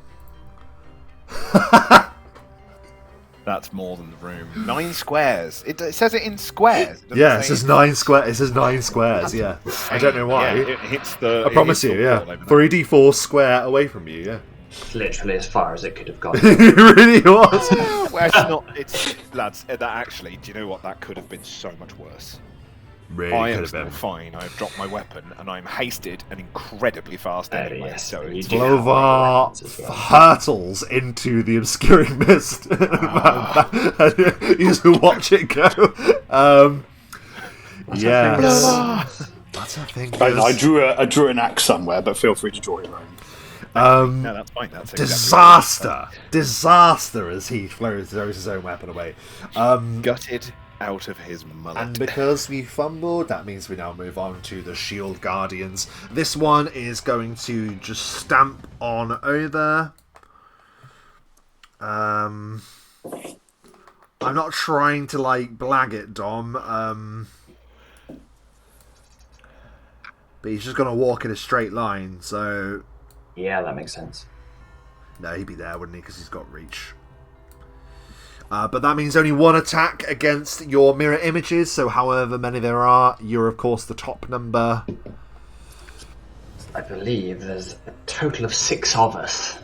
That's more than the room. 9 squares. It says it in squares. Yeah, it says 9 squares. It says 9 squares. Yeah, I don't know why. Yeah, it hits the. I promise you. Yeah, 3d4 square away from you. Yeah. Literally as far as it could have gone. It really was. Well, it's not. It's lads. That actually. Do you know what? That could have been so much worse. Really I could am have still been. fine. I've dropped my weapon and I'm hasted and incredibly fast anyway. Yes, So you it's do. Blovar hurtles into the obscuring mist. You just watch it go. Yes. That's a thing. I drew an axe somewhere, but feel free to draw your own. no, that's fine. That's Disaster! Disaster as he throws his own weapon away. Gutted out of his mullet. And because we fumbled, that means we now move on to the Shield Guardians. This one is going to just stamp on over. I'm not trying to blag it, Dom. But he's just going to walk in a straight line, so... Yeah, that makes sense. No, he'd be there, wouldn't he? Because he's got reach. But that means only 1 attack against your mirror images, so however many there are, you're of course the top number. I believe there's a total of 6 of us.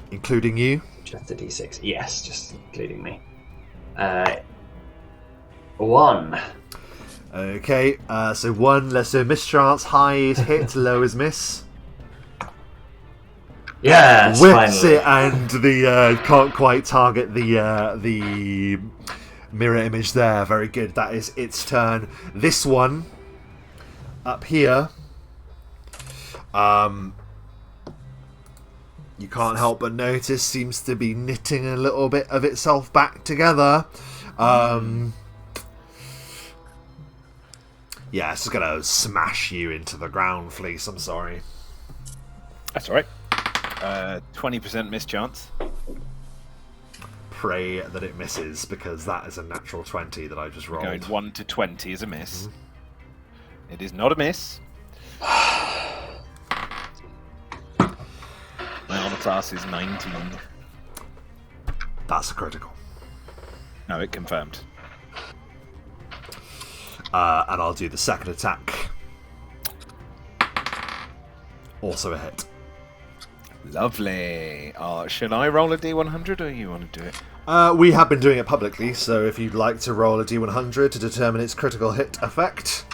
Including you? Just a d6. Yes, just including me. 1. Okay, so 1, let's do mischance. High is hit, low is miss. Yes, Whips finally. it, and the can't quite target the mirror image there. Very good. That is its turn. This one up here, you can't help but notice seems to be knitting a little bit of itself back together. Yeah, it's just gonna smash you into the ground, Fleece. I'm sorry. That's all right. 20% mischance. Pray that it misses, because that is a natural 20 that I just rolled. Going 1 to 20 is a miss. It is not a miss. My armor class is 19. That's a critical. No, it confirmed. And I'll do the second attack. Also a hit. Lovely. Should I roll a D100 or you want to do it? We have been doing it publicly, so if you'd like to roll a D100 to determine its critical hit effect.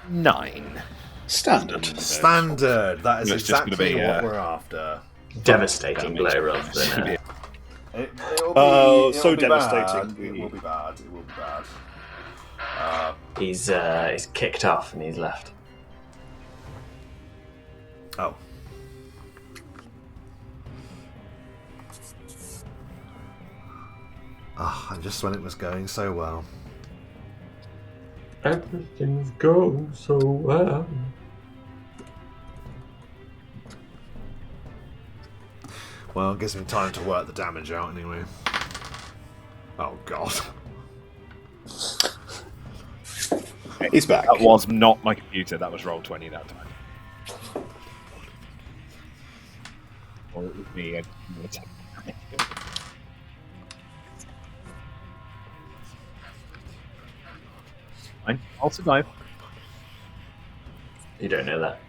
9. Standard. Standard. That is It's just gonna exactly be, what we're after. Devastating blow rather than Oh, so devastating. It will be bad. It will be bad. He's kicked off and he's left. Oh. And just when it was going so well. Everything's going so well. Well, it gives me time to work the damage out anyway. Oh god. He's back. That was not my computer. That was Roll20 that time. Or it was me. I'll survive. You don't know that.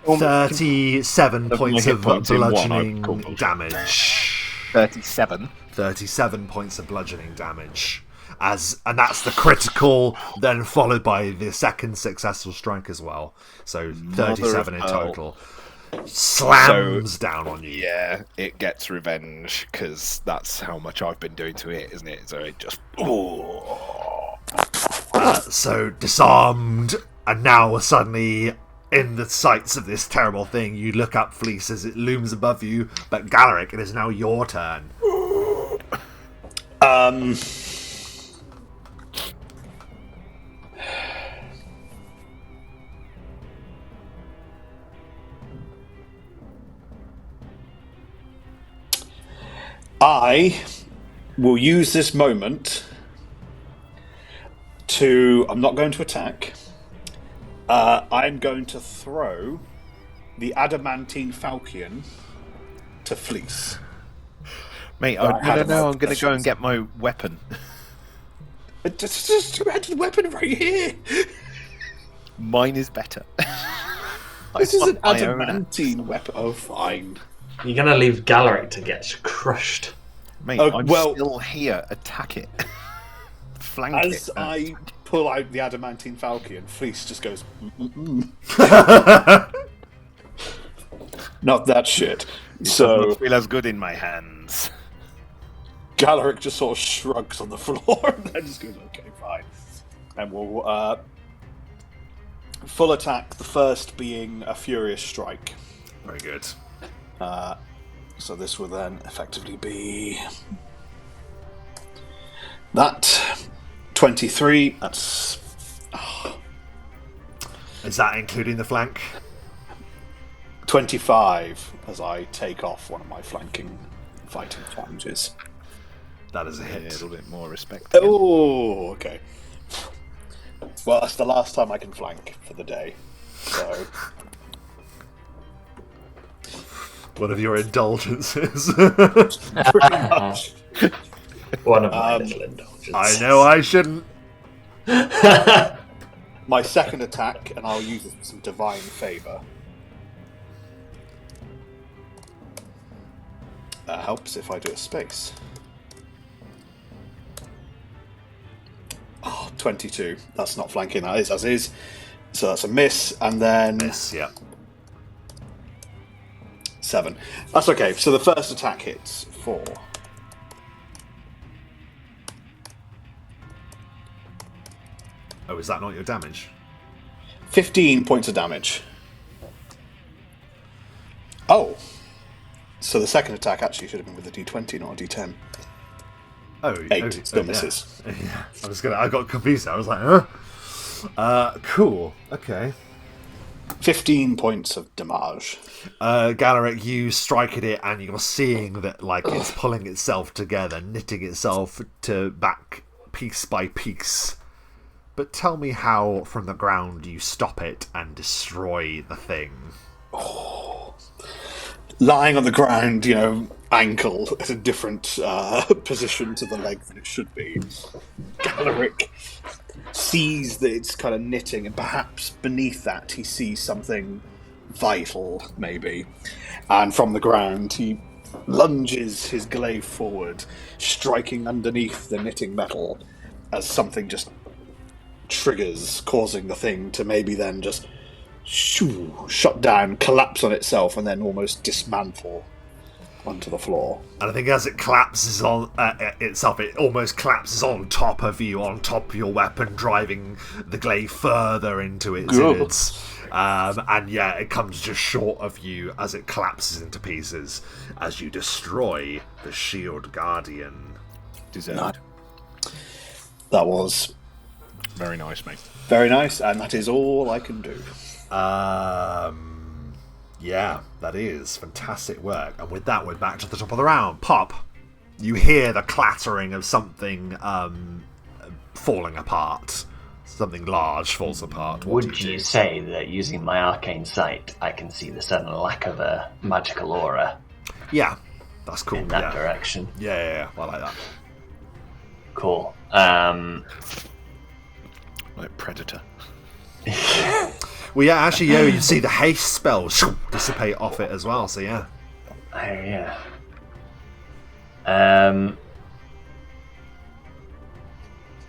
37 points of points in one, bludgeoning I'd call bullshit. damage. 37. 37 points of bludgeoning damage. And that's the critical, then followed by the second successful strike as well. So 37 in total. Slams down on you. Yeah, it gets revenge because that's how much I've been doing to it, isn't it? So it just. So disarmed, and now suddenly in the sights of this terrible thing, you look up, Fleece, as it looms above you. But Galaric, it is now your turn. I will use this moment I'm not going to attack. I'm going to throw the adamantine falchion to Fleece. Mate, no, I'm going to go and get my weapon. Just imagine the weapon right here. Mine is better. This is an adamantine weapon. Oh, fine. You're going to leave Galeric to get crushed. Mate, I'm still here. Attack it. Flank it. As I pull out the adamantine falchion, Fleece just goes, not that shit. So does not feel as good in my hands. Galeric just sort of shrugs on the floor and then just goes, okay, fine. And we'll full attack, the first being a furious strike. Very good. So this will then effectively be that 23. That's Is that including the flank? 25 as I take off one of my flanking fighting challenges. That is a hit. A little bit more respect. Oh, okay. Well, that's the last time I can flank for the day. So One of your indulgences. pretty much. One of my little indulgences. I know I shouldn't. My second attack, and I'll use some divine favour. Helps if I do a space. 22. That's not flanking, that is as is. So that's a miss, and then... Miss, yeah. 7. That's okay. So the first attack hits 4. Oh, is that not your damage? 15 points of damage. Oh. So the second attack actually should have been with a d20, not a d10. Oh, 8 still misses. Yeah. I got confused. I was like, huh? Cool. Okay. 15 points of damage. Galeric, you strike at it, and you're seeing that like it's pulling itself together, knitting itself to back piece by piece. But tell me how, from the ground, you stop it and destroy the thing. Lying on the ground, ankle at a different position to the leg than it should be. Galeric sees that it's kind of knitting, and perhaps beneath that he sees something vital, maybe. And from the ground, he lunges his glaive forward, striking underneath the knitting metal as something just triggers, causing the thing to maybe then just shut down, collapse on itself, and then almost dismantle onto the floor. And I think as it collapses on itself, it almost collapses on top of you, on top of your weapon, driving the glaive further into its innards. And yeah, it comes just short of you as it collapses into pieces as you destroy the Shield Guardian. Deserved. That was very nice, mate. Very nice, and that is all I can do. Yeah, that is fantastic work. And with that, we're back to the top of the round. Pop, you hear the clattering of something falling apart. Something large falls apart. What Would you say that using my arcane sight, I can see the sudden lack of a magical aura? Yeah, that's cool. In that direction. Yeah, I like that. Cool. Like Predator. Well, yeah, actually, you see the haste spell dissipate off it as well, so yeah. Oh, yeah.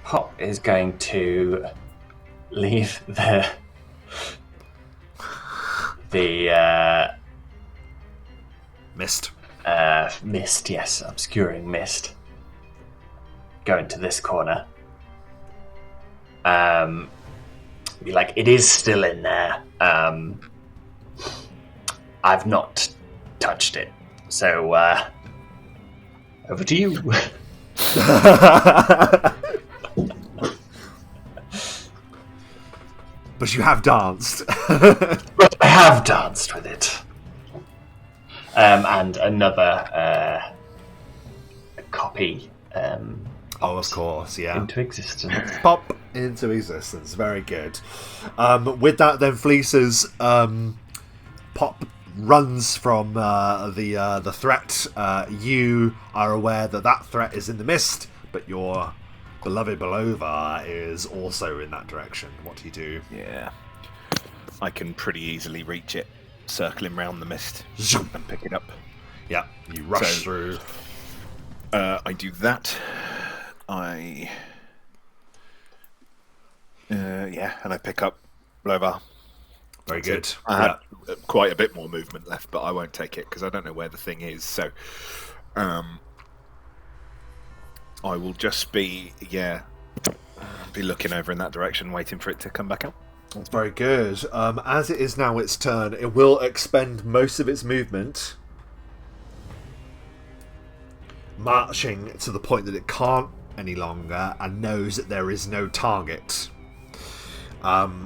Pop is going to leave the mist. Mist, yes, obscuring mist. Go into this corner. Be like, it is still in there. I've not touched it. So, over to you. But you have danced. But I have danced with it. And another copy of course, yeah. into existence. Pop. into existence. Very good. With that, then Fleece's pop runs from the threat. You are aware that threat is in the mist, but your beloved Belova is also in that direction. What do you do? Yeah. I can pretty easily reach it, circling round the mist and pick it up. Yeah, you rush through. I do that. And I pick up Belova. Very good. I had quite a bit more movement left, but I won't take it because I don't know where the thing is. So, I will just be looking over in that direction, waiting for it to come back out. That's very good. As it is now its turn, it will expend most of its movement, marching to the point that it can't any longer and knows that there is no target.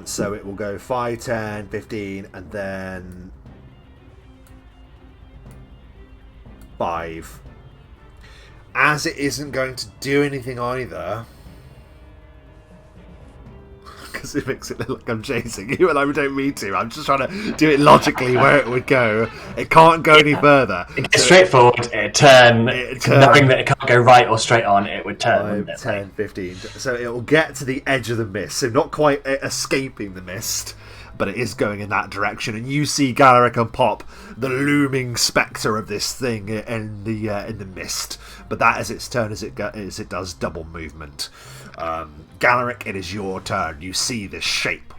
So it will go 5, 10, 15, and then 5. As it isn't going to do anything either, because it makes it look like I'm chasing you, and I don't mean to. I'm just trying to do it logically where it would go. It can't go any further. It goes straightforward. It turn. Knowing that it can't go right or straight on, it would turn. 5, 10, 15. So it will get to the edge of the mist. So not quite escaping the mist, but it is going in that direction. And you see Galaric and Pop, the looming spectre of this thing in the mist. But that is its turn as it does double movement. Galaric, it is your turn. You see this shape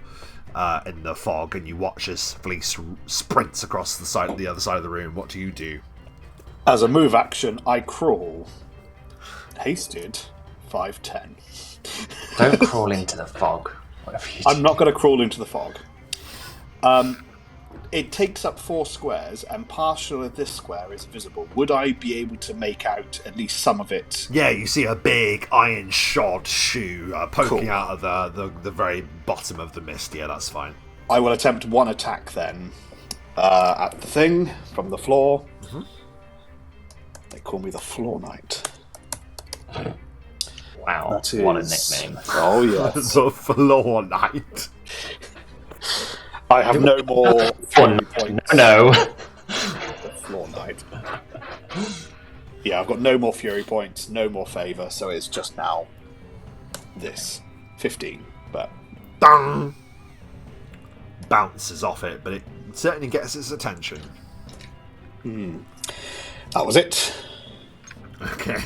in the fog, and you watch as Fleece sprints across the other side of the room. What do you do? As a move action, I crawl. Hasted, 5, 10. Don't crawl into the fog. Whatever you do. I'm not going to crawl into the fog. It takes up 4 squares, and partial of this square is visible. Would I be able to make out at least some of it? Yeah, you see a big iron shod shoe poking out of the very bottom of the mist. Yeah, that's fine. I will attempt one attack then at the thing from the floor. Mm-hmm. They call me the Floor Knight. Wow, what a nickname. Oh, yes. The Floor Knight. I have no more fury points. No. The Floor Knight. Yeah, I've got no more fury points, no more favour, so it's just now this 15. But Dang! Bounces off it, but it certainly gets its attention. That was it. Okay,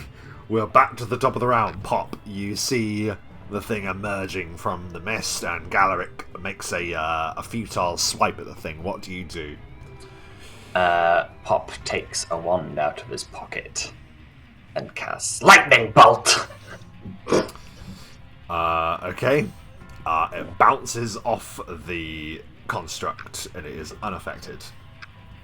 we're back to the top of the round. Pop, you see the thing emerging from the mist, and Galaric makes a futile swipe at the thing. What do you do? Pop takes a wand out of his pocket and casts Lightning Bolt. Okay. It bounces off the construct, and it is unaffected.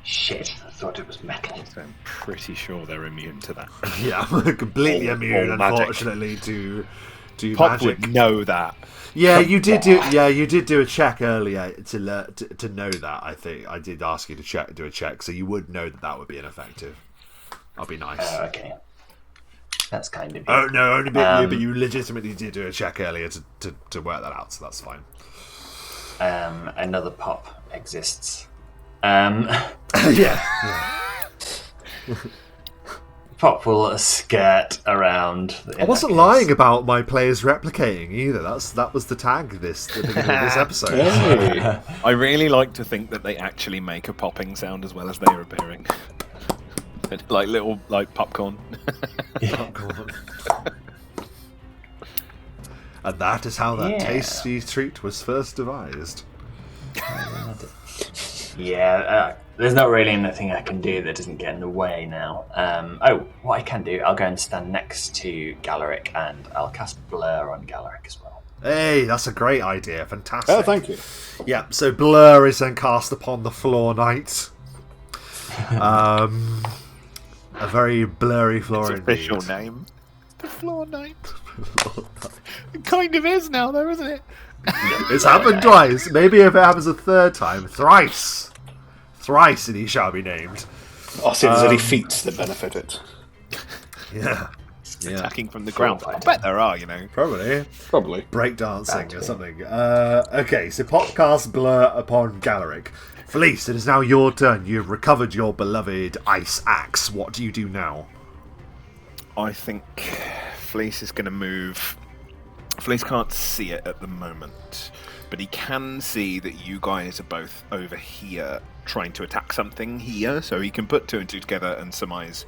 Shit, I thought it was metal. So I'm pretty sure they're immune to that. Yeah, completely immune, magic. unfortunately, to Pop magic. would know that. Yeah, you did do. Yeah, you did do a check earlier to know that. I think I did ask you to do a check, so you would know that would be ineffective. That'd be nice. Okay, that's kind of. You. Oh no, only but you legitimately did do a check earlier to work that out, so that's fine. Another Pop exists. Yeah. Pop will skirt around. I wasn't lying about my players replicating either. That was the tag at the beginning of this episode. Hey. I really like to think that they actually make a popping sound as well as they are appearing. Like little popcorn. Popcorn. And that is how that tasty treat was first devised. Yeah, there's not really anything I can do that doesn't get in the way now. What I can do, I'll go and stand next to Galaric, and I'll cast Blur on Galaric as well. Hey, that's a great idea. Fantastic. Oh, thank you. Yeah, so Blur is then cast upon the Floor Knight. A very blurry floor Its indeed. official name. The Floor Knight. It kind of is now, though, isn't it? It's happened twice. Maybe if it happens a third time, thrice. Thrice and he shall be named. I'll see if there's any feats that benefit it. Yeah. attacking from the ground. I bet there are, Probably. Breakdancing Bound or to. something. Okay, so Pop casts Blur upon Galaric. Felice, it is now your turn. You have recovered your beloved Ice Axe. What do you do now? I think Fleece is going to move. Fleece can't see it at the moment, but he can see that you guys are both over here trying to attack something here, so he can put two and two together and surmise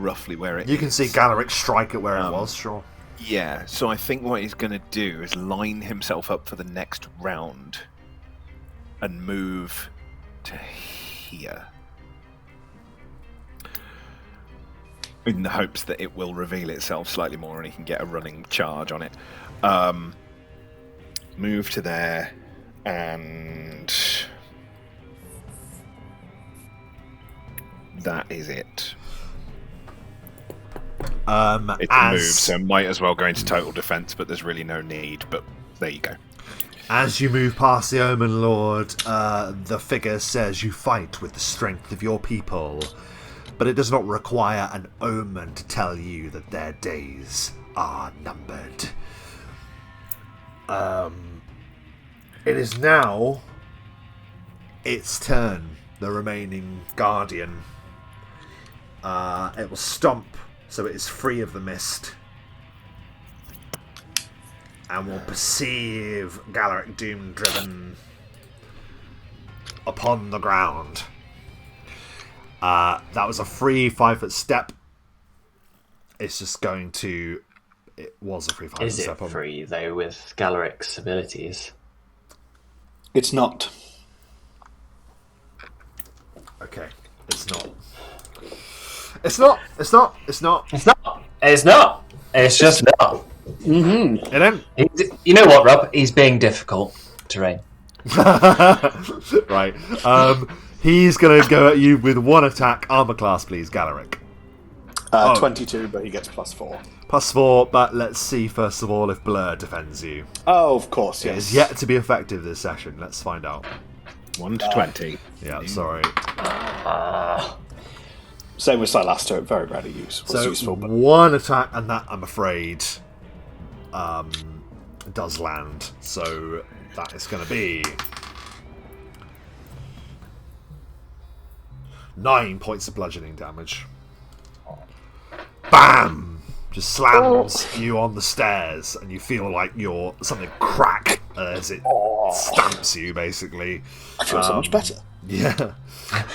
roughly where it is. You can see Galaric strike at where it was, sure. Yeah, so I think what he's going to do is line himself up for the next round and move to here. In the hopes that it will reveal itself slightly more and he can get a running charge on it. Move to there, and that is it. It's a move, so might as well go into total defense, but there's really no need. But there you go. As you move past the Omen Lord, the figure says you fight with the strength of your people, but it does not require an omen to tell you that their days are numbered. It is now its turn, the remaining Guardian. It will stomp, so it is free of the mist, and will perceive Galaric Doom driven upon the ground. That was a free 5-foot step. It's just going to... It was a free 5-foot Is step. it free, though, with Galaric's abilities? It's not. Okay, it's not. It's not. It's not. It's not. It's not. It's not. It's just not. Mm-hmm. It ain't. You know what, Rob? He's being difficult terrain. Right. He's going to go at you with one attack. Armor class, please, Galaric. 22, but he gets +4. +4, but let's see first of all if Blur defends you. Oh, of course, yes. It is yet to be effective this session. Let's find out. 1 to 20. Yeah, sorry. Same with Silaster, very rarely useful. So useful, but... one attack, and that, I'm afraid, does land. So that is going to be 9 points of bludgeoning damage. Bam! Just slams you on the stairs, and you feel like you're something crack as it stamps you, basically. I feel so much better. Yeah.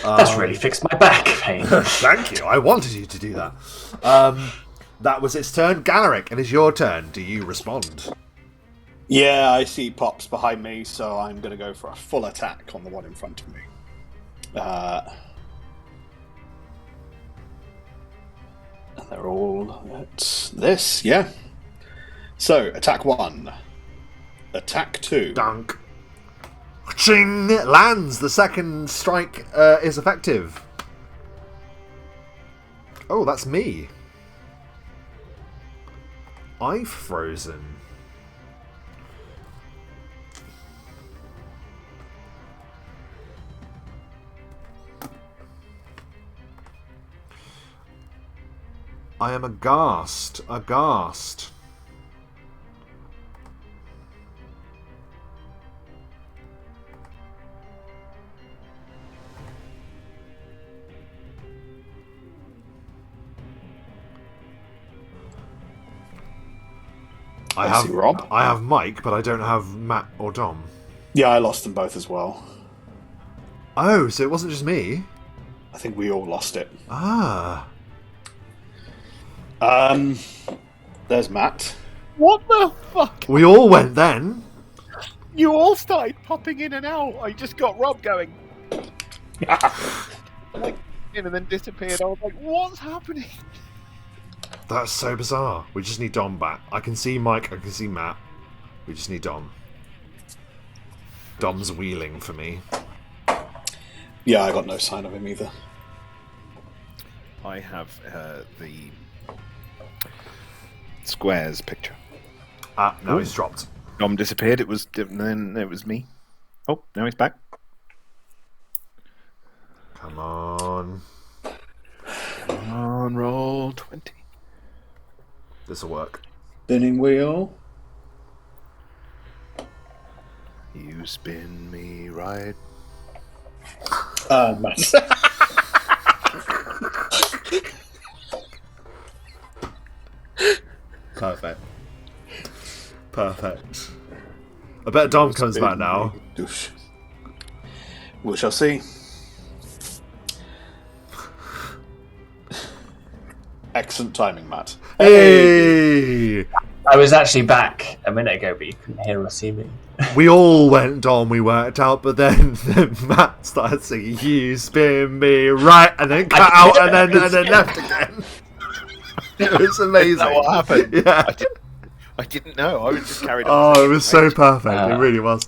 That's really fixed my back pain. Thank you. I wanted you to do that. That was its turn. Galaric, it is your turn. Do you respond? Yeah, I see Pops behind me, so I'm going to go for a full attack on the one in front of me. They're all at this, yeah. So, attack 1. Attack 2. Dunk. Ching! It lands. The second strike is effective. Oh, that's me. I've frozen. I am aghast. Aghast. I see Rob. I have Mike, but I don't have Matt or Dom. Yeah, I lost them both as well. Oh, so it wasn't just me? I think we all lost it. Ah. There's Matt. What the fuck? We all went then. You all started popping in and out. I just got Rob going. Like, in and then disappeared. I was like, what's happening? That's so bizarre. We just need Dom back. I can see Mike, I can see Matt. We just need Dom. Dom's wheeling for me. Yeah, I got no sign of him either. I have the squares picture. Ah, now he's dropped. Dom disappeared. Then it was me. Oh, now he's back. Come on. Come on, roll 20. This'll work. Spinning wheel. You spin me right. Matt. Perfect. Perfect. I bet Dom comes back now. We shall see. Excellent timing, Matt. Hey! I was actually back a minute ago, but you couldn't hear or see me. We all went Dom, we worked out, but then Matt started singing "You spin me right," and then cut out, and then left again. It was amazing. Is that what happened? Yeah. I didn't know. I was just carried on. Oh, it was so perfect. It really was.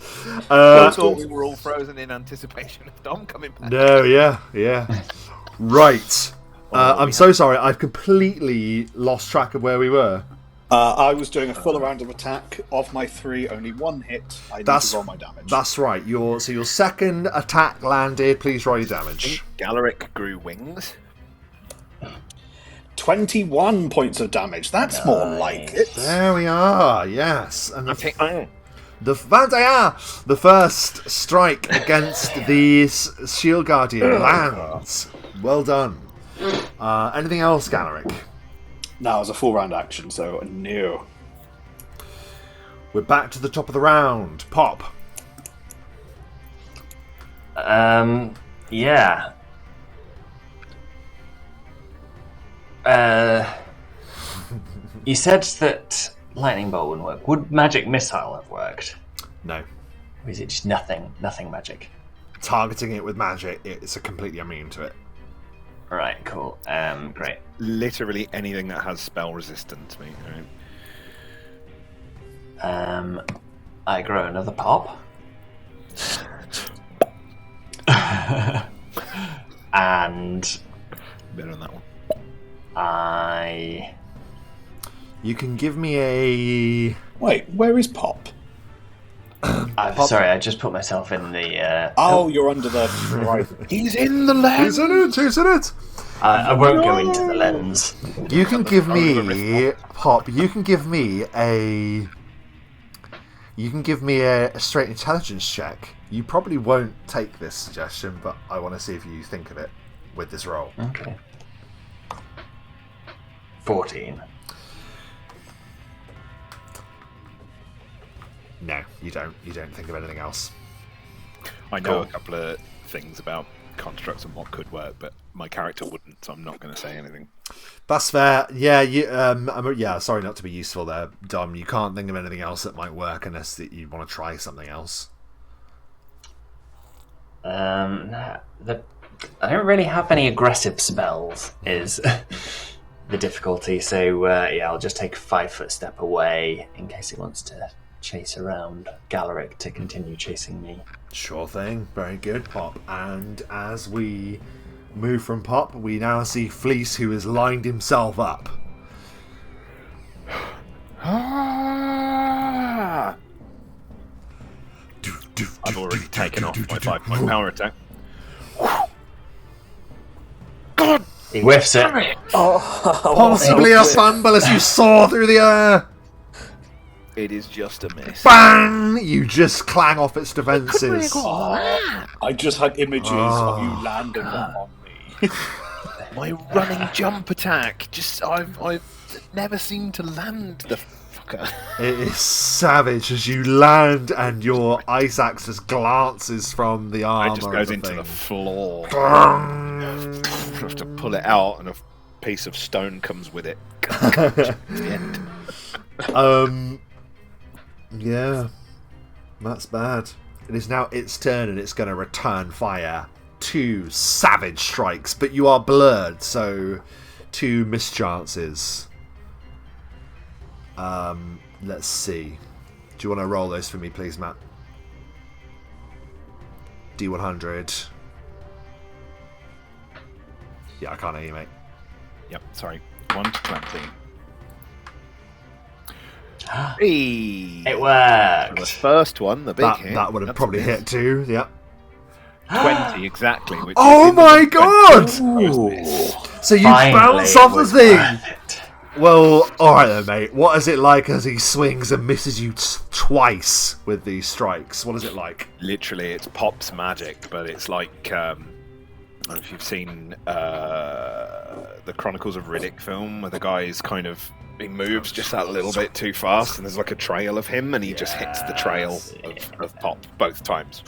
I thought we were all frozen in anticipation of Dom coming back. No, yeah. Right. I'm so sorry. I've completely lost track of where we were. I was doing a full round of attack. Of my 3, only 1 hit. I need to roll my damage. That's right. Your second attack landed. Please roll your damage. Galaric grew wings. 21 points of damage. That's more like it. There we are. Yes. And Okay. the first strike against the Shield Guardian lands. Well done. Anything else, Galaric? Now it's a full round action, so no. We're back to the top of the round. Pop. Yeah. You said that lightning bolt wouldn't work. Would magic missile have worked? No. Or is it just nothing magic? Targeting it with magic, it's completely immune to it. Right, cool. Great. Literally anything that has spell resistance, mate. Right? I grow another pop. And Better on that one. You can give me a... Wait, where is Pop? I'm sorry, I just put myself in the... You're under the... Right. He's in the lens! He's in it! I won't go into the lens. You can give me... Pop, you can give me a straight intelligence check. You probably won't take this suggestion, but I want to see if you think of it with this roll. Okay. 14. No, you don't. You don't think of anything else. I know a couple of things about constructs and what could work, but my character wouldn't, so I'm not going to say anything. That's fair. Yeah, sorry not to be useful there, Dom. You can't think of anything else that might work unless that you want to try something else. I don't really have any aggressive spells, is the difficulty. So, I'll just take a 5-foot step away in case he wants to chase around Galaric to continue chasing me. Sure thing. Very good, Pop. And as we move from Pop, we now see Fleece, who has lined himself up. I've already taken off my 5-point power attack. God! He whiffs it. Possibly a fumble as you soar through the air. It is just a miss. Bang! You just clang off its defences. I just had images of you landing that on me. My running jump attack. I've never seemed to land the fucker. It is savage as you land and your ice axe just glances from the armor. It just goes of into thing. the floor. I have to pull it out, and a piece of stone comes with it. The end. Yeah, that's bad. It is now its turn, and it's going to return fire. 2 savage strikes, but you are blurred, so 2 mischances. Let's see. Do you want to roll those for me, please, Matt? D100. Yeah, I can't hear you, mate. Yep, sorry. 1 to 20. Hey. It worked. The first one, the big hit. That would have That's probably a miss. hit too, yeah. 20 exactly. Which Oh is my in the god! 20. So you Finally, bounce off it the was thing, worth it. Well, alright then, mate. What is it like as he swings and misses you twice with these strikes? What is it like? Literally, it's Pop's magic, but it's like, I don't know if you've seen the Chronicles of Riddick film, where the guy's he moves just that little bit too fast, and there's like a trail of him, and he just hits the trail of Pop both times.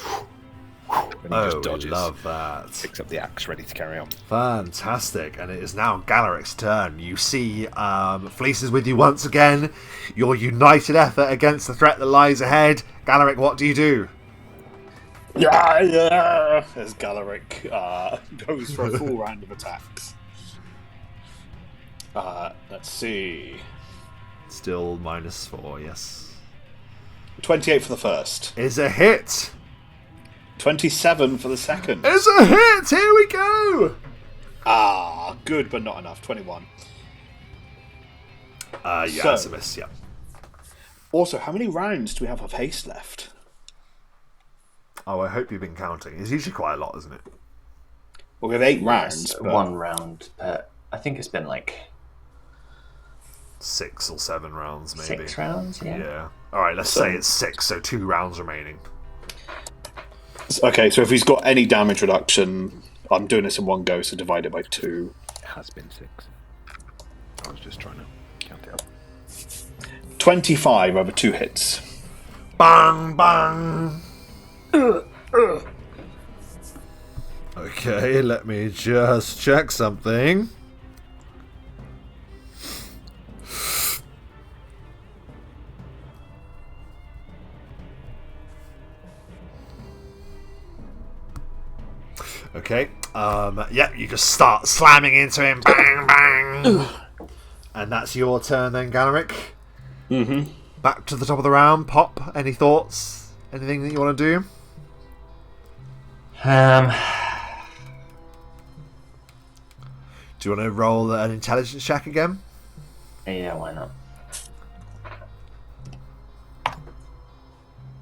And he just dodges. Love that. Picks up the axe, ready to carry on. Fantastic. And it is now Galaric's turn. You see Fleece is with you once again. Your united effort against the threat that lies ahead. Galaric, what do you do? Yeah! As Galaric goes for a full round of attacks. Let's see. Still -4, yes. 28 for the first. Is a hit. 27 for the second. It's a hit! Here we go! Good, but not enough. 21. Yeah, it's a miss, yeah. Also, how many rounds do we have of haste left? Oh, I hope you've been counting. It's usually quite a lot, isn't it? Well, we have 8 rounds. But... 1 round. I think it's been like 6 or 7 rounds, maybe. 6 rounds, yeah. Yeah. Alright, let's say it's 6, so 2 rounds remaining. Okay, so if he's got any damage reduction, I'm doing this in one go, so divide it by 2. It has been 6. I was just trying to count it up. 25 over 2 hits. Bang, bang! Okay, let me just check something. Okay, yeah, you just start slamming into him, bang, bang! And that's your turn then, Galaric. Mm-hmm. Back to the top of the round, Pop, any thoughts? Anything that you want to do? Do you want to roll an intelligence check again? Yeah, why not?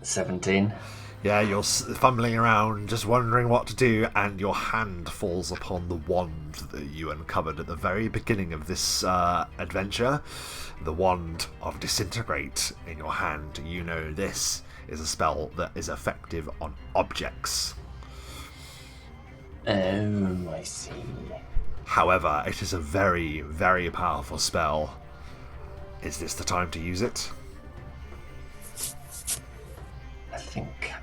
17. Yeah, you're fumbling around, just wondering what to do, and your hand falls upon the wand that you uncovered at the very beginning of this adventure. The wand of Disintegrate in your hand. You know this is a spell that is effective on objects. Oh, I see. However, it is a very, very powerful spell. Is this the time to use it? I think...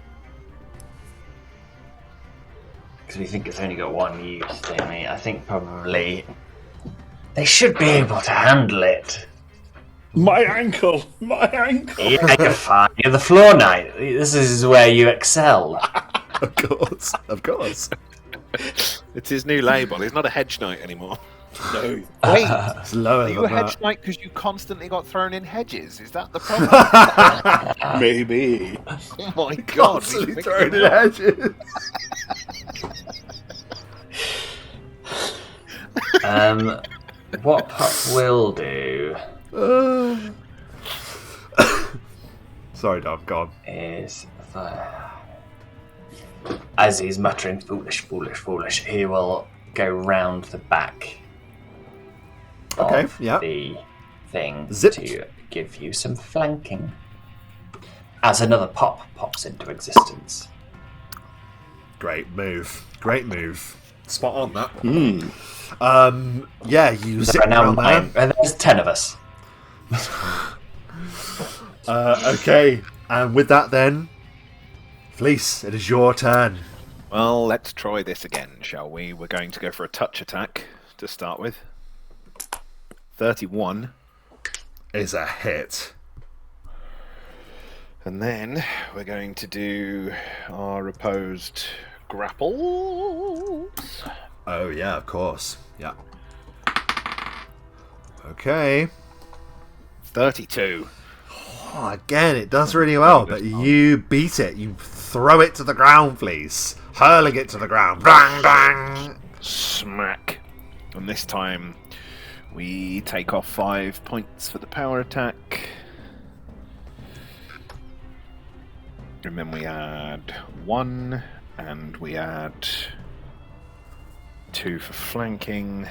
because we think it's only got 1 use, don't we? I think probably... they should be able to handle it. My ankle! My ankle! Yeah, you're fine. You're the floor knight. This is where you excel. Of course, of course. It's his new label. He's not a hedge knight anymore. No. Wait, It's lower are you than a hedge that. knight because you constantly got thrown in hedges? Is that the problem? Maybe. Oh my god! Constantly he's thrown thinking in hedges. What Pup will do Sorry, Dom, go on. is... as he's muttering foolish, foolish, foolish, he will go round the back Okay, of yeah. the thing Zip. to give you some flanking. As another pop pops into existence. Great move. Great move. Spot on that. Hmm. Yeah, you zip There are now around 9, there. and there's 10 of us. Okay, and with that then, Fleece, it is your turn. Well, let's try this again, shall we? We're going to go for a touch attack to start with. 31. Is a hit. And then we're going to do our opposed grapples. Oh yeah, of course. Yeah. Okay. 32. Oh, again, it does really well, but you beat it. You throw it to the ground, Fleece. Hurling it to the ground. Bang, bang. Smack. And this time we take off 5 points for the power attack. And then we add 1, and we add 2 for flanking.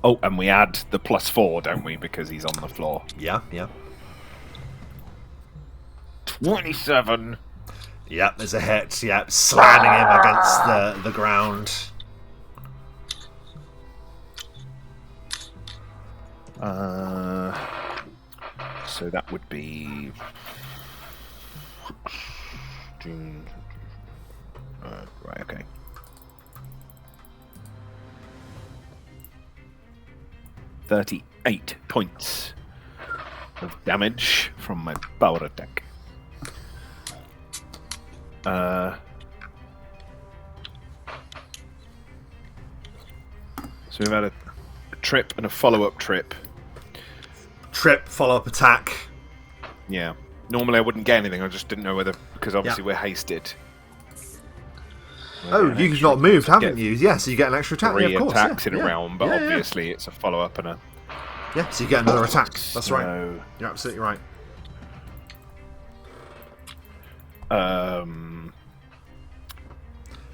Oh, and we add the +4, don't we? Because he's on the floor. Yeah. 27. Yep, there's a hit. Yep, slamming him against the ground. So that would be... right, okay. $38 points of damage from my power attack. So we've had a trip and a follow-up trip. Trip, follow-up attack. Yeah. Normally I wouldn't get anything, I just didn't know whether... Because obviously we're hasted. Oh, you've not moved, haven't you? Yeah, so you get an extra attack. 3 of course. attacks in a round, but obviously it's a follow-up and a... Yeah, so you get another attack. That's right. You're absolutely right.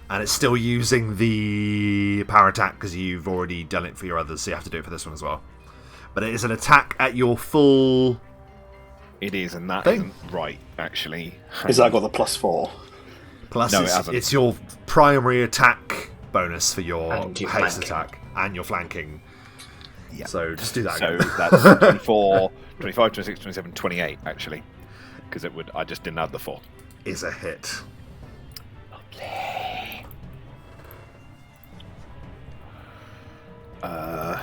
And it's still using the power attack because you've already done it for your others, so you have to do it for this one as well. But it is an attack at your full... It is, and that isn't right, actually. Is that got the +4? Plus, no, it hasn't. It's your primary attack bonus for your And your haste flanking. attack and your flanking. Yeah. So just do that So again. that's 24, 25, 26, 27, 28, actually. Because I just didn't add the 4. Is a hit. Lovely.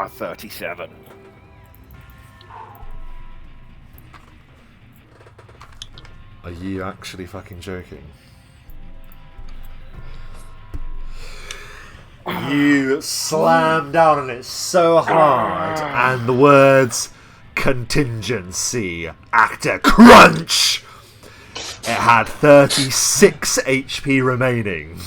37. Are you actually fucking joking? You slam down on it so hard, and the words contingency, actor crunch! It had 36 HP remaining.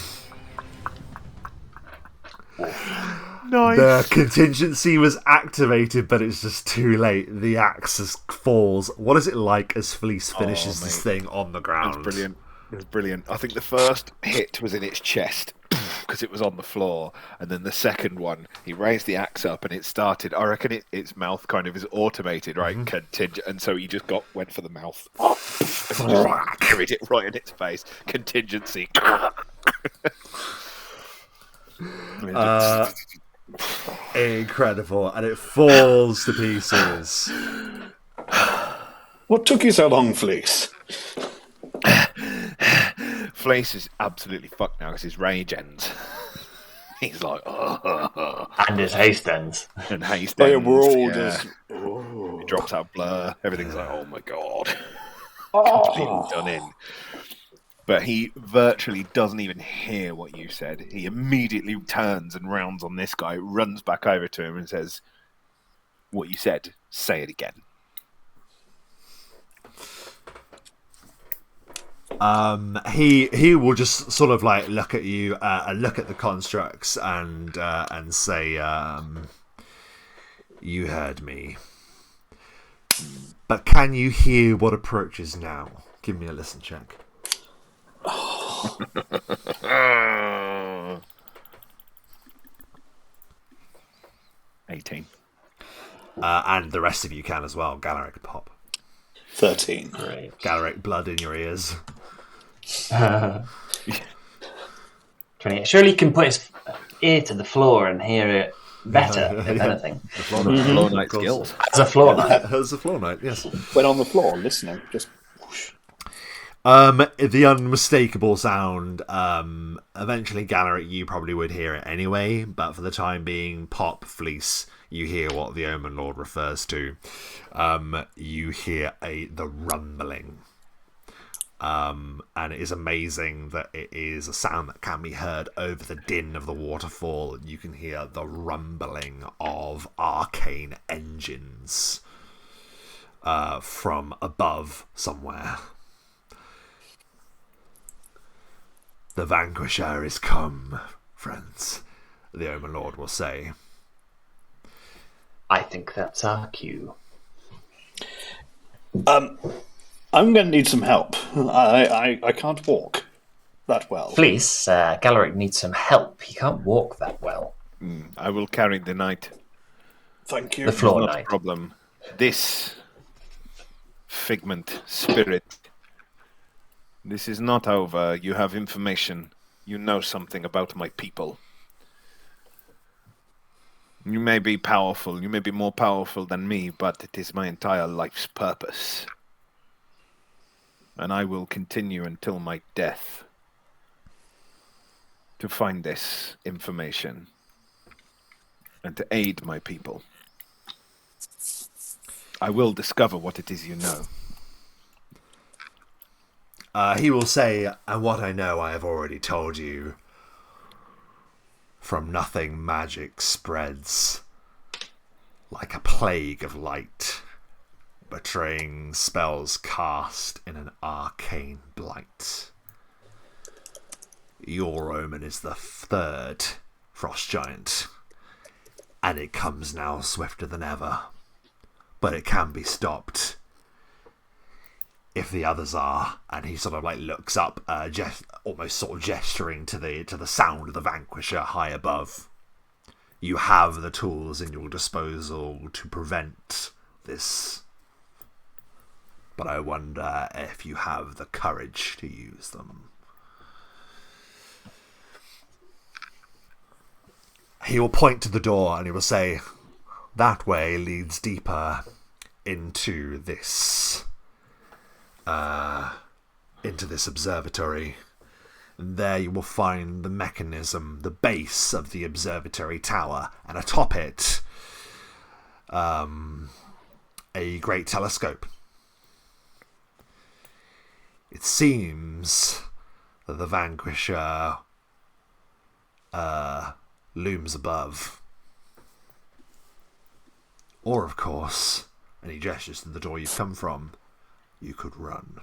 Nice. The contingency was activated, but it's just too late. The axe falls. What is it like as Fleece finishes this thing on the ground? It's brilliant. It's brilliant. I think the first hit was in its chest because it was on the floor, and then the second one, he raised the axe up and it started. I reckon its mouth kind of is automated, right? And so he just went for the mouth, carried it right in its face. Contingency. Incredible, and it falls to pieces. What took you so long, Fleece? Fleece is absolutely fucked now because his rage ends. He's like, And his haste ends. and haste Oh, yeah, ends. we're all yeah. just... He drops out blur. Everything's like, oh my god. Oh. Completely done in. But he virtually doesn't even hear what you said. He immediately turns and rounds on this guy, runs back over to him and says, what you said, say it again. He will just sort of like look at you, look at the constructs, and say, "You heard me, but can you hear what approaches now? Give me a listen check." 18. And the rest of you can as well. Galaric pop. 13. Great. Galaric blood in your ears. 28. Surely he can put his ear to the floor and hear it better, if Yeah. anything. The floor knight. Floor Knight Of course. skills. As a floor knight. As a floor knight, yes. When on the floor, listening, just... whoosh. The unmistakable sound, eventually Galaric, you probably would hear it anyway, but for the time being, Pop, Fleece, you hear what the Omen Lord refers to. You hear the rumbling. And it is amazing that it is a sound that can be heard over the din of the waterfall. You can hear the rumbling of arcane engines from above somewhere. The Vanquisher is come, friends, the Omen Lord will say. I think that's our cue. I'm going to need some help. I can't walk. that well. Fleece, Galaric needs some help. He can't walk that well. I will carry the knight. Thank you. The floor Not knight. a problem. This figment spirit. This is not over. You have information. You know something about my people. You may be powerful. You may be more powerful than me, but it is my entire life's purpose. And I will continue until my death to find this information and to aid my people. I will discover what it is you know. He will say, and what I know I have already told you. From nothing magic spreads like a plague of light, betraying spells cast in an arcane blight. Your Omen is the third frost giant, and it comes now swifter than ever. But it can be stopped if the others are. And he sort of like looks up, almost sort of gesturing to the sound of the Vanquisher high above. You have the tools in your disposal to prevent this, but I wonder if you have the courage to use them. He will point to the door and he will say, that way leads deeper into this observatory. And there you will find the mechanism, the base of the observatory tower, and atop it a great telescope. It seems that the Vanquisher looms above. Or, of course, and he gestures to the door you've come from, you could run.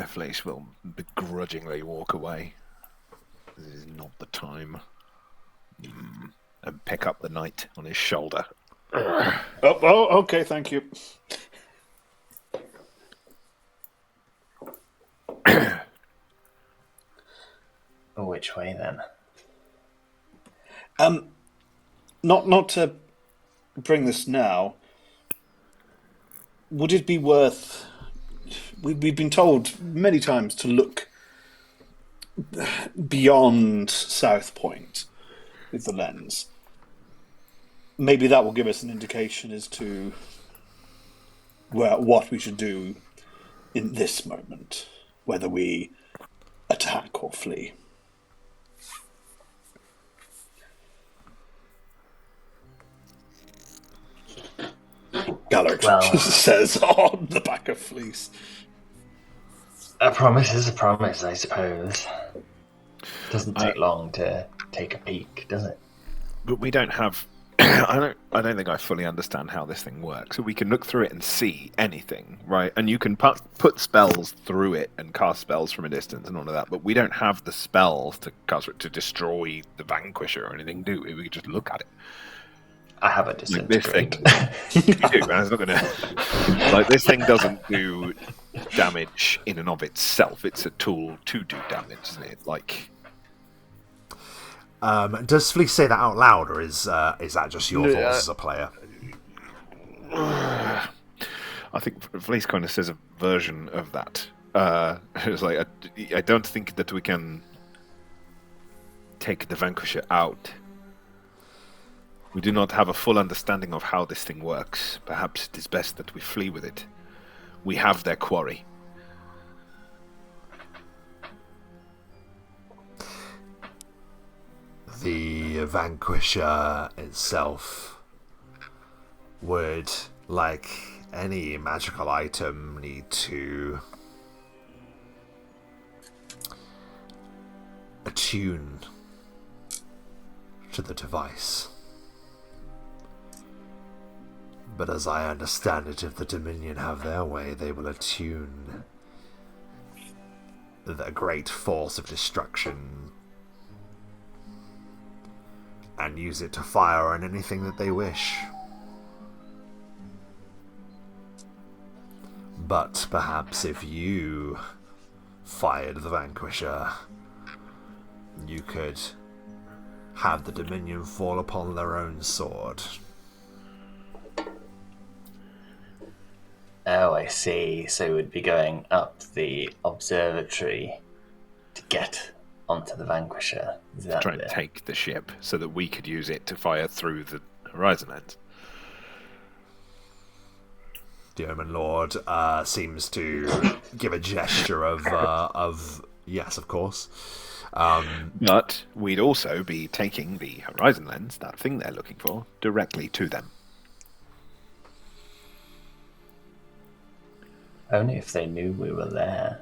Fleece will begrudgingly walk away. This is not the time. And pick up the knight on his shoulder. Okay, thank you. Which way then? Not to bring this now. Would it be worth? We've been told many times to look beyond South Point with the lens. Maybe that will give us an indication as to what we should do in this moment, whether we attack or flee. Galaric says on the back of Fleece. A promise is a promise, I suppose. Doesn't take long to take a peek, does it? But we don't have. I don't think I fully understand how this thing works. So we can look through it and see anything, right? And you can put spells through it and cast spells from a distance and all of that. But we don't have the spells to cast it to destroy the Vanquisher or anything, do we? We can just look at it. I have a disintegrate. You do, and it's not going to. Like, this thing doesn't do damage in and of itself. It's a tool to do damage, isn't it? Like. Does Fleece say that out loud, or is that just your thoughts as a player? I think Fleece kind of says a version of that. It's like I don't think that we can take the Vanquisher out. We do not have a full understanding of how this thing works. Perhaps it is best that we flee with it. We have their quarry. The Vanquisher itself would, like any magical item, need to attune to the device. But as I understand it, if the Dominion have their way, they will attune the great force of destruction and use it to fire on anything that they wish. But perhaps if you fired the Vanquisher, you could have the Dominion fall upon their own sword. Oh, I see. So we'd be going up the observatory to get onto the Vanquisher. Is that Try and take the ship so that we could use it to fire through the horizon lens. The Omen Lord seems to give a gesture of yes, of course. But we'd also be taking the horizon lens, that thing they're looking for, directly to them. Only if they knew we were there.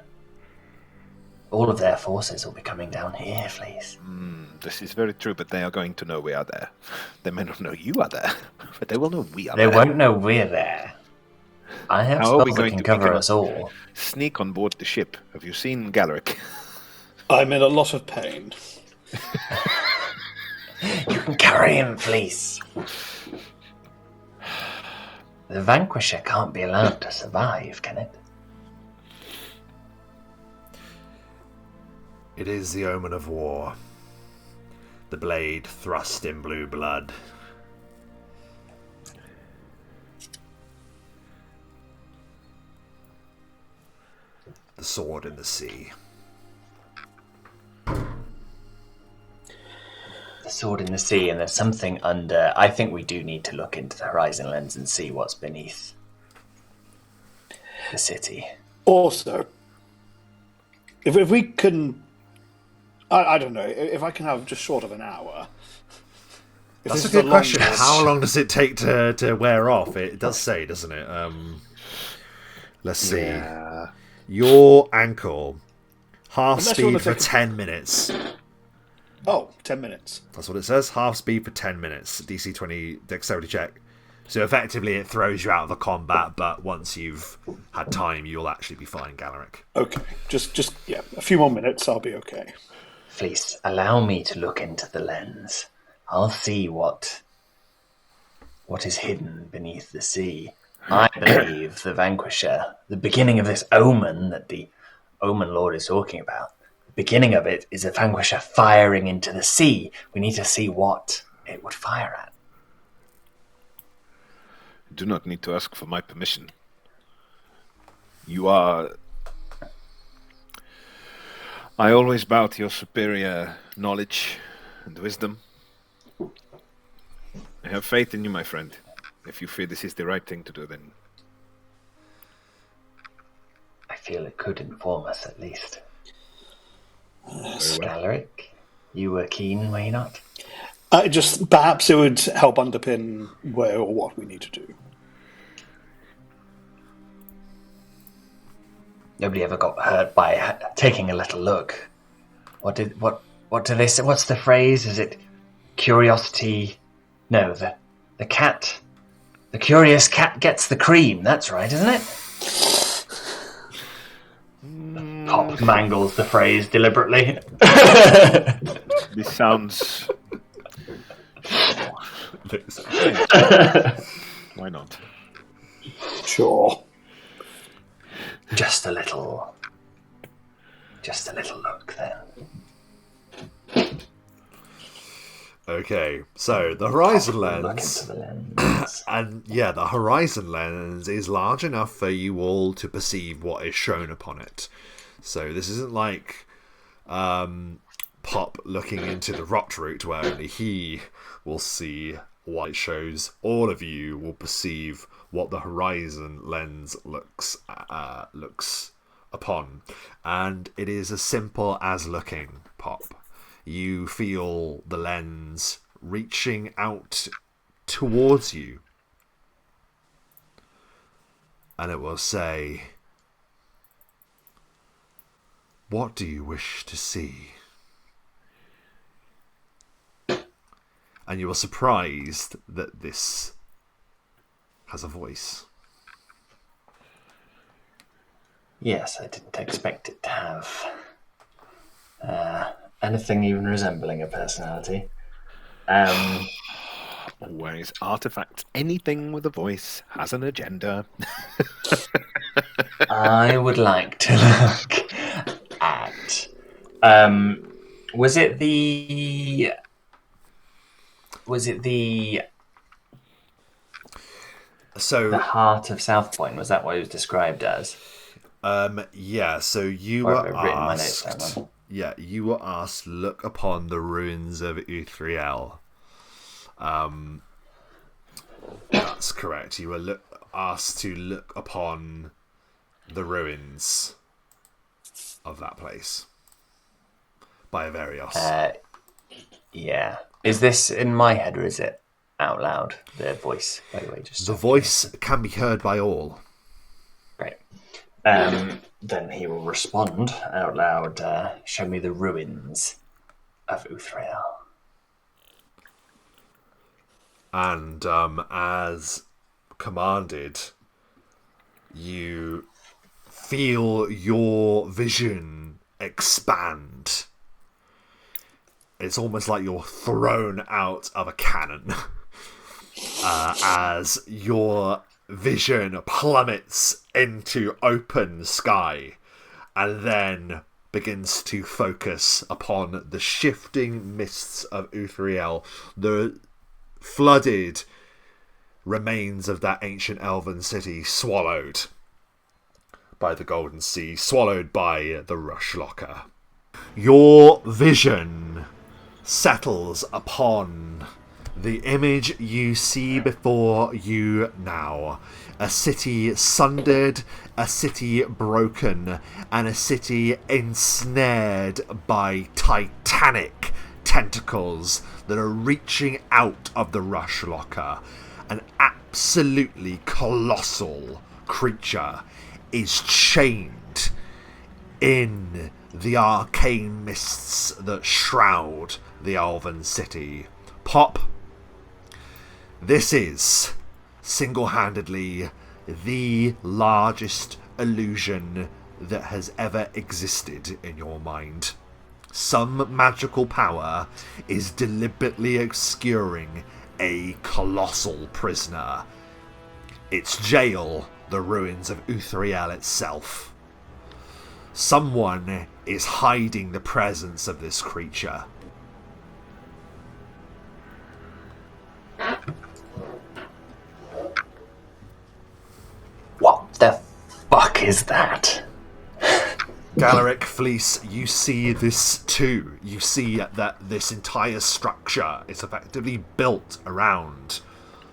All of their forces will be coming down here, please. This is very true, but they are going to know we are there. They may not know you are there, but they will know we are They there. won't know we're there. I have How are we spells that going can to cover pick us all. Sneak on board the ship. Have you seen Galaric? I'm in a lot of pain. You can carry him, please. The Vanquisher can't be allowed to survive, can it? It is the omen of war. The blade thrust in blue blood. The sword in the sea. The sword in the sea, and there's something under. I think we do need to look into the horizon lens and see what's beneath the city. Also, if we can, I don't know, if I can have just short of an hour. That's a good question. How long does it take to wear off? It does say, doesn't it? Let's see. Yeah. Your ankle, half Unless you wanna speed for take 10 minutes. Oh, 10 minutes. That's what it says. Half speed for 10 minutes. DC 20 dexterity check. So effectively it throws you out of the combat, but once you've had time, you'll actually be fine, Galaric. Okay, just yeah, a few more minutes, I'll be okay. Please, allow me to look into the lens. I'll see what is hidden beneath the sea. I believe the Vanquisher, the beginning of this omen that the Omen Lord is talking about, the beginning of it is a Vanquisher firing into the sea. We need to see what it would fire at. You do not need to ask for my permission. You are... I always bow to your superior knowledge and wisdom. I have faith in you, my friend. If you feel this is the right thing to do, then... I feel it could inform us at least. Very well. Galaric, you were keen, were you not? Just perhaps it would help underpin where or what we need to do. Nobody ever got hurt by taking a little look. What do they say? What's the phrase? Is it curiosity? No, the cat. The curious cat gets the cream. That's right, isn't it? Pop mangles the phrase deliberately. This sounds... Why not? Sure. Just a little look then. Okay, so the horizon Look lens, into the lens. and yeah, the horizon lens is large enough for you all to perceive what is shown upon it. So this isn't like Pop looking into the rot root where only he will see what it shows. All of you will perceive what the horizon lens looks upon, and it is as simple as looking, Pop. You feel the lens reaching out towards you, and it will say, "What do you wish to see?" And you are surprised that this has a voice. Yes, I didn't expect it to have anything even resembling a personality. Always artifacts. Anything with a voice has an agenda. I would like to look at. Was it the? So the heart of South Point? Was that what it was described as? Yeah. So you Or were have I written my notes asked. down? Yeah, you were asked. Look upon the ruins of Uthriel. That's correct. You were asked to look upon the ruins of that place by Averios. Yeah. Is this in my head or is it out loud? The voice, by the way, just The voice can be heard by all. Great. Then he will respond out loud. Show me the ruins of Uthrael. And as commanded, you feel your vision expand. It's almost like you're thrown out of a cannon as your vision plummets into open sky and then begins to focus upon the shifting mists of Uthriel, the flooded remains of that ancient elven city swallowed by the Golden Sea, swallowed by the Rush Locker. Your vision settles upon the image you see before you now. A city sundered, a city broken, and a city ensnared by titanic tentacles that are reaching out of the Rush Locker. An absolutely colossal creature is chained in the arcane mists that shroud the elven city. Pop, this is single-handedly the largest illusion that has ever existed in your mind. Some magical power is deliberately obscuring a colossal prisoner. Its jail, the ruins of Uthriel itself. Someone is hiding the presence of this creature. What the fuck is that? Galaric Fleece, you see this too. You see that this entire structure is effectively built around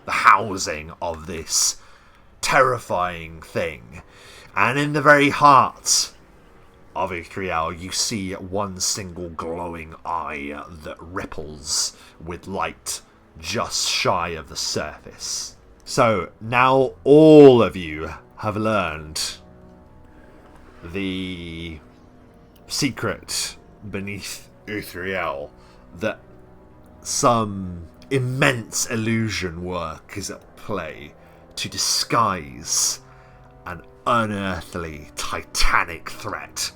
the housing of this terrifying thing. And in the very heart of Uthriel, you see one single glowing eye that ripples with light just shy of the surface. So, now all of you have learned the secret beneath Uthriel, that some immense illusion work is at play to disguise an unearthly titanic threat.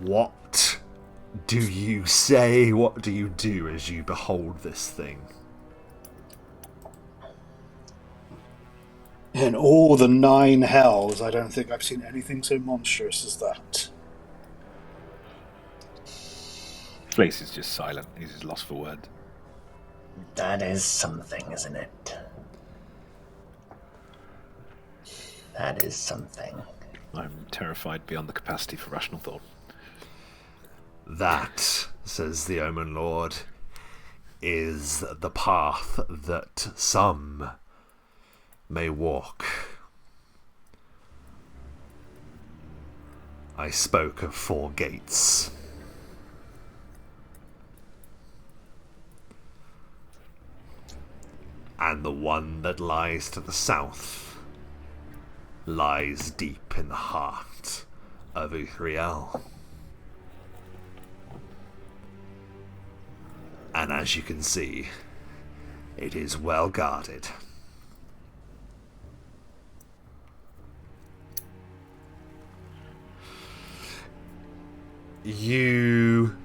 What do you say? What do you do as you behold this thing? In all the 9 hells, I don't think I've seen anything so monstrous as that. Fleece is just silent. He's just lost for words. That is something, isn't it? That is something. I'm terrified beyond the capacity for rational thought. That, says the Omen Lord, is the path that some may walk. I spoke of 4 gates. And the one that lies to the south lies deep in the heart of Uthriel. And as you can see, it is well guarded. You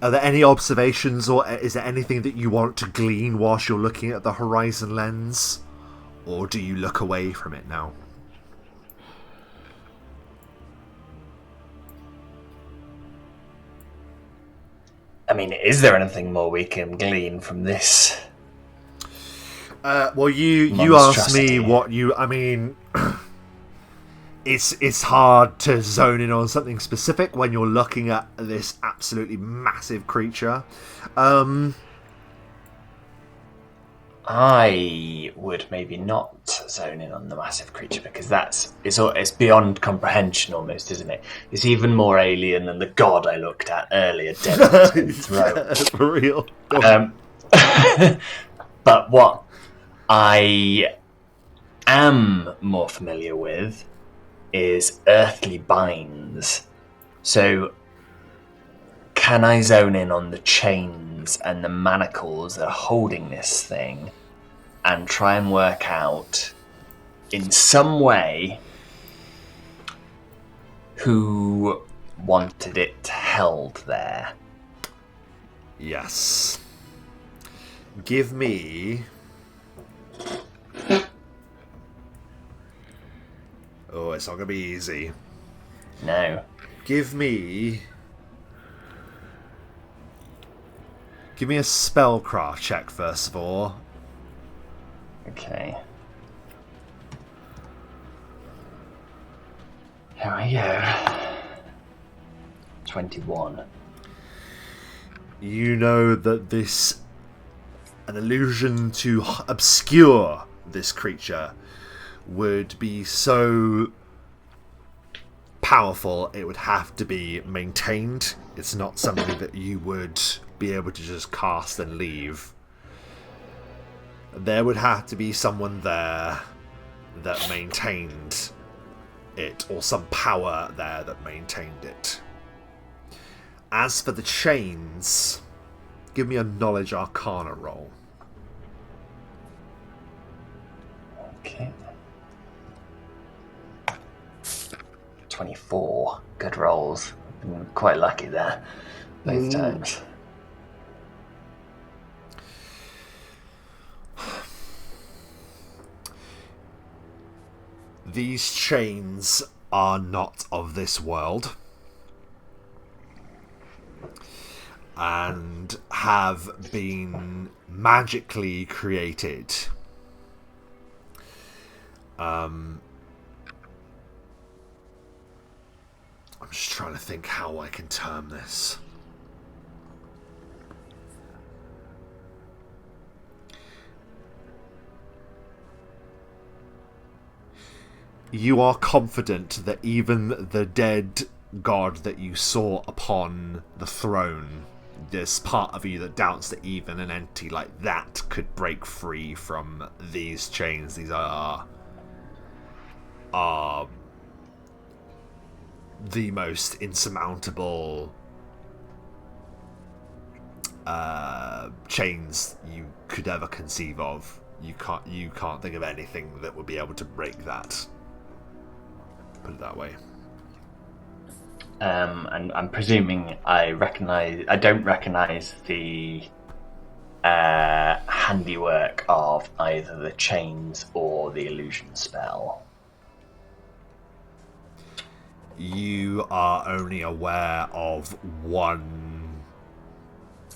Are there any observations, or is there anything that you want to glean whilst you're looking at the horizon lens? Or do you look away from it now? I mean, is there anything more we can glean from this? Well, you asked me what you... I mean... It's hard to zone in on something specific when you're looking at this absolutely massive creature. I would maybe not zone in on the massive creature, because it's beyond comprehension almost, isn't it? It's even more alien than the god I looked at earlier, dead on his own throat. Yeah, for real. But what I am more familiar with is earthly binds. So can I zone in on the chains and the manacles that are holding this thing and try and work out in some way who wanted it held there? Yes. Give me... Oh, it's not going to be easy. No. Give me a spellcraft check, first of all. Okay. Here we go. 21. You know that an illusion to obscure this creature would be so powerful it would have to be maintained. It's not something that you would be able to just cast and leave. There would have to be someone there that maintained it, or some power there that maintained it. As for the chains, give me a knowledge arcana roll. Okay. 24. Good rolls. Been quite lucky there both times. These chains are not of this world and have been magically created. I'm just trying to think how I can term this. You are confident that even the dead god that you saw upon the throne, this part of you that doubts that even an entity like that could break free from these chains. These are the most insurmountable chains you could ever conceive of. You can't think of anything that would be able to break that. Put it that way. And I'm presuming I don't recognise the handiwork of either the chains or the illusion spell. You are only aware of one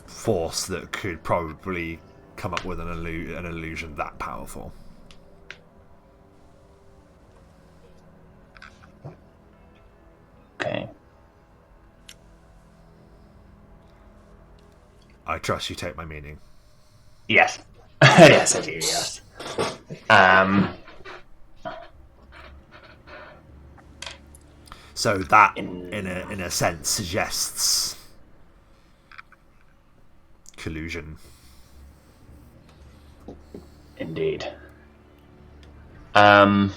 force that could probably come up with an illusion that powerful. Okay. I trust you take my meaning. Yes. Yes, I do, yes. So that, in a sense, suggests collusion. Indeed. In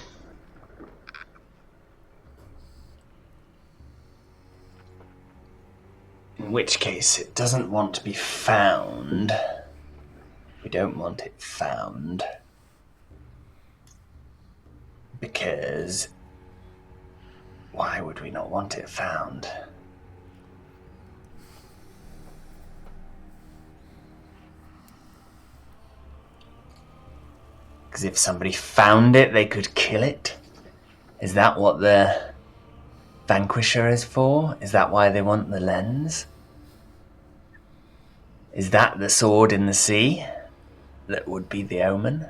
which case, it doesn't want to be found. We don't want it found. Because... why would we not want it found? Because if somebody found it, they could kill it? Is that what the Vanquisher is for? Is that why they want the lens? Is that the sword in the sea that would be the Omen?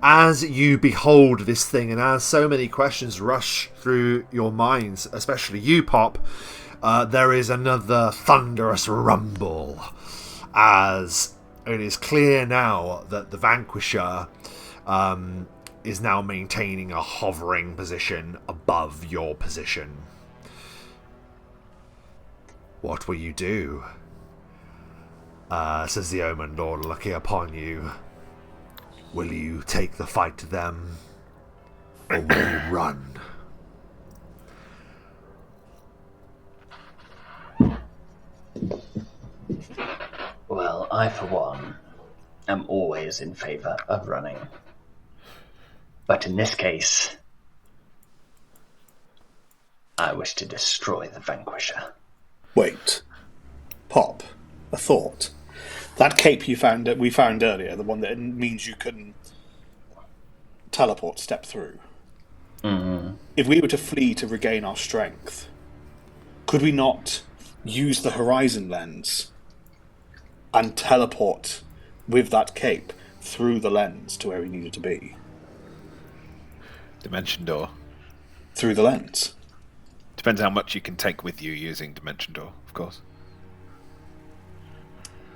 As you behold this thing, and as so many questions rush through your minds, especially you, Pop, there is another thunderous rumble, as it is clear now that the Vanquisher is now maintaining a hovering position above your position. What will you do? Says the Omen Lord, looking upon you. Will you take the fight to them, or will you run? Well, I, for one, am always in favour of running. But in this case, I wish to destroy the Vanquisher. Wait. Pop. A thought. That cape we found earlier, the one that means you can teleport step through. Mm-hmm. If we were to flee to regain our strength, could we not use the horizon lens and teleport with that cape through the lens to where we needed to be? Dimension door. Through the lens. Depends how much you can take with you using Dimension door, of course.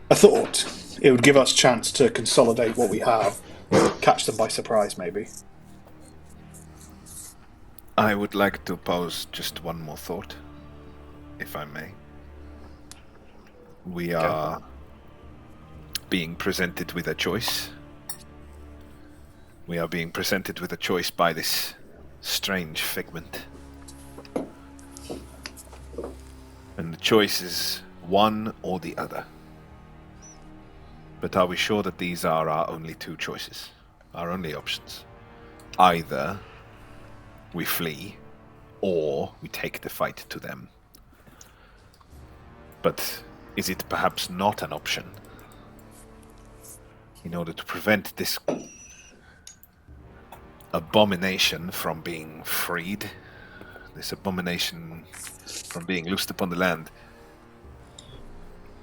I thought it would give us a chance to consolidate what we have, catch them by surprise, maybe. I would like to pose just one more thought, if I may. We are being presented with a choice. We are being presented with a choice by this strange figment. And the choice is one or the other. But are we sure that these are our only two choices? Our only options? Either we flee, or we take the fight to them. But is it perhaps not an option? In order to prevent this abomination from being freed, this abomination from being loosed upon the land,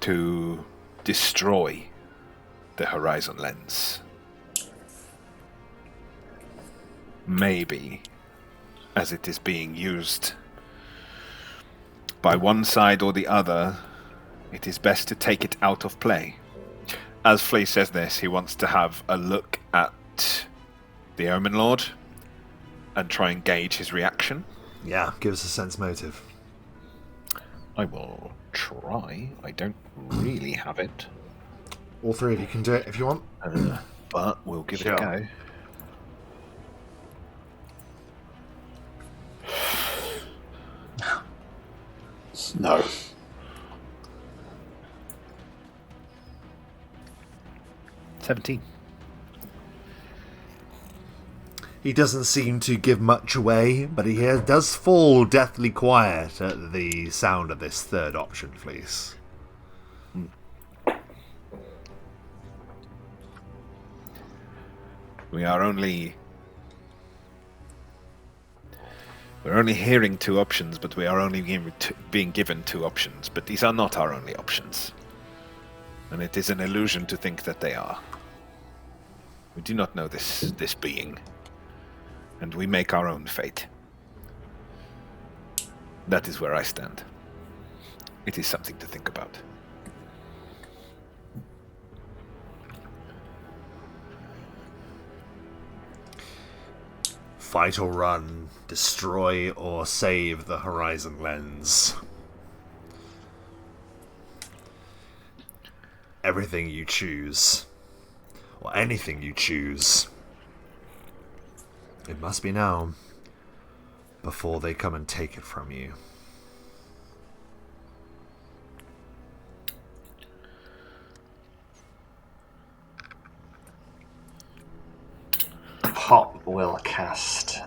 to destroy the horizon lens. Maybe, as it is being used by one side or the other, it is best to take it out of play. As Flea says this, he wants to have a look at the Omen Lord and try and gauge his reaction. Yeah, give us a sense motive. I will try. I don't really have it. All three of you can do it if you want. But we'll give it a go. No. $17. He doesn't seem to give much away, but he does fall deathly quiet at the sound of this third option, Fleece. We're only hearing two options, but we are only being given two options. But these are not our only options. And it is an illusion to think that they are. We do not know this being. And we make our own fate. That is where I stand. It is something to think about. Fight or run, destroy or save the horizon lens. Everything you choose, or anything you choose, it must be now, before they come and take it from you. Pop will cast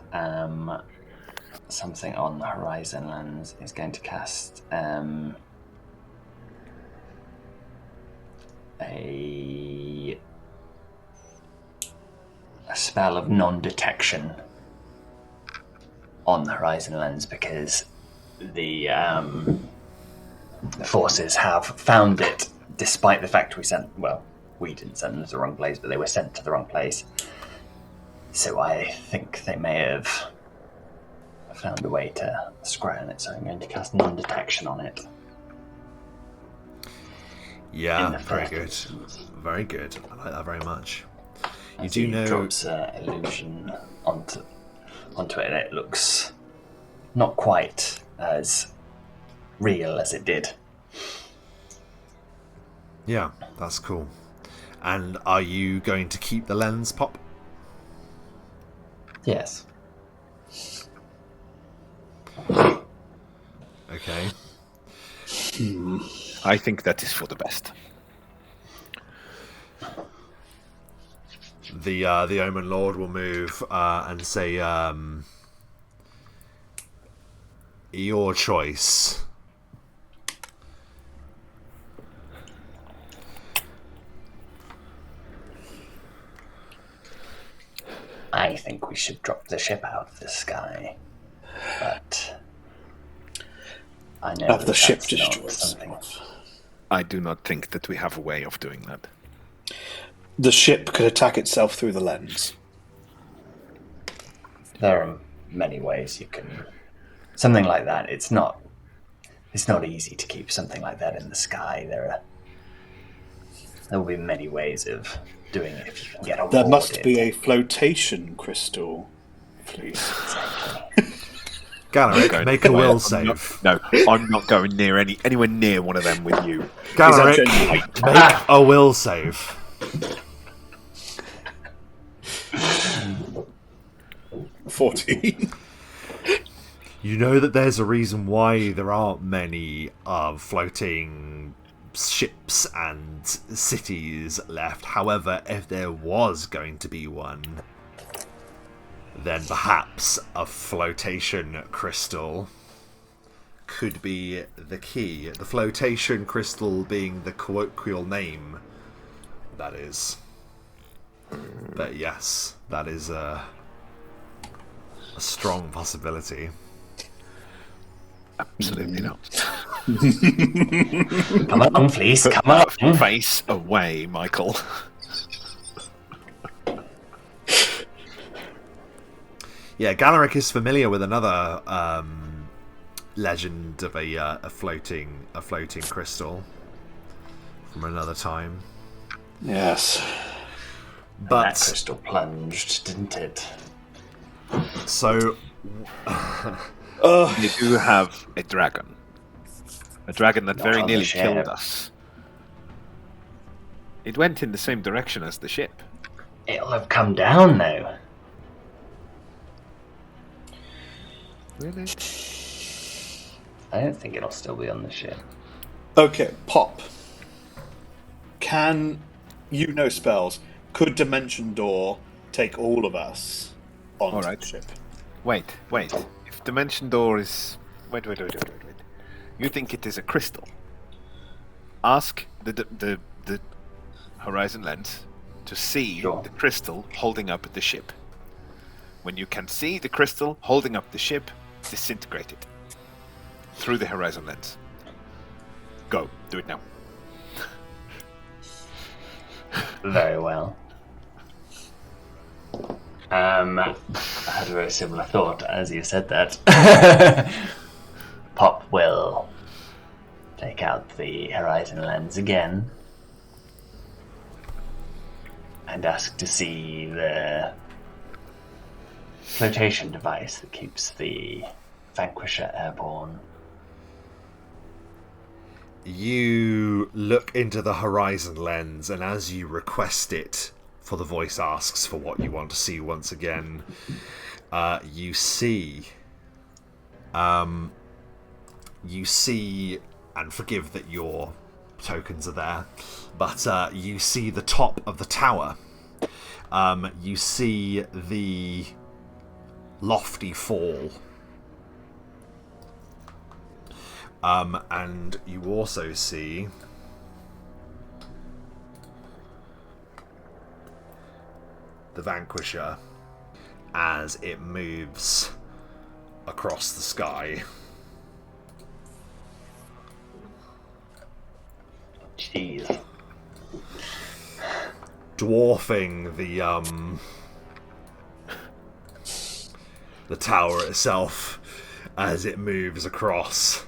something on the horizon lens. He's going to cast a spell of non-detection on the Horizon Lens because the forces have found it, despite the fact we didn't send them to the wrong place, but they were sent to the wrong place. So I think they may have found a way to scry on it, so I'm going to cast non-detection on it. Yeah, very good. Very good. I like that very much. You do know... drops illusion onto it, and it looks not quite as real as it did. Yeah, that's cool. And are you going to keep the lens, Pop? Yes. Okay. I think that is for the best. The Omen Lord will move and say, your choice. I think we should drop the ship out of the sky, but I know Have the ship that's destroyed. not something. I do not think that we have a way of doing that. The ship could attack itself through the lens. There are many ways you can. Something like that. It's not easy to keep something like that in the sky. There will be many ways of doing it if you can get aboard. There must be a flotation crystal, please. Galaric, make a will save. I'm not going anywhere near one of them with you. Galaric, make a will save. 14. You know that there's a reason why there aren't many floating ships and cities left. However, if there was going to be one, then perhaps a flotation crystal could be the key. The flotation crystal being the colloquial name, that is. But yes, that is a strong possibility. Absolutely not. Come on, please, come on. Face away, Michael. Yeah, Galaric is familiar with another legend of a floating crystal from another time. Yes. But that crystal plunged, didn't it? So We do have a dragon. A dragon that very on the nearly ship. killed us. It went in the same direction as the ship. It'll have come down, though. Really? I don't think it'll still be on the ship. Okay, Pop. Can you know spells? Could Dimension Door take all of us onto Alright. the ship? Wait. If Dimension Door is... Wait. You think it is a crystal? Ask the Horizon Lens to see Sure. the crystal holding up the ship. When you can see the crystal holding up the ship, disintegrate it. Through the Horizon Lens. Go. Do it now. Very well. I had a very similar thought as you said that. Pop will take out the Horizon Lens again and ask to see the flotation device that keeps the Vanquisher airborne. you look into the Horizon Lens, and as you request it, for the voice asks for what you want to see once again, you see, and forgive that your tokens are there, but you see the top of the tower. You see the lofty fall. And you also see the Vanquisher as it moves across the sky. Jeez. Dwarfing the tower itself as it moves across.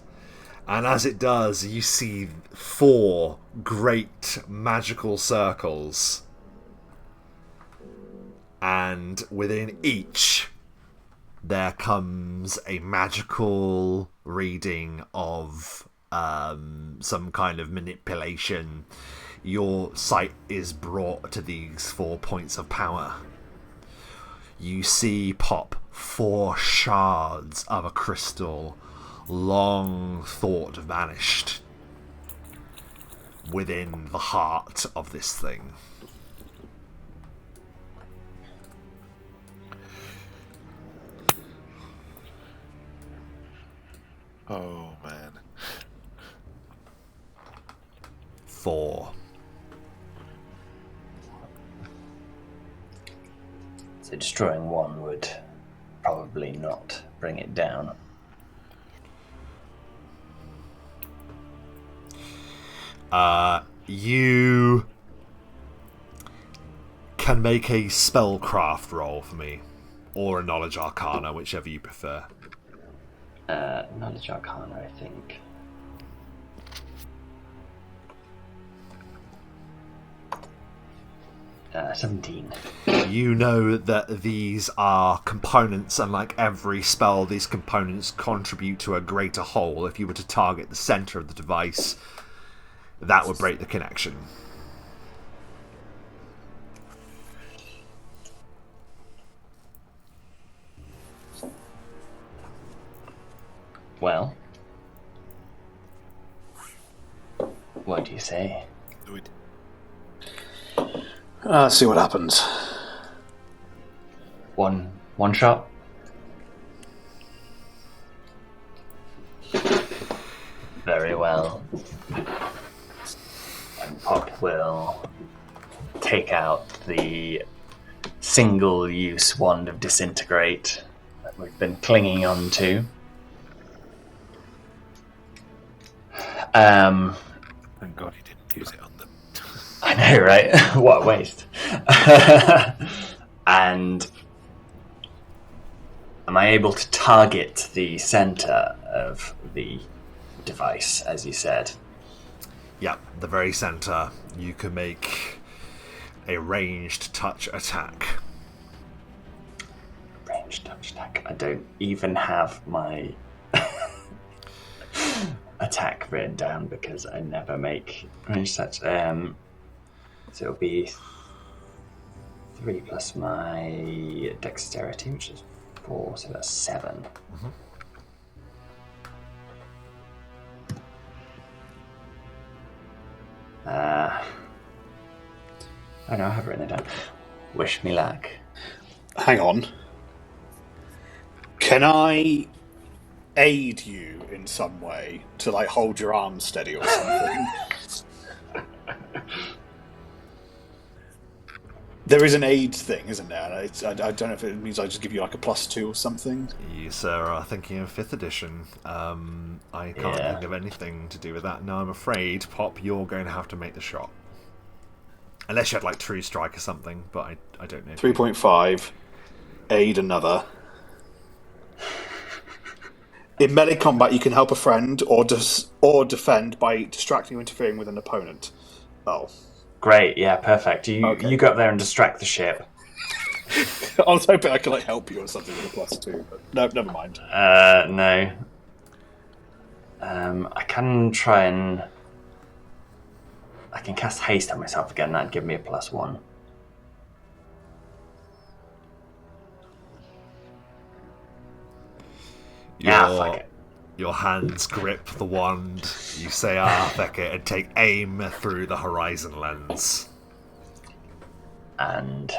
And as it does, you see 4 great magical circles. And within each, there comes a magical reading of some kind of manipulation. Your sight is brought to these 4 points of power. You see pop 4 shards of a crystal long thought vanished within the heart of this thing. Oh, man. 4. So destroying one would probably not bring it down. You can make a spellcraft roll for me, or a knowledge arcana, whichever you prefer. Knowledge arcana, I think. Uh, 17. You know that these are components, and like every spell, these components contribute to a greater whole. If you were to target the center of the device, that would break the connection. Well, what do you say? See what happens. One shot? Very well. And Pop will take out the single-use wand of disintegrate that we've been clinging on to. Thank God he didn't use it on them. I know, right? What a waste. And am I able to target the center of the device, as you said? Yeah, the very center. You can make a ranged touch attack. Ranged touch attack. I don't even have my attack written down because I never make ranged touch. So it'll be 3 plus my dexterity, which is 4, so that's 7. Mm-hmm. I know I have written it down. Wish me luck. Hang on. Can I aid you in some way to like hold your arm steady or something? There is an aid thing, isn't there? I don't know if it means I just give you like a +2 or something. You, sir, are thinking of 5th edition. I can't think of anything to do with that. No, I'm afraid, Pop, you're going to have to make the shot. Unless you had like True Strike or something, but I don't know. 3.5. Aid another. In melee combat, you can help a friend or defend by distracting or interfering with an opponent. Oh. Great, yeah, perfect. You go up there and distract the ship. I was hoping I could like help you or something with a +2, but no, never mind. No. I can try and... I can cast haste on myself again, that'd give me a +1. Fuck it. Your hands grip the wand, you say, fuck it, and take aim through the horizon lens. And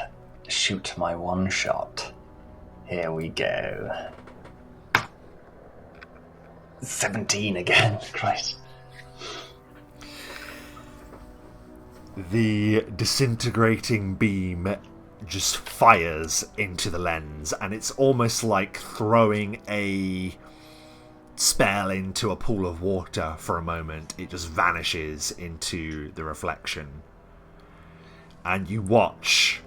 shoot my one shot. Here we go. 17 again, Christ. The disintegrating beam just fires into the lens, and it's almost like throwing a spell into a pool of water for a moment. It just vanishes into the reflection, and you watch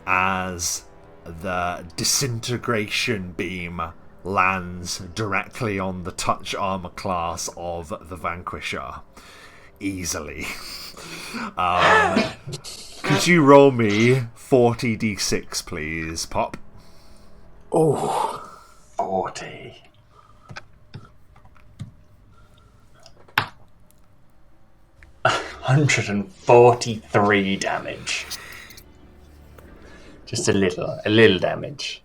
as the disintegration beam lands directly on the touch armor class of the Vanquisher. Easily. Could you roll me 40d6, please, Pop? Oh, 40. 143 damage. Just a little damage.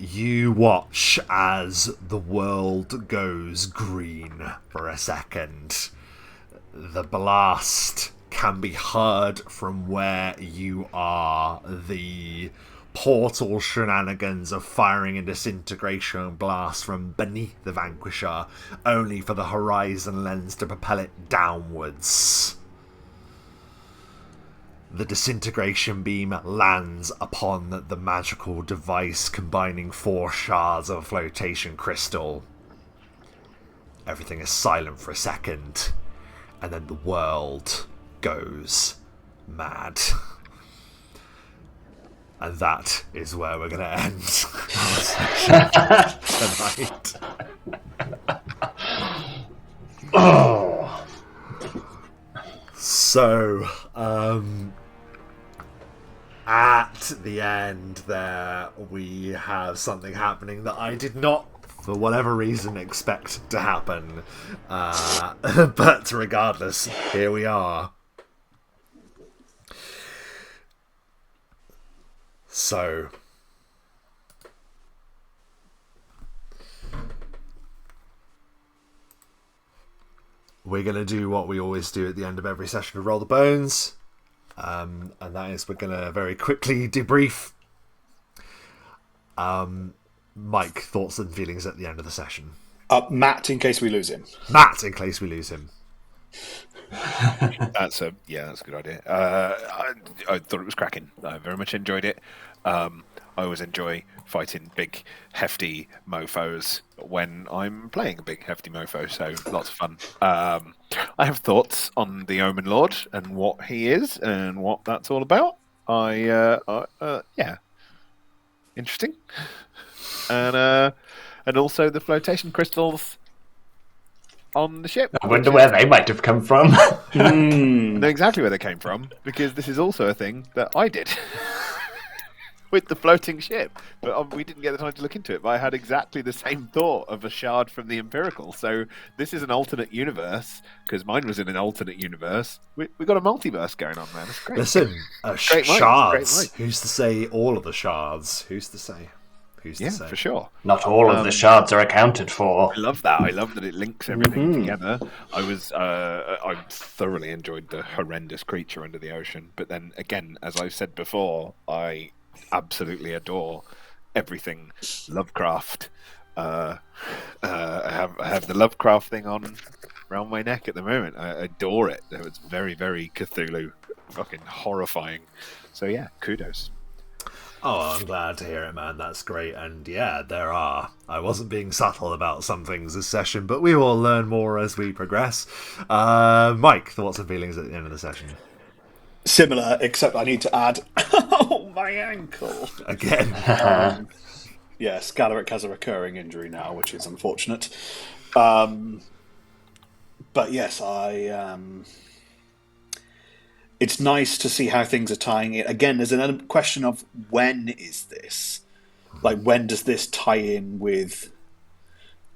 You watch as the world goes green for a second. The blast can be heard from where you are. The portal shenanigans of firing a disintegration blast from beneath the Vanquisher, only for the horizon lens to propel it downwards. The disintegration beam lands upon the magical device combining 4 shards of flotation crystal. Everything is silent for a second, and then the world goes mad. And that is where we're going to end our session tonight. Oh. So, at the end there, we have something happening that I did not, for whatever reason, expect to happen. But regardless, here we are. So, we're going to do what we always do at the end of every session of Roll the Bones. And that is, we're going to very quickly debrief. Mike, thoughts and feelings at the end of the session? Matt, in case we lose him. Matt, in case we lose him. That's a good idea. I thought it was cracking. I very much enjoyed it. I always enjoy fighting big, hefty mofos when I'm playing a big, hefty mofo, so lots of fun. I have thoughts on the Omen Lord and what he is and what that's all about. Interesting. And also the flotation crystals on the ship. I wonder where they might have come from. I know exactly where they came from, because this is also a thing that I did with the floating ship. But we didn't get the time to look into it, but I had exactly the same thought of a shard from the Empirical. So this is an alternate universe, because mine was in an alternate universe. We got a multiverse going on, man. It's great. Listen, shards. Who's to say all of the shards? Who's to say? Yeah, for sure. Not all of the shards are accounted for. I love that. I love that it links everything together. I thoroughly enjoyed the horrendous creature under the ocean. But then again, as I've said before, I absolutely adore everything Lovecraft. I have the Lovecraft thing on around my neck at the moment. I adore it. It's very, very Cthulhu, fucking horrifying. So yeah, kudos. Oh, I'm glad to hear it, man. That's great. And yeah, I wasn't being subtle about some things this session, but we will learn more as we progress. Mike, thoughts and feelings at the end of the session? Similar, except I need to add, oh, my ankle. Again. Yes, Galaric has a recurring injury now, which is unfortunate. But yes, it's nice to see how things are tying it. Again, there's another question of when is this? Like, when does this tie in with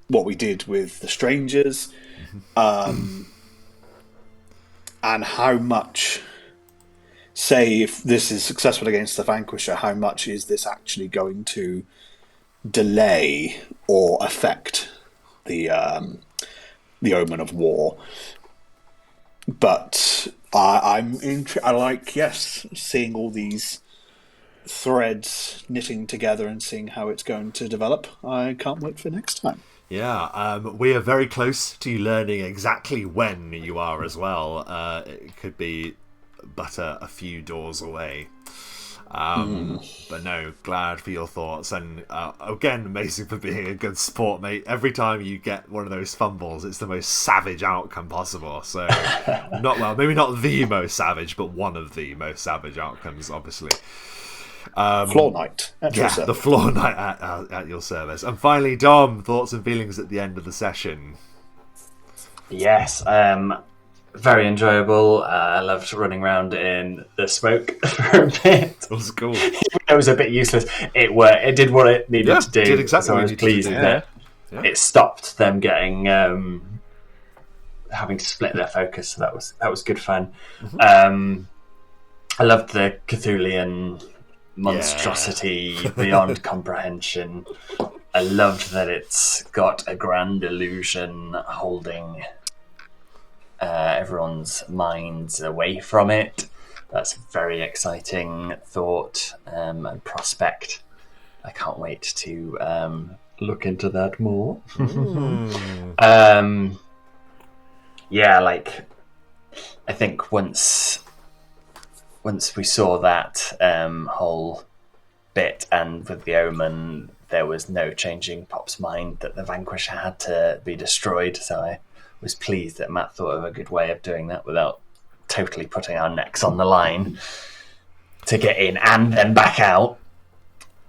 what we did with the Strangers? And how much, say, if this is successful against the Vanquisher, how much is this actually going to delay or affect the Omen of War? But I like, yes, seeing all these threads knitting together and seeing how it's going to develop. I can't wait for next time. Yeah, we are very close to learning exactly when you are as well. It could be but a few doors away. But no, glad for your thoughts, and again, amazing for being a good sport, mate. Every time you get one of those fumbles, it's the most savage outcome possible. So, maybe not the most savage, but one of the most savage outcomes, obviously. Floor night at your service. The floor night at your service. And finally, Dom, thoughts and feelings at the end of the session. Yes, very enjoyable. I loved running around in the smoke for a bit. It was cool. It was a bit useless. It did what it needed to do. It did exactly so what I it was needed to pleased do. that it stopped them getting having to split their focus. So that was good fun. I loved the Cthulian monstrosity beyond comprehension. I loved that it's got a grand illusion holding everyone's minds away from it. That's a very exciting thought and prospect. I can't wait to look into that more. I think once we saw that whole bit, and with the Omen, there was no changing Pop's mind that the Vanquisher had to be destroyed. So I was pleased that Matt thought of a good way of doing that without totally putting our necks on the line to get in and then back out.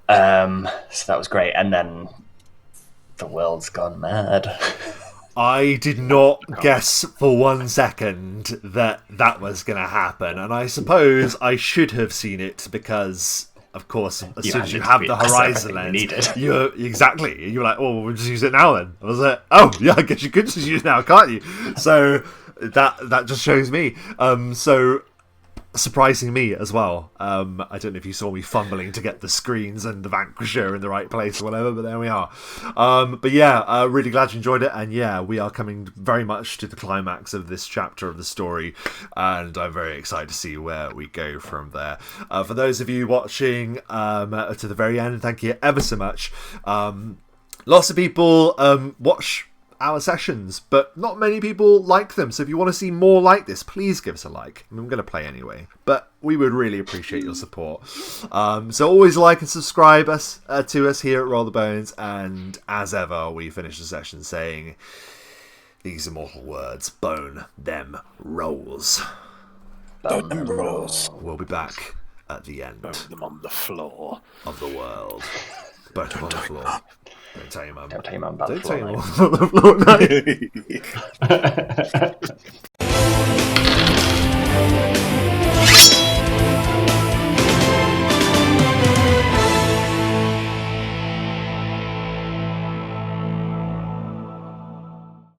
So that was great. And then the world's gone mad. I did not guess for 1 second that was going to happen, and I suppose I should have seen it because, of course, as soon as you have the horizon lens, you're like, oh, we'll just use it now then. I was like, oh, yeah, I guess you could just use it now, can't you? So that just shows me. So surprising me as well. I don't know if you saw me fumbling to get the screens and the Vanquisher in the right place or whatever, but there we are. But yeah, really glad you enjoyed it, and yeah, we are coming very much to the climax of this chapter of the story, and I'm very excited to see where we go from there. For those of you watching to the very end, thank you ever so much. Lots of people watch our sessions, but not many people like them. So if you want to see more like this, please give us a like. I mean, I'm going to play anyway, but we would really appreciate your support. So always like and subscribe to us here at Roll the Bones, and as ever, we finish the session saying these immortal words: bone them rolls. Bone them rolls. We'll be back at the end. Bone them on the floor of the world. Bone them on the floor. Don't tell your mum. Don't tell your mum about Don't the tell floor your mum about the floor night.